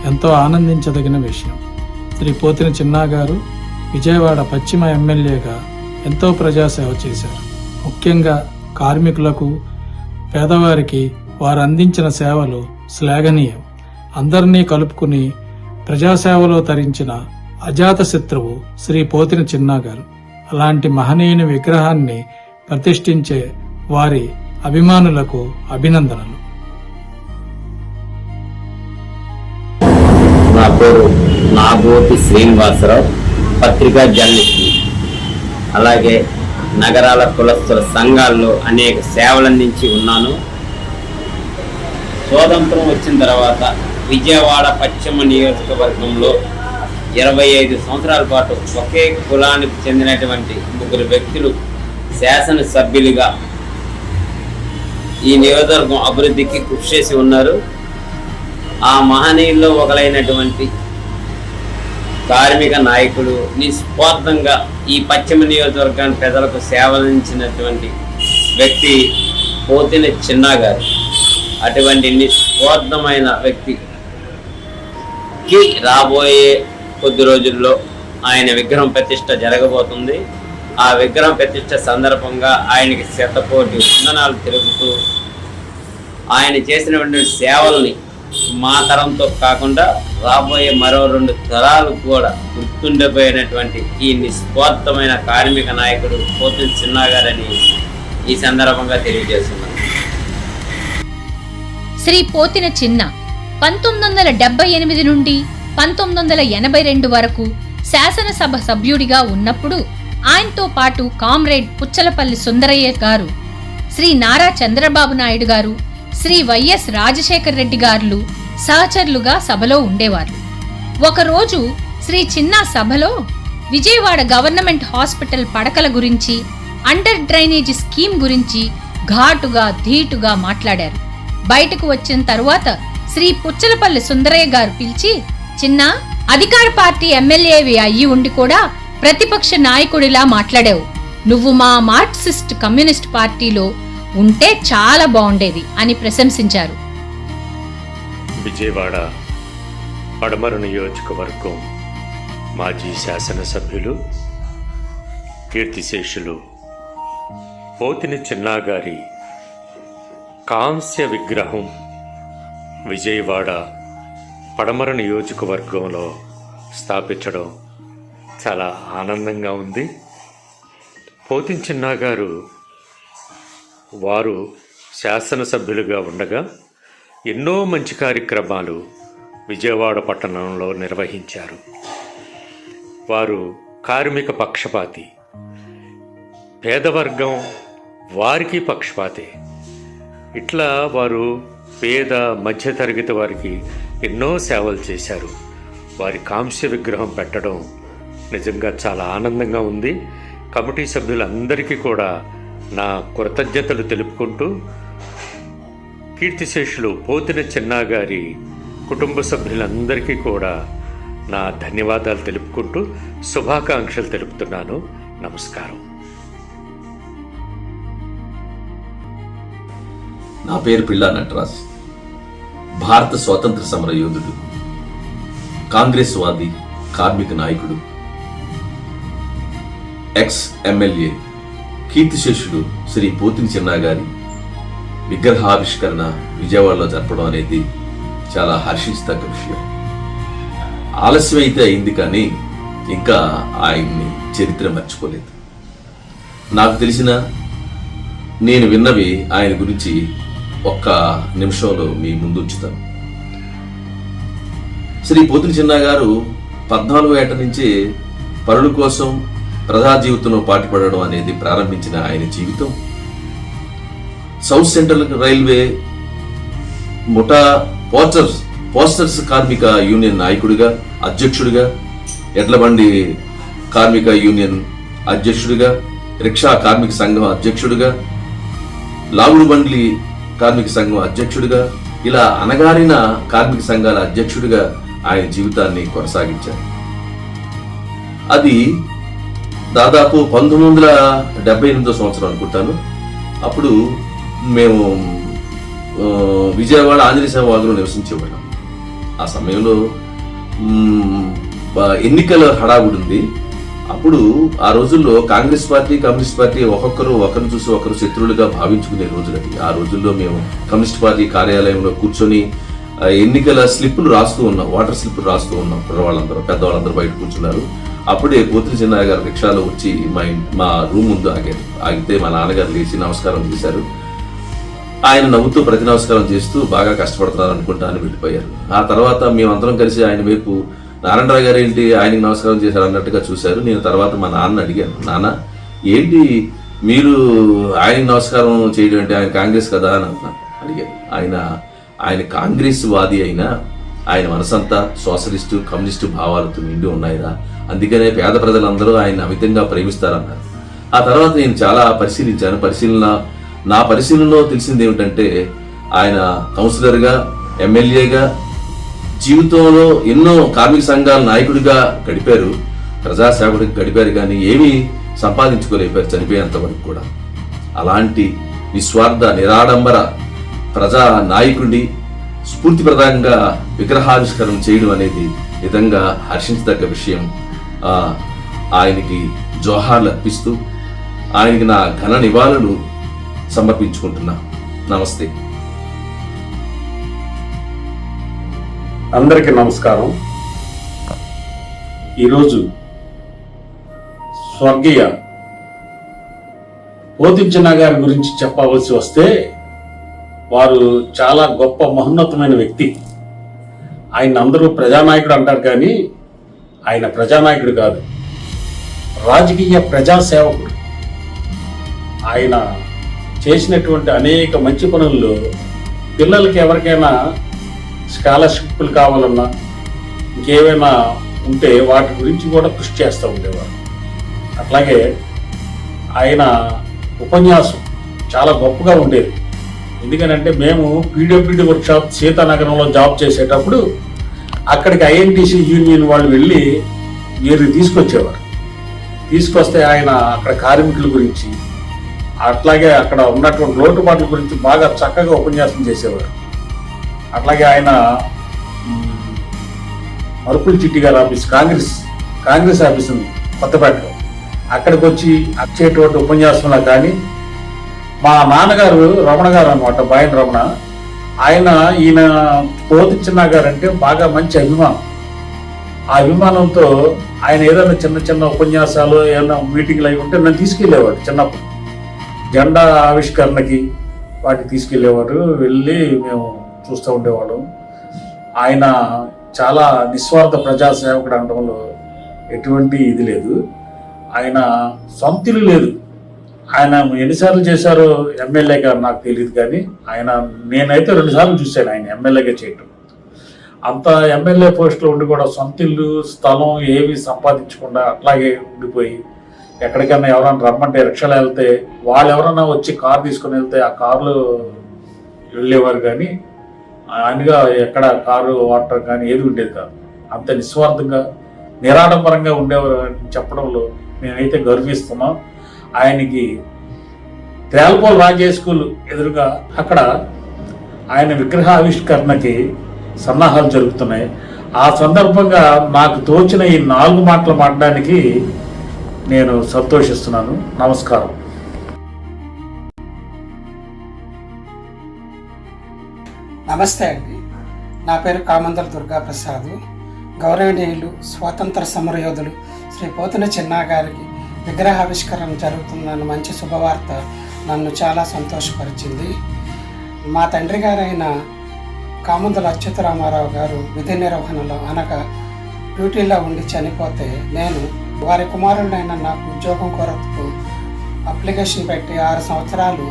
ఎంతో ఆనందించదగిన విషయం. శ్రీ పోతిన చిన్నా గారు విజయవాడ పశ్చిమ ఎమ్మెల్యేగా ఎంతో ప్రజాసేవ చేశారు. ముఖ్యంగా కార్మికులకు, పేదవారికి వారు అందించిన సేవలు శ్లాఘనీయం. అందరినీ కలుపుకుని ప్రజాసేవలో తరించిన అజాత శత్రువు శ్రీ పోతిన చిన్నా గారు. అలాంటి మహనీయుని విగ్రహాన్ని ప్రతిష్ఠించే వారి అభిమానులకు అభినందనలు. నా పేరు నాగోతి శ్రీనివాసరావు, పత్రికా జర్నలిస్ట్. అలాగే నగరాల కులస్తుల సంఘాల్లో అనేక సేవలు అందించి ఉన్నాను. స్వాతంత్రం వచ్చిన తర్వాత విజయవాడ పశ్చిమ నియోజకవర్గంలో 25 సంవత్సరాల పాటు ఒకే కులానికి చెందినటువంటి 3 వ్యక్తులు శాసనసభ్యులుగా ఈ నియోజకవర్గం అభివృద్ధికి కృషి చేసి ఉన్నారు. ఆ మహనీయుల్లో ఒకరైనటువంటి కార్మిక నాయకుడు నిస్వార్థంగా ఈ పశ్చిమ నియోజకవర్గాన్ని ప్రజలకు సేవలందించినటువంటి వ్యక్తి పోతిన చిన్నా గారు. అటువంటి నిస్వార్థమైన వ్యక్తికి రాబోయే కొద్ది రోజుల్లో ఆయన విగ్రహం ప్రతిష్ట జరగబోతుంది. ఆ విగ్రహం ప్రతిష్ట సందర్భంగా ఆయనకి శతకోటి వందనాలు తెలుపుతూ ఆయన చేసినటువంటి సేవల్ని మా తరంతో కాకుండా రాబోయే మరో 2 తరాలు కూడా గుర్తుండిపోయినటువంటి ఈ నిస్వార్థమైన కార్మిక నాయకుడు పోతిన చిన్నా గారని ఈ సందర్భంగా తెలియజేస్తున్నాను. శ్రీ పోతిన చిన్న 1978 నుండి 1982 వరకు శాసనసభ సభ్యుడిగా ఉన్నప్పుడు ఆయనతో పాటు కామ్రేడ్ పుచ్చలపల్లి సుందరయ్య గారు, శ్రీ నారా చంద్రబాబు నాయుడు గారు, శ్రీ వైఎస్ రాజశేఖర రెడ్డి గారు సహచరులుగా సభలో ఉండేవారు. ఒకరోజు శ్రీ చిన్నా సభలో విజయవాడ గవర్నమెంట్ హాస్పిటల్ పడకల గురించి, అండర్ డ్రైనేజీ స్కీమ్ గురించి ఘాటుగా ధీటుగా మాట్లాడారు. బయటకు వచ్చిన తరువాత శ్రీ పుచ్చలపల్లి సుందరయ్య గారు పిలిచి, చిన్నా, అధికార పార్టీ ఎమ్మెల్యేవి అయ్యి ఉండి కూడా ప్రతిపక్ష నాయకుడిలా మాట్లాడావు. నువ్వు మా మార్క్సిస్ట్ కమ్యూనిస్ట్ పార్టీలో ఉంటే చాలా బాగుండేది అని ప్రశంసించారు. విజయవాడ పడమర నియోజకవర్గం మాజీ శాసనసభ్యులు, కీర్తిశేషులు పోతిన చిన్నా గారి కాంస్య విగ్రహం విజయవాడ పడమర నియోజకవర్గంలో స్థాపించడం చాలా ఆనందంగా ఉంది. పోతిన చిన్నా గారు వారు శాసనసభ్యులుగా ఉండగా ఎన్నో మంచి కార్యక్రమాలు విజయవాడ పట్టణంలో నిర్వహించారు. వారు కార్మిక పక్షపాతి, పేదవర్గం వారికి పక్షపాతి. ఇట్లా వారు పేద మధ్యతరగతి వారికి ఎన్నో సేవలు చేశారు. వారి కాంస్య విగ్రహం పెట్టడం నిజంగా చాలా ఆనందంగా ఉంది. కమిటీ సభ్యులందరికీ కూడా నా కృతజ్ఞతలు తెలుపుకుంటూ కీర్తిశేషులు పోతిన చిన్నా గారి కుటుంబ సభ్యులందరికీ కూడా నా ధన్యవాదాలు తెలుపుకుంటూ శుభాకాంక్షలు తెలుపుతున్నాను. నమస్కారం. నా పేరు పిల్లా నటరాజ్. భారత స్వాతంత్ర సమర యోధుడు, కాంగ్రెస్ వాది, కార్మిక నాయకుడు, ఎక్స్ ఎమ్మెల్యే కీర్తిశేషుడు శ్రీ పోతిన చిన్నా గారి విగ్రహావిష్కరణ విజయవాడలో జరపడం అనేది చాలా హర్షించదగ్గ విషయం. ఆలస్యం అయితే అయింది, కానీ ఇంకా ఆయన్ని చరిత్ర మర్చిపోలేదు. నాకు తెలిసిన, నేను విన్నవి ఆయన గురించి ఒక్క నిమిషంలో మీ ముందు ఉంచుతాను. శ్రీ పోతిన చిన్నా గారు 14 ఏట నుంచి పరుల కోసం ప్రజా జీవితంలో పాటుపడడం అనేది ప్రారంభించిన ఆయన జీవితం సౌత్ సెంట్రల్ రైల్వే ముఠా పోస్టర్స్ కార్మిక యూనియన్ నాయకుడిగా, అధ్యక్షుడిగా, ఎడ్లబండి కార్మిక యూనియన్ అధ్యక్షుడిగా, రిక్షా కార్మిక సంఘం అధ్యక్షుడిగా, లాగుడు బండ్లి కార్మిక సంఘం అధ్యక్షుడిగా, ఇలా అనగారిన కార్మిక సంఘాల అధ్యక్షుడిగా ఆయన జీవితాన్ని కొనసాగించారు. అది దాదాపు 1978 సంవత్సరం అనుకుంటాను. అప్పుడు మేము విజయవాడ ఆంజనేయ స్వామి వాగులో నివసించేవాళ్ళం. ఆ సమయంలో ఎన్నికల హడావుడి ఉంది. అప్పుడు ఆ రోజుల్లో కాంగ్రెస్ పార్టీ, కమ్యూనిస్ట్ పార్టీ ఒకరిని చూసి ఒకరు శత్రువులుగా భావించుకునే రోజులకి. ఆ రోజుల్లో మేము కమ్యూనిస్ట్ పార్టీ కార్యాలయంలో కూర్చొని ఎన్నికల స్లిప్పులు రాస్తూ ఉన్నాం, వాటర్ స్లిప్పులు రాస్తూ ఉన్నాం. వాళ్ళందరూ పెద్దవాళ్ళందరూ బయట కూర్చున్నారు. అప్పుడే పోతిన చిన్నా గారు రిక్షాలో వచ్చి మా రూమ్ ముందు ఆగారు. ఆగితే మా నాన్నగారు లేచి నమస్కారం చేశారు. ఆయన నవ్వుతూ ప్రతి నమస్కారం చేస్తూ బాగా కష్టపడుతున్నారు అనుకుంటా అని వెళ్ళిపోయారు. ఆ తర్వాత మేమందరం కలిసి ఆయన వైపు, నారాయణరావు గారు ఏంటి ఆయనకి నమస్కారం చేశారు అన్నట్టుగా చూశారు. నేను తర్వాత మా నాన్న అడిగాను, నాన్న ఏంటి మీరు ఆయనకి నమస్కారం చేయడం అంటే, ఆయన కాంగ్రెస్ కదా అని అడిగాను. ఆయన కాంగ్రెస్ వాది అయినా ఆయన మనసంతా సోషలిస్టు, కమ్యూనిస్టు భావాలతో నిండి ఉన్నాయిరా, అందుకనే పేద ప్రజలందరూ ఆయన అమితంగా ప్రేమిస్తారన్నారు. ఆ తర్వాత నేను చాలా పరిశీలించాను. నా పరిశీలనలో తెలిసింది ఏమిటంటే, ఆయన కౌన్సిలర్గా, ఎమ్మెల్యేగా, జీవితంలో ఎన్నో కార్మిక సంఘాల నాయకుడిగా గడిపారు, ప్రజాసేవకుడికి గడిపారు, కానీ ఏమీ సంపాదించుకోలేపారు చనిపోయేంత వరకు కూడా. అలాంటి నిస్వార్థ, నిరాడంబర ప్రజా నాయకుడిని స్ఫూర్తిప్రదంగా విగ్రహావిష్కరణ చేయడం అనేది నిజంగా హర్షించదగ్గ విషయం. ఆయనకి జోహార్లు అర్పిస్తూ ఆయనకి నా ఘన నివాళులు సమర్పించుకుంటున్నా. నమస్తే. అందరికీ నమస్కారం. ఈరోజు స్వర్గీయ పోతిన చిన్నా గారి గురించి చెప్పవలసి వస్తే, వారు చాలా గొప్ప మహోన్నతమైన వ్యక్తి. ఆయన అందరూ ప్రజానాయకుడు అంటారు, కానీ ఆయన ప్రజానాయకుడు కాదు, రాజకీయ ప్రజాసేవకుడు. ఆయన చేసినటువంటి అనేక మంచి పనుల్లో పిల్లలకి ఎవరికైనా స్కాలర్షిప్లు కావాలన్నా, ఇంకేమైనా ఉంటే వాటి గురించి కూడా కృషి చేస్తూ ఉండేవారు. అట్లాగే ఆయన ఉపన్యాసం చాలా గొప్పగా ఉండేది. ఎందుకనంటే మేము పీడబ్ల్యూడీ వర్క్షాప్ సీతానగరంలో జాబ్ చేసేటప్పుడు అక్కడికి ఐఎన్టీసీ యూనియన్ వాళ్ళు వెళ్ళి వీరిని తీసుకొస్తే ఆయన అక్కడ కార్మికుల గురించి, అట్లాగే అక్కడ ఉన్నటువంటి లోటుపాట్ల గురించి బాగా చక్కగా ఉపన్యాసం చేసేవారు. అట్లాగే ఆయన మరుపుల చిట్టి గారి ఆఫీస్, కాంగ్రెస్ ఆఫీస్ ఉంది కొత్తపేటలో, అక్కడికి వచ్చి వచ్చేటువంటి ఉపన్యాసంలో కానీ, మా నాన్నగారు రమణ గారు అనమాట, బాయన్ రమణ, ఈయన పోతిన చిన్నా గారు అంటే బాగా మంచి అభిమానం. ఆ అభిమానంతో ఆయన ఏదైనా చిన్న చిన్న ఉపన్యాసాలు, ఏదైనా మీటింగ్లు అవి ఉంటే నన్ను తీసుకెళ్ళేవాడు చిన్నప్పుడు. జెండా ఆవిష్కరణకి వాటికి తీసుకెళ్ళేవారు, వెళ్ళి మేము చూస్తూ ఉండేవాళ్ళం. ఆయన చాలా నిస్వార్థ ప్రజాసేవకుడు అనడంలో ఎటువంటి ఇది లేదు. ఆయన సొంతిల్లు లేదు. ఆయన ఎన్నిసార్లు చేశారో ఎమ్మెల్యేగా నాకు తెలియదు, కానీ నేనైతే 2 సార్లు చూశాను ఆయన ఎమ్మెల్యేగా చేయటం. అంత ఎమ్మెల్యే పోస్టులో ఉండి కూడా సొంతిల్లు స్థలం ఏమీ సంపాదించకుండా అట్లాగే ఉండిపోయి, ఎక్కడికైనా ఎవరైనా రమ్మంటే రిక్షాలో వెళ్తే వాళ్ళు ఎవరైనా వచ్చి కారు తీసుకుని వెళ్తే ఆ కారులో వెళ్ళేవారు, కానీ ఆయనగా ఎక్కడ కారు వాడటం కానీ ఏది ఉండేది కాదు. అంత నిస్వార్థంగా నిరాడంబరంగా ఉండేవారు అని చెప్పడంలో నేనైతే గర్విస్తున్నాం. ఆయనకి త్రేలపోల్ రాజే స్కూల్ ఎదురుగా అక్కడ ఆయన విగ్రహ ఆవిష్కరణకి సన్నాహాలు జరుగుతున్నాయి. ఆ సందర్భంగా నాకు తోచిన ఈ 4 మాటలు మాట్లాడడానికి నేను సంతోషిస్తున్నాను. నమస్కారం. నమస్తే అండి. నా పేరు కామందల దుర్గాప్రసాద్. గౌరవనీయులు స్వాతంత్ర సమరయోధులు శ్రీ పోతిన చిన్నా గారికి విగ్రహావిష్కరణ జరుగుతుందన్న మంచి శుభవార్త నన్ను చాలా సంతోషపరిచింది. మా తండ్రి గారైన కామందల అచ్యుతరామారావు గారు విధి నిర్వహణలో అనగా డ్యూటీలో ఉండి చనిపోతే నేను వారి కుమారుడైన నాకు ఉద్యోగం కొరకు అప్లికేషన్ పెట్టి 6 సంవత్సరాలు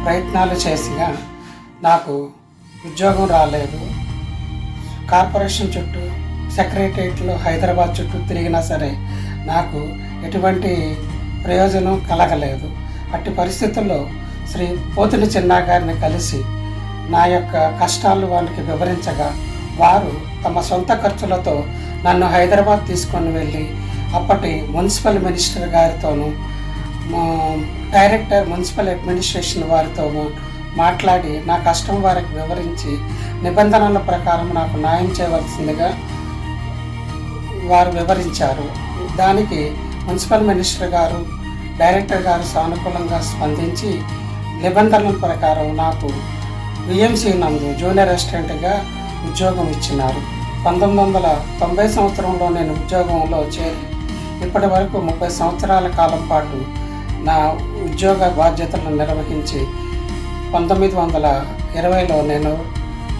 ప్రయత్నాలు చేసినా నాకు ఉద్యోగం రాలేదు. కార్పొరేషన్ చుట్టూ, సెక్రటరియట్లో హైదరాబాద్ చుట్టూ తిరిగినా సరే నాకు ఎటువంటి ప్రయోజనం కలగలేదు. అట్టి పరిస్థితుల్లో శ్రీ పోతిన చిన్నా గారిని కలిసి నా యొక్క కష్టాలు వారికి వివరించగా వారు తమ సొంత ఖర్చులతో నన్ను హైదరాబాద్ తీసుకొని వెళ్ళి అప్పటి మున్సిపల్ మినిస్టర్ గారితోనూ డైరెక్టర్ మున్సిపల్ అడ్మినిస్ట్రేషన్ వారితోనూ మాట్లాడి నా కష్టం వారికి వివరించి నిబంధనల ప్రకారం నాకు న్యాయం చేయవలసిందిగా వారు వివరించారు. దానికి మున్సిపల్ మినిస్టర్ గారు, డైరెక్టర్ గారు సానుకూలంగా స్పందించి నిబంధనల ప్రకారం నాకు విఎంసీ నందు జూనియర్ అసిస్టెంట్గా ఉద్యోగం ఇచ్చినారు. 1990 సంవత్సరంలో నేను ఉద్యోగంలో చేరి ఇప్పటి వరకు 30 సంవత్సరాల కాలం పాటు నా ఉద్యోగ బాధ్యతలను నిర్వహించి 1920లో నేను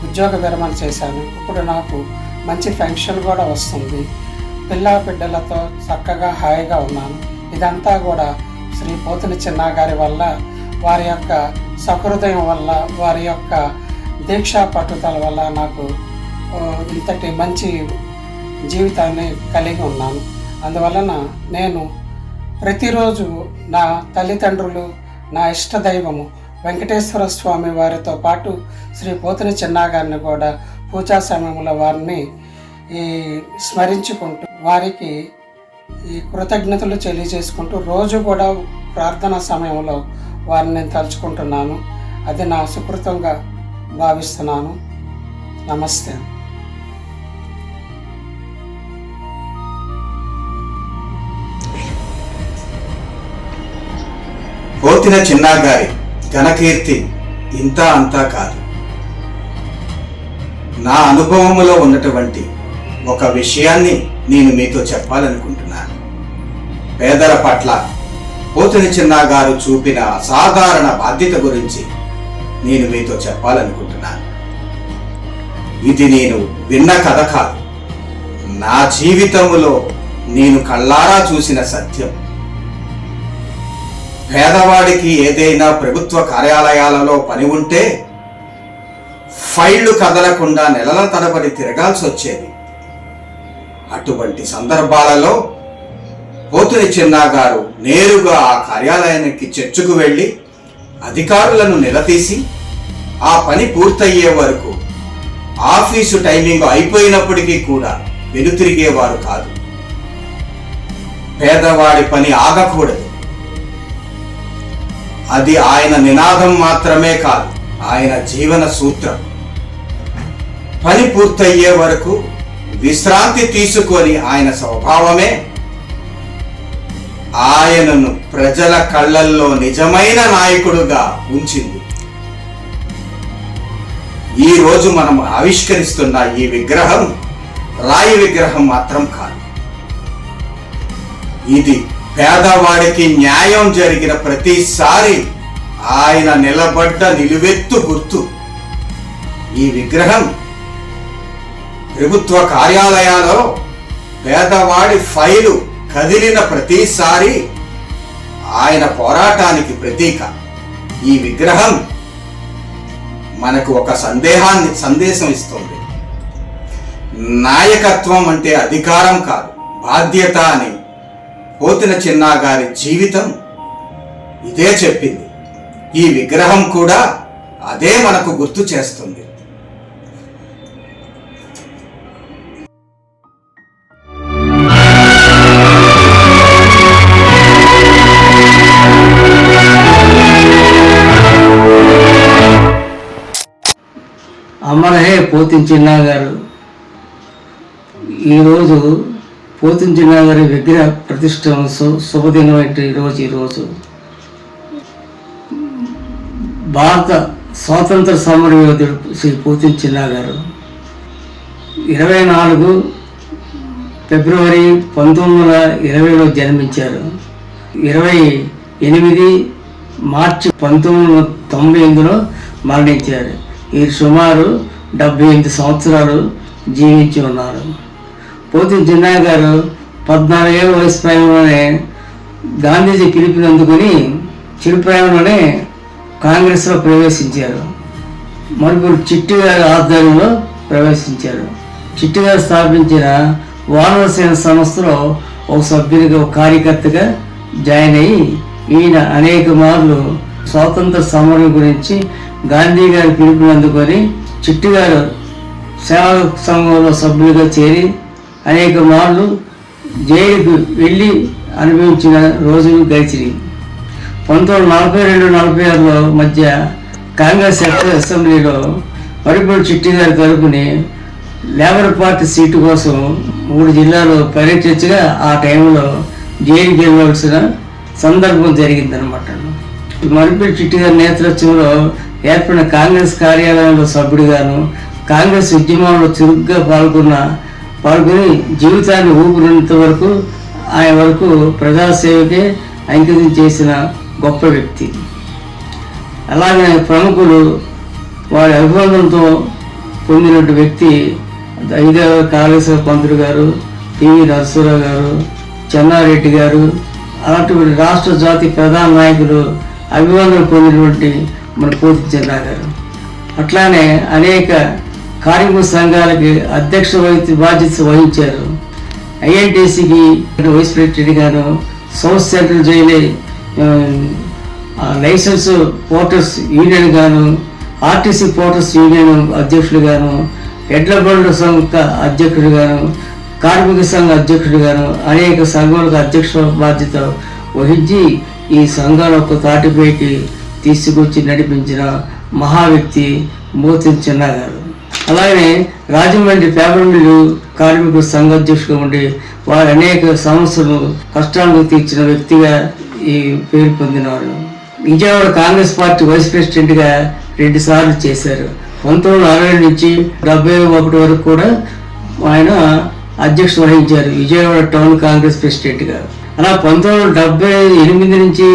ఉద్యోగ విరమణ చేశాను. ఇప్పుడు నాకు మంచి పెన్షన్ కూడా వస్తుంది. బిడ్డలతో చక్కగా హాయిగా ఉన్నాను. ఇదంతా కూడా శ్రీ పోతిన చిన్నా గారి వల్ల, వారి యొక్క సహృదయం వల్ల, వారి యొక్క దీక్షా పట్టుదల వల్ల నాకు ఇంతటి మంచి జీవితాన్ని కలిగి ఉన్నాను. అందువలన నేను ప్రతిరోజు నా తల్లిదండ్రులు, నా ఇష్టదైవము వెంకటేశ్వర స్వామి వారితో పాటు శ్రీ పోతిన చిన్నా గారిని కూడా పూజా సమయంలో వారిని స్మరించుకుంటూ వారికి ఈ కృతజ్ఞతలు తెలియజేసుకుంటూ రోజు కూడా ప్రార్థనా సమయంలో వారిని నేను తలుచుకుంటున్నాను. అది నా సుకృతంగా భావిస్తున్నాను. నమస్తే. పోతిన చిన్నా గారి ఘనకీర్తి ఇంత అంతా కాదు. నా అనుభవములో ఉన్నటువంటి ఒక విషయాన్ని నేను మీతో చెప్పాలనుకుంటున్నాను. పేదల పట్ల పోతిన చిన్నా గారు చూపిన అసాధారణ బాధ్యత గురించి నేను మీతో చెప్పాలనుకుంటున్నాను. ఇది నేను విన్న కథ కాదు, నా జీవితంలో నేను కళ్ళారా చూసిన సత్యం. పేదవాడికి ఏదైనా ప్రభుత్వ కార్యాలయాలలో పని ఉంటే ఫైళ్లు కదలకుండా నెలల తరబడి తిరగాల్సి వచ్చేది. అటువంటి సందర్భాలలో పోతిన చిన్నా గారు నేరుగా ఆ కార్యాలయానికి చర్చకు వెళ్ళి అధికారులను నిలదీసి ఆ పని పూర్తయ్యే వరకు ఆఫీసు టైమింగ్ అయిపోయినప్పటికీ కూడా వెనుతిరిగేవారు కాదు. పేదవాడి పని ఆగకూడదు. అది ఆయన నినాదం మాత్రమే కాదు, ఆయన జీవన సూత్రం. పని పూర్తయ్యే వరకు విశ్రాంతి తీసుకొని ఆయన స్వభావమే ఆయనను ప్రజల కళ్ళల్లో నిజమైన నాయకుడుగా ఉంచింది. ఈ రోజు మనం ఆవిష్కరిస్తున్న ఈ విగ్రహం రాయి విగ్రహం మాత్రం కాదు. ఇది పేదవాడికి న్యాయం జరిగిన ప్రతిసారి ఆయన నిలబడ్డ నిలువెత్తు గుర్తు. ఈ విగ్రహం ప్రభుత్వ కార్యాలయాల్లో పేదవాడి ఫైలు కదిలిన ప్రతిసారి ఆయన పోరాటానికి ప్రతీక. ఈ విగ్రహం మనకు ఒక సందేశం ఇస్తుంది. నాయకత్వం అంటే అధికారం కాదు, బాధ్యత అని పోతిన చిన్న గారి జీవితం ఇదే చెప్పింది. ఈ విగ్రహం కూడా అదే మనకు గుర్తు చేస్తుంది. అమరహే పోతిన చిన్న గారు. ఈరోజు పోతిన చిన్న గారి విగ్రహ ప్రతిష్ట శుభదినం అంటే ఈరోజు భారత స్వాతంత్ర సమరయోధుడు శ్రీ పోతిన చిన్న గారు 24 ఫిబ్రవరి 1920లో జన్మించారు. 28 మార్చి 1998లో మరణించారు. ఈ సుమారు 78 సంవత్సరాలు జీవించి ఉన్నారు. పోతిన చిన్న గారు 14 ఏళ్ళ వయసు ప్రాయంలోనే గాంధీజీ పిలుపునందుకుని చిరుప్రాయంలోనే కాంగ్రెస్లో ప్రవేశించారు. మరుగురు చిట్టి గారి ఆధ్వర్యంలో ప్రవేశించారు. చిట్టి గారు స్థాపించిన వానరసేన సంస్థలో ఒక సభ్యునిగా, ఒక కార్యకర్తగా జాయిన్ అయ్యి ఈయన అనేక మార్లు స్వాతంత్ర సమరం గురించి గాంధీ గారి పిలుపుని అందుకొని చిట్టి గారు సేవా సంఘంలో సభ్యులుగా చేరి అనేక మార్లు జైలుకు వెళ్ళి అనుభవించిన రోజులు గడిచినాయి. 1942-46లో మధ్య కాంగ్రెస్ అసెంబ్లీలో మరిపూడి చిట్టి గారి తరపుని లేబర్ పార్టీ సీటు కోసం 3 జిల్లాలు పర్యటించగా ఆ టైంలో జైలుకి వెళ్ళవలసిన సందర్భం జరిగిందనమాట. మరిపూడి చిట్టి గారి నేతృత్వంలో ఏర్పడిన కాంగ్రెస్ కార్యాలయంలో సభ్యుడిగాను కాంగ్రెస్ ఉద్యమంలో చురుగ్గా పాల్గొని జీవితాన్ని ఊపిరినంత వరకు ఆయన వరకు ప్రజాసేవకే అంకితం చేసిన గొప్ప వ్యక్తి. అలాగే ప్రముఖులు వారి అభివందనతో పొందిన వ్యక్తి ఐదవ కాళేశ్వర పంతులు గారు, టీవీ నరసరావు గారు, చెన్నారెడ్డి గారు, అలాంటి రాష్ట్ర జాతి ప్రధాన నాయకులు అభివందన పొందినటువంటి మన పోతిన చిన్న గారు. అట్లానే అనేక కార్మిక సంఘాలకి అధ్యక్ష బాధ్యత వహించారు. ఐఎన్టీసీకి వైస్ ప్రెసిడెంట్ గాను, south central jail licence porters union గాను, ఆర్టీసీ పోర్టర్స్ యూనియన్ అధ్యక్షుడు గాను, ఎడ్ల బండ్ల సంఘ అధ్యక్షుడు గాను, కార్మిక సంఘ అధ్యక్షుడు గాను అనేక సంఘాలకు అధ్యక్ష బాధ్యత వహించి ఈ సంఘాల ఒక తాటిపైకి తీసుకొచ్చి నడిపించిన మహా వ్యక్తి పోతిన చిన్న గారు. అలాగే రాజమండ్రి పేపర్ మిల్లు కార్మికుల సంఘ అధ్యక్షుడు ఉండి వారు అనేక సమస్యలు కష్టాలను తీర్చిన వ్యక్తిగా ఈ పేరు పొందినారు. విజయవాడ కాంగ్రెస్ పార్టీ వైస్ ప్రెసిడెంట్గా 2 సార్లు చేశారు. 1960 నుంచి 71 వరకు కూడా ఆయన అధ్యక్షత వహించారు విజయవాడ టౌన్ కాంగ్రెస్ ప్రెసిడెంట్గా. అలా 1978 నుంచి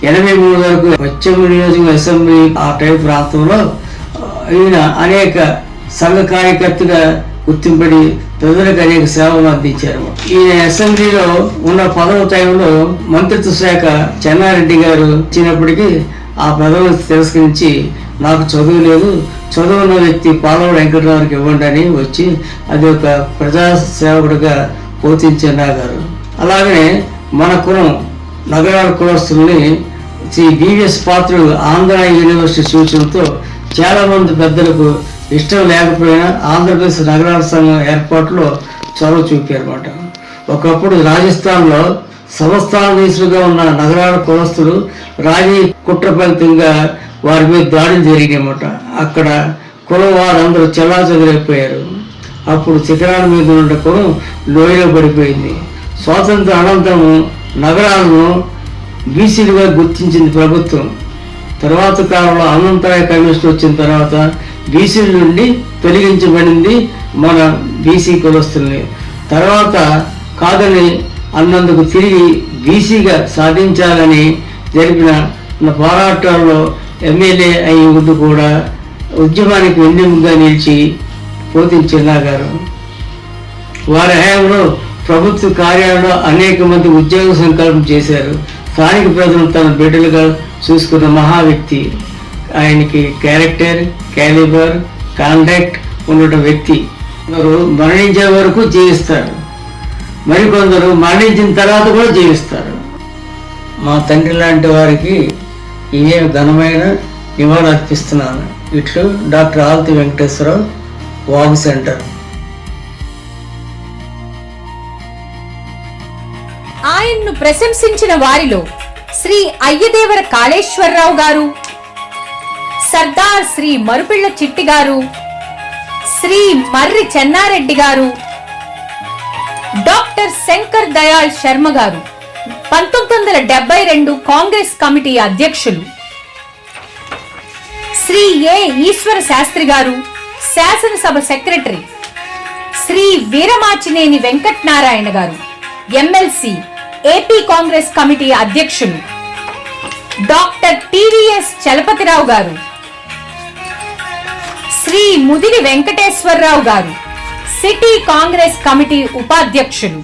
83 వరకు పశ్చిమ నియోజకవర్గ అసెంబ్లీ ఆ టైం ప్రాంతంలో ఈయన అనేక సంఘ కార్యకర్తగా గుర్తింపడి ప్రజలకు అనేక సేవలు అందించారు. ఈయన అసెంబ్లీలో ఉన్న పదవ టైంలో మంత్రిత్వ శాఖ చెన్నారెడ్డి గారు ఇచ్చినప్పటికీ ఆ పదవిని తిరస్కరించి నాకు చదువు లేదు, చదువున్న వ్యక్తి పాలవ వెంకటరావుకి ఇవ్వండి అని వచ్చి అది ఒక ప్రజా సేవకుడిగా పోతిన చిన్న గారు. అలాగే మన కులం నగరాల కులస్తుల్ని శ్రీ బివిఎస్ పాత్రుడు ఆంధ్ర యూనివర్సిటీ సూచనతో చాలామంది పెద్దలకు ఇష్టం లేకపోయినా ఆంధ్రప్రదేశ్ నగరాల సంఘం ఏర్పాటులో చొరవ చూపారన్నమాట. ఒకప్పుడు రాజస్థాన్లో సంస్థానాధీశులుగా ఉన్న నగరాల కులస్తులు రాజీ కుట్ర ఫలితంగా వారి మీద దాడులు జరిగాయన్నమాట. అక్కడ కులం వారందరూ చెల్లాచెదరైపోయారు. అప్పుడు శిఖరాల మీద ఉన్న కులం లోయలో పడిపోయింది. స్వాతంత్ర అనంతరం నగరాలను బీసీలుగా గుర్తించింది ప్రభుత్వం. తర్వాత కాలంలో అనంతరాయ కమిషన్ వచ్చిన తర్వాత బీసీల నుండి తొలగించబడింది మన బీసీ కులస్తుల్ని. తర్వాత కాదని అన్నందుకు తిరిగి బీసీగా సాధించాలని జరిపిన మన పోరాటాల్లో ఎమ్మెల్యే అయ్యి ఉండి కూడా ఉద్యమానికి వెన్నెముగా నిలిచి పోతిన చిన్నా గారు వారి హయాంలో ప్రభుత్వ కార్యాలయంలో అనేక మంది ఉద్యోగ సంకల్పం చేశారు. స్థానిక ప్రజలు తన బిడ్డలుగా చూసుకున్న మహా వ్యక్తి. ఆయనకి క్యారెక్టర్, క్యాలిబర్, కాండక్ట్ ఉన్న వ్యక్తి. కొందరు మరణించే వరకు జీవిస్తారు, మరికొందరు మరణించిన తర్వాత కూడా జీవిస్తారు. మా తండ్రి లాంటి వారికి ఇవే ఘనమైన నివాళులు అర్పిస్తున్నాను. ఇట్లు డాక్టర్ ఆల్తి వెంకటేశ్వరరావు, వాగు సెంటర్. ఆయన్ను ప్రశంసించిన వారిలో శ్రీ అయ్యదేవర కాళేశ్వరరావు గారు, సర్దార్ శ్రీ మరుపిళ్ల చిట్టి గారు, శ్రీ మర్రి చెన్నారెడ్డి గారు, డాక్టర్ శంకర్ దయాళ్ శర్మ గారు 1972 కాంగ్రెస్ కమిటీ అధ్యక్షులు, శ్రీ ఏ ఈశ్వర శాస్త్రి గారు శాసనసభ సెక్రటరీ, శ్రీ వీరమాచినేని వెంకటనారాయణ గారు ఎమ్మెల్సీ ఏపీ కాంగ్రెస్ కమిటీ అధ్యక్షులు, డాక్టర్ టివిఎస్ చలపతిరావు గారు, శ్రీ ముదిరి వెంకటేశ్వరరావు గారు సిటీ కాంగ్రెస్ కమిటీ ఉపాధ్యక్షులు,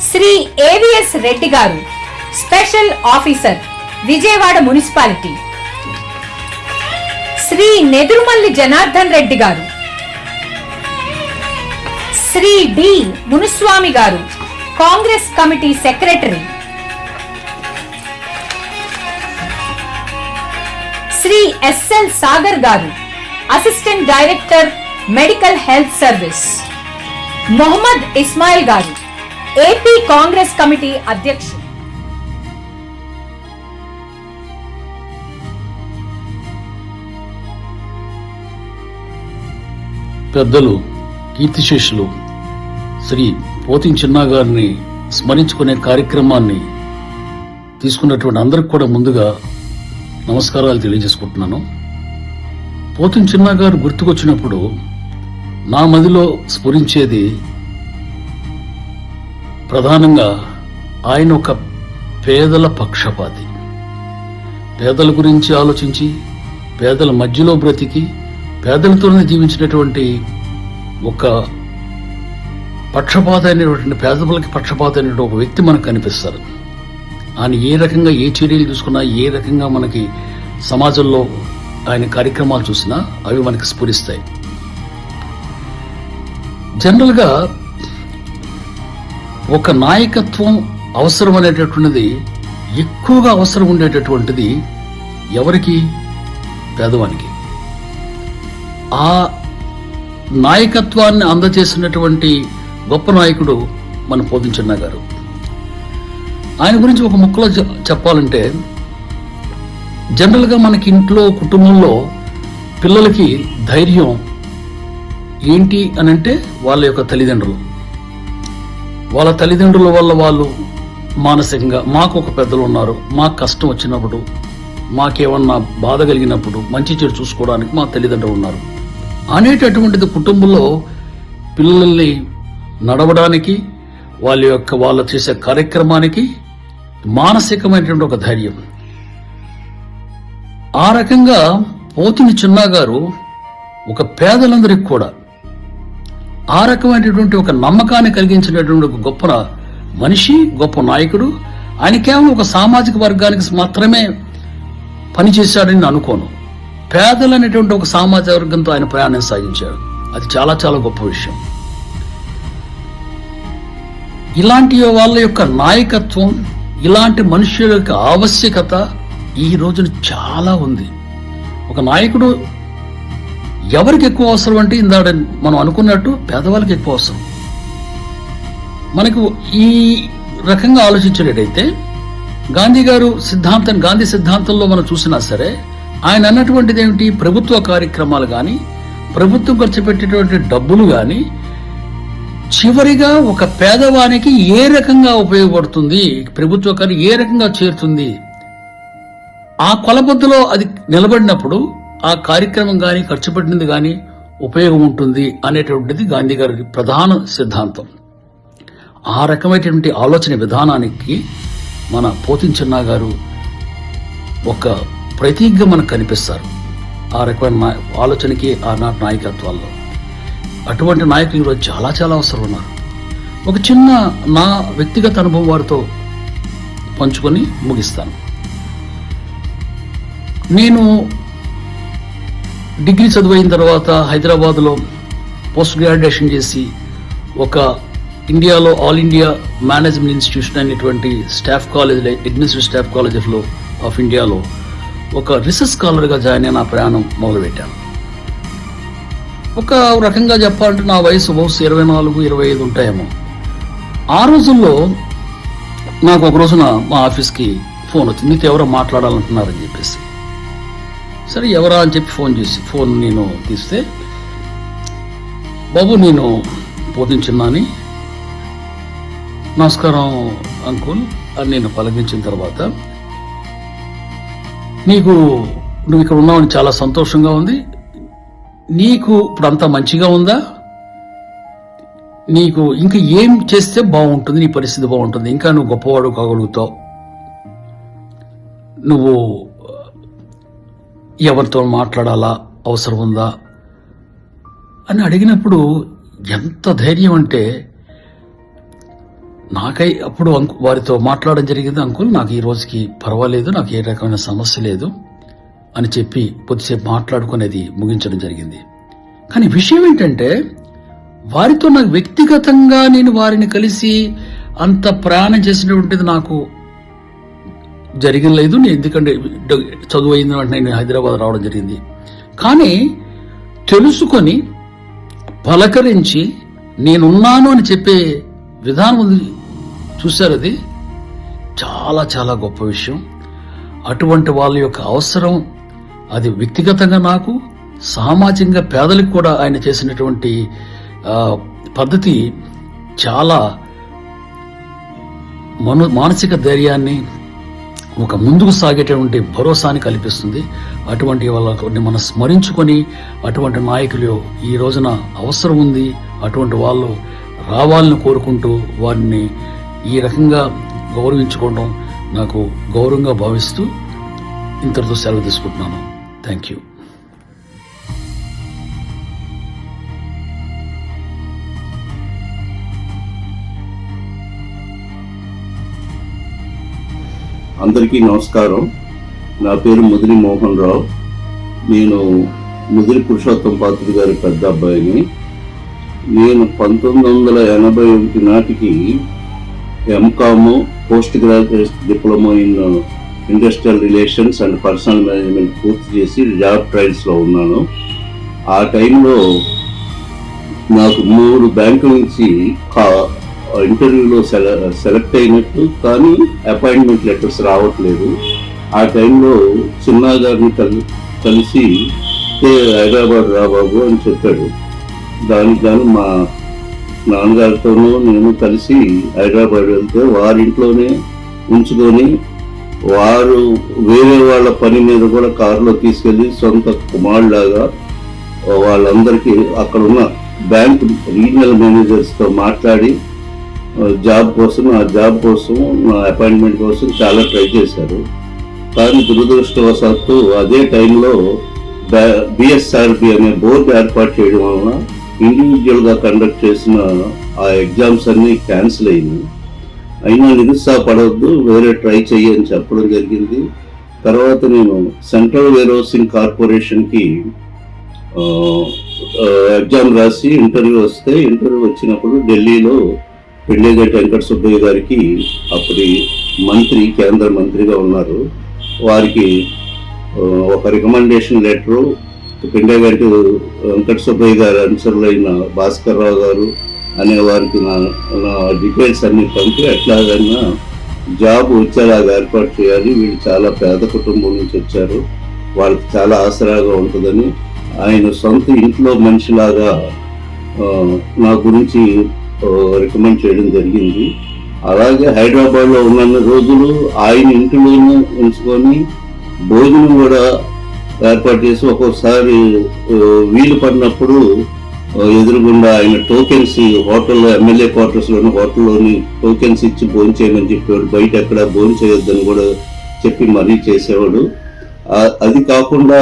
శ్రీ ఏవిఎస్ రెడ్డి గారు special officer Vijayawada municipality, Shri Nedurumalli Janardhan Reddy గారు, శ్రీ డి మునుస్వామి గారు Congress committee secretary, Shri SL Sagar గారు assistant director medical health service, Mohammed Ismail గారు ఏపీ కాంగ్రెస్ కమిటీ అధ్యక్షుడు. పెద్దలు కీర్తిశేషులు శ్రీ పోతిన చిన్నా గారిని స్మరించుకునే కార్యక్రమాన్ని తీసుకున్నటువంటి అందరికి కూడా ముందుగా నమస్కారాలు తెలియజేసుకుంటున్నాను. పోతిన చిన్నా గారు గుర్తుకొచ్చినప్పుడు నా మదిలో స్ఫురించేది ప్రధానంగా ఆయన ఒక పేదల పక్షపాతి. పేదల గురించి ఆలోచించి పేదల మధ్యలో బ్రతికి పేదలతోనే జీవించినటువంటి ఒక పక్షపాత అయినటువంటి పేదలకి పక్షపాత అయినటువంటి ఒక వ్యక్తి మనకు కనిపిస్తారు. ఆయన ఏ రకంగా ఏ చర్యలు చూసుకున్నా, ఏ రకంగా మనకి సమాజంలో ఆయన కార్యక్రమాలు చూసినా అవి మనకి స్ఫురిస్తాయి. జనరల్గా ఒక నాయకత్వం అవసరం అనేటటువంటిది ఎక్కువగా అవసరం ఉండేటటువంటిది ఎవరికి? పేదవానికి. ఆ నాయకత్వాన్ని అందజేసినటువంటి గొప్ప నాయకుడు మన పోతిన చిన్నా గారు. ఆయన గురించి ఒక ముక్కలో చెప్పాలంటే, జనరల్గా మనకి ఇంట్లో కుటుంబంలో పిల్లలకి ధైర్యం ఏంటి అని అంటే వాళ్ళ యొక్క తల్లిదండ్రులు. వాళ్ళ తల్లిదండ్రుల వల్ల వాళ్ళు మానసికంగా, మాకు ఒక పెద్దలు ఉన్నారు, మాకు కష్టం వచ్చినప్పుడు, మాకేమన్నా బాధ కలిగినప్పుడు మంచి చెడు చూసుకోవడానికి మా తల్లిదండ్రులు ఉన్నారు అనేటటువంటిది కుటుంబంలో పిల్లల్ని నడవడానికి, వాళ్ళ చేసే కార్యక్రమానికి మానసికమైనటువంటి ఒక ధైర్యం. ఆ రకంగా పోతిన చిన్నా గారు ఒక పేదలందరికీ కూడా ఆ రకమైనటువంటి ఒక నమ్మకాన్ని కలిగించినటువంటి ఒక గొప్ప మనిషి, గొప్ప నాయకుడు. ఆయన కేవలం ఒక సామాజిక వర్గానికి మాత్రమే పనిచేశాడని నేను అనుకోను. పేదలు అనేటువంటి ఒక సామాజిక వర్గంతో ఆయన ప్రయాణం సాగించాడు. అది చాలా చాలా గొప్ప విషయం. ఇలాంటి వాళ్ళ యొక్క నాయకత్వం, ఇలాంటి మనుషుల యొక్క ఆవశ్యకత ఈ రోజున చాలా ఉంది. ఒక నాయకుడు ఎవరికి ఎక్కువ అవసరం అంటే, ఇందాక మనం అనుకున్నట్టు పేదవాళ్ళకి ఎక్కువ అవసరం. మనకు ఈ రకంగా ఆలోచించేటైతే గాంధీ సిద్ధాంతంలో మనం చూసినా సరే ఆయన అన్నటువంటిది ఏమిటి? ప్రభుత్వ కార్యక్రమాలు కానీ, ప్రభుత్వం ఖర్చు పెట్టేటువంటి డబ్బులు కానీ చివరిగా ఒక పేదవానికి ఏ రకంగా ఉపయోగపడుతుంది, ప్రభుత్వ కార్యం ఏ రకంగా చేరుతుంది, ఆ కొలబద్దలో అది నిలబడినప్పుడు ఆ కార్యక్రమం కానీ, ఖర్చు పెట్టినది కానీ ఉపయోగం ఉంటుంది అనేటువంటిది గాంధీ గారి ప్రధాన సిద్ధాంతం. ఆ రకమైనటువంటి ఆలోచన విధానానికి మన పోతిన చిన్నా గారు ఒక ప్రతీకగా మనకు కనిపిస్తారు. ఆ రకమైన ఆలోచనకి ఆనాటి నాయకత్వాల్లో అటువంటి నాయకులు ఈరోజు చాలా చాలా అవసరం ఉన్నారు. ఒక చిన్న నా వ్యక్తిగత అనుభవం వారితో పంచుకొని ముగిస్తాను. నేను డిగ్రీ చదువైన తర్వాత హైదరాబాద్లో పోస్ట్ గ్రాడ్యుయేషన్ చేసి ఒక ఇండియాలో ఆల్ ఇండియా మేనేజ్మెంట్ ఇన్స్టిట్యూషన్ అనేటువంటి staff college, administrative staff college of ఇండియాలో ఒక రీసెర్చ్ స్కాలర్గా జాయిన్ అయిన ప్రయాణం మొదలుపెట్టాను. ఒక రకంగా చెప్పాలంటే నా వయసు బహుశా 24-25 ఉంటాయేమో. ఆ రోజుల్లో నాకు ఒక రోజున మా ఆఫీస్కి ఫోన్ వచ్చింది, నీతో ఎవరో మాట్లాడాలంటున్నారని చెప్పేసి. సరే ఎవరా అని చెప్పి ఫోన్ నేను తీస్తే, బాబు నేను పోతిన చిన్నాని, నమస్కారం అంకుల్ అని నేను పలకరించిన తర్వాత, నువ్వు ఇక్కడ ఉన్నావని చాలా సంతోషంగా ఉంది, నీకు ఇప్పుడు అంతా మంచిగా ఉందా, నీకు ఇంకా ఏం చేస్తే బాగుంటుంది, నీ పరిస్థితి బాగుంటుంది, ఇంకా నువ్వు గొప్పవాడు కాగలుగుతావు, నువ్వు ఎవరితో మాట్లాడాలా అవసరం ఉందా అని అడిగినప్పుడు ఎంత ధైర్యం అంటే, అప్పుడు వారితో మాట్లాడడం జరిగింది. అంకుల్ నాకు ఈ రోజుకి పర్వాలేదు, నాకు ఏ రకమైన సమస్య లేదు అని చెప్పి కొద్దిసేపు మాట్లాడుకునేది ముగించడం జరిగింది. కానీ విషయం ఏంటంటే, వారితో నాకు వ్యక్తిగతంగా నేను వారిని కలిసి అంత ప్రయాణం చేసినటువంటిది నాకు జరిగలేదు. ఎందుకంటే చదువు అయిన వెంటనే నేను హైదరాబాద్ రావడం జరిగింది. కానీ తెలుసుకొని పలకరించి నేనున్నాను అని చెప్పే విధానం ఉంది చూశారు, అది చాలా చాలా గొప్ప విషయం. అటువంటి వాళ్ళ యొక్క అవసరం అది వ్యక్తిగతంగా నాకు, సామాజికంగా పేదలకు కూడా ఆయన చేసినటువంటి పద్ధతి చాలా మానసిక ధైర్యాన్ని, ఒక ముందుకు సాగేటటువంటి భరోసాని కల్పిస్తుంది. అటువంటి వాళ్ళని మనం స్మరించుకొని అటువంటి నాయకులు ఈ రోజున అవసరం ఉంది, అటువంటి వాళ్ళు రావాలని కోరుకుంటూ వారిని ఈ రకంగా గౌరవించుకోవడం నాకు గౌరవంగా భావిస్తూ ఇంతటితో సెలవు తీసుకుంటున్నాను. Thank you. అందరికీ నమస్కారం. నా పేరు ముదిరి మోహన్ రావు. నేను ముదిరి పురుషోత్తం పాత్రుడు గారి పెద్ద అబ్బాయిని. నేను 1981 నాటికి MCom, post graduate diploma in industrial relations and personnel management పూర్తి చేసి జాబ్ ట్రయల్స్లో ఉన్నాను. ఆ టైంలో నాకు 3 బ్యాంకుల నుంచి ఇంటర్వ్యూలో సెలెక్ట్ అయినట్టు, కానీ అపాయింట్మెంట్ లెటర్స్ రావట్లేదు. ఆ టైంలో చిన్నా గారిని కలిసి హైదరాబాద్ రా బాబు అని చెప్పాడు. దానికి గాను మా నాన్నగారితోనూ నేను కలిసి హైదరాబాద్ వెళ్తే వారింట్లోనే ఉంచుకొని, వారు వేరే వాళ్ళ పని మీద కూడా కారులో తీసుకెళ్ళి సొంత కుమారులాగా వాళ్ళందరికీ అక్కడ ఉన్న బ్యాంక్ రీజనల్ మేనేజర్స్తో మాట్లాడి జాబ్ కోసం, ఆ జాబ్ కోసం, నా అపాయింట్మెంట్ కోసం చాలా ట్రై చేశారు. కానీ దురదృష్టవశాత్తు అదే టైంలో బిఎస్ఆర్బి అనే బోర్డు ఏర్పాటు చేయడం వలన ఇండివిజువల్గా కండక్ట్ చేసిన ఆ ఎగ్జామ్స్ అన్నీ క్యాన్సిల్ అయినాయి. అయినా నిరుత్సాహపడవద్దు, వేరే ట్రై చేయని చెప్పడం జరిగింది. తర్వాత నేను సెంట్రల్ వేర్హౌసింగ్ కార్పొరేషన్కి ఎగ్జామ్ రాసి ఇంటర్వ్యూ వచ్చినప్పుడు ఢిల్లీలో పెండేగంటి వెంకట సుబ్బయ్య గారికి, అప్పటి మంత్రి, కేంద్ర మంత్రిగా ఉన్నారు, వారికి ఒక రికమెండేషన్ లెటరు పెండేగంటి వెంకట సుబ్బయ్య గారి అనుచరులైన భాస్కర్ రావు గారు అనే వారికి నా డీటెయిల్స్ అన్ని పంపి ఎట్లాగైనా జాబ్ వచ్చేలాగా ఏర్పాటు చేయాలి, వీళ్ళు చాలా పేద కుటుంబం నుంచి వచ్చారు, వాళ్ళకి చాలా ఆసరాగా ఉంటుందని ఆయన సొంత ఇంట్లో మనిషిలాగా నా గురించి రికమెండ్ చేయడం జరిగింది. అలాగే హైదరాబాద్లో ఉన్న రోజులు ఆయన ఇంటిలోనే ఉంచుకొని భోజనం కూడా ఏర్పాటు చేసి, ఒక్కొక్కసారి వీలు పడినప్పుడు ఎదురుగుండా ఆయన టోకెన్స్ హోటల్లో, ఎమ్మెల్యే క్వార్టర్స్లోని హోటల్లోని టోకెన్స్ ఇచ్చి భోజనం చేయమని చెప్పాడు. బయట ఎక్కడ భోజనం చేయొద్దని కూడా చెప్పి మరీ చేసేవాడు. అది కాకుండా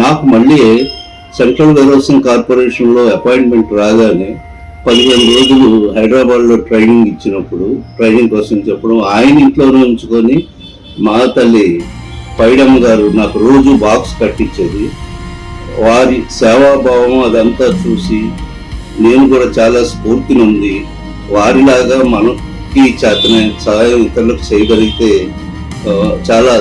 నాకు మళ్ళీ సెంట్రల్ వెరోసింగ్ కార్పొరేషన్లో అపాయింట్మెంట్ రాగానే 15 రోజులు హైదరాబాద్లో ట్రైనింగ్ కోసం చెప్పడం, ఆయన ఇంట్లోనే ఉంచుకొని మా తల్లి పైడమ్మ గారు నాకు రోజు బాక్స్ కట్టించేది. వారి సేవాభావం అదంతా చూసి నేను కూడా చాలా స్ఫూర్తి ఉంది. వారిలాగా మనకి చేతనే సహాయం ఇతరులకు చేయగలిగితే చాలా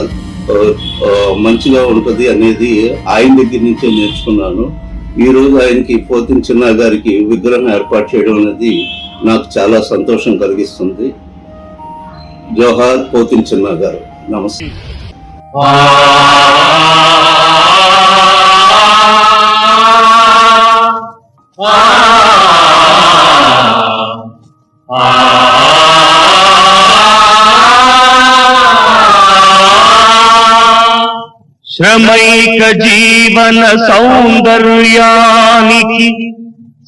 మంచిగా ఉంటుంది అనేది ఆయన దగ్గర నుంచే నేర్చుకున్నాను. ఈరోజు ఆయనకి పోతిన చిన్న గారికి విగ్రహం ఏర్పాటు చేయడం అనేది నాకు చాలా సంతోషం కలిగిస్తుంది. జోహార్ పోతిన చిన్న గారు. నమస్తే. శ్రమైక జీవన సౌందర్యానికి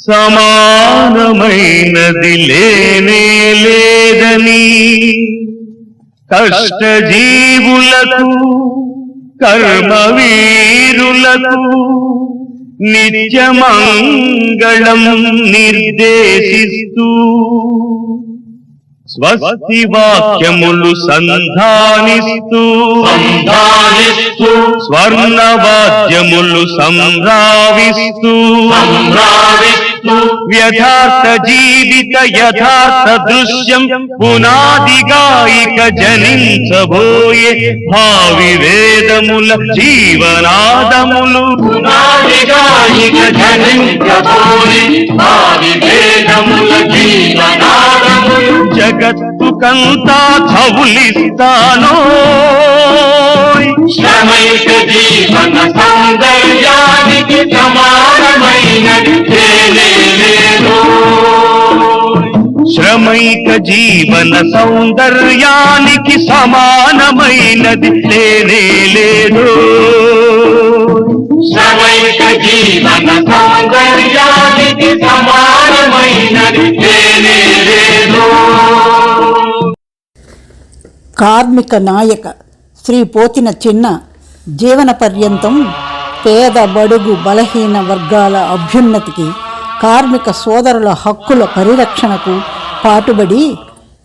సమానమైనది లేనే లేదని, కష్టజీవులకు కర్మవీరులకు నిత్యమంగళం నిర్దేశిస్తూ స్వస్తి వాక్యములు సంధానిస్తూ స్వర్ణవాద్యములు సంభ్రావిస్తూ వ్యథార్థ జీవిత యథార్థ దృశ్యం పునాదిగాయిక జనించబోయే భావి వేదముల జీవనాదములు. పునాదిగాయిక జనించబోయే భావి వేదముల జీవనాదములు. జగత్తుకంతా చవులిస్తానో శ్రమైక జీవన సౌందర్యానికి సమానమైనది లేదు. శ్రమైక జీవన సౌందర్యానికి సమానమైనది లేనే లేదు. శ్రమైక జీవన సౌందర్యానికి సమానమైనది లేనే లేదు. కార్మిక నాయక శ్రీ పోతిన చిన్న జీవన పర్యంతం పేద బడుగు బలహీన వర్గాల అభ్యున్నతికి, కార్మిక సోదరుల హక్కుల పరిరక్షణకు పాటుబడి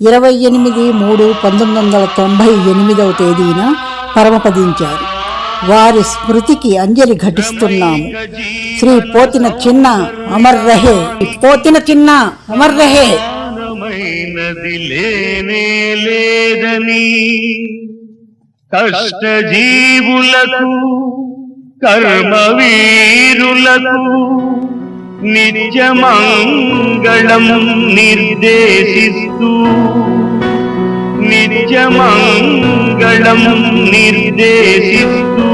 28/3/1998 పరమపదించారు. వారి స్మృతికి అంజలి ఘటిస్తున్నాము. శ్రీ పోతిన చిన్న అమర్ రహే. పోతిన చిన్న అమర్ రహే. లేనే లేదని, కష్టజీవులకు కర్మవీరులకు నిత్యమంగళం నిర్దేశిస్తూ నిత్యమంగళం నిర్దేశిస్తూ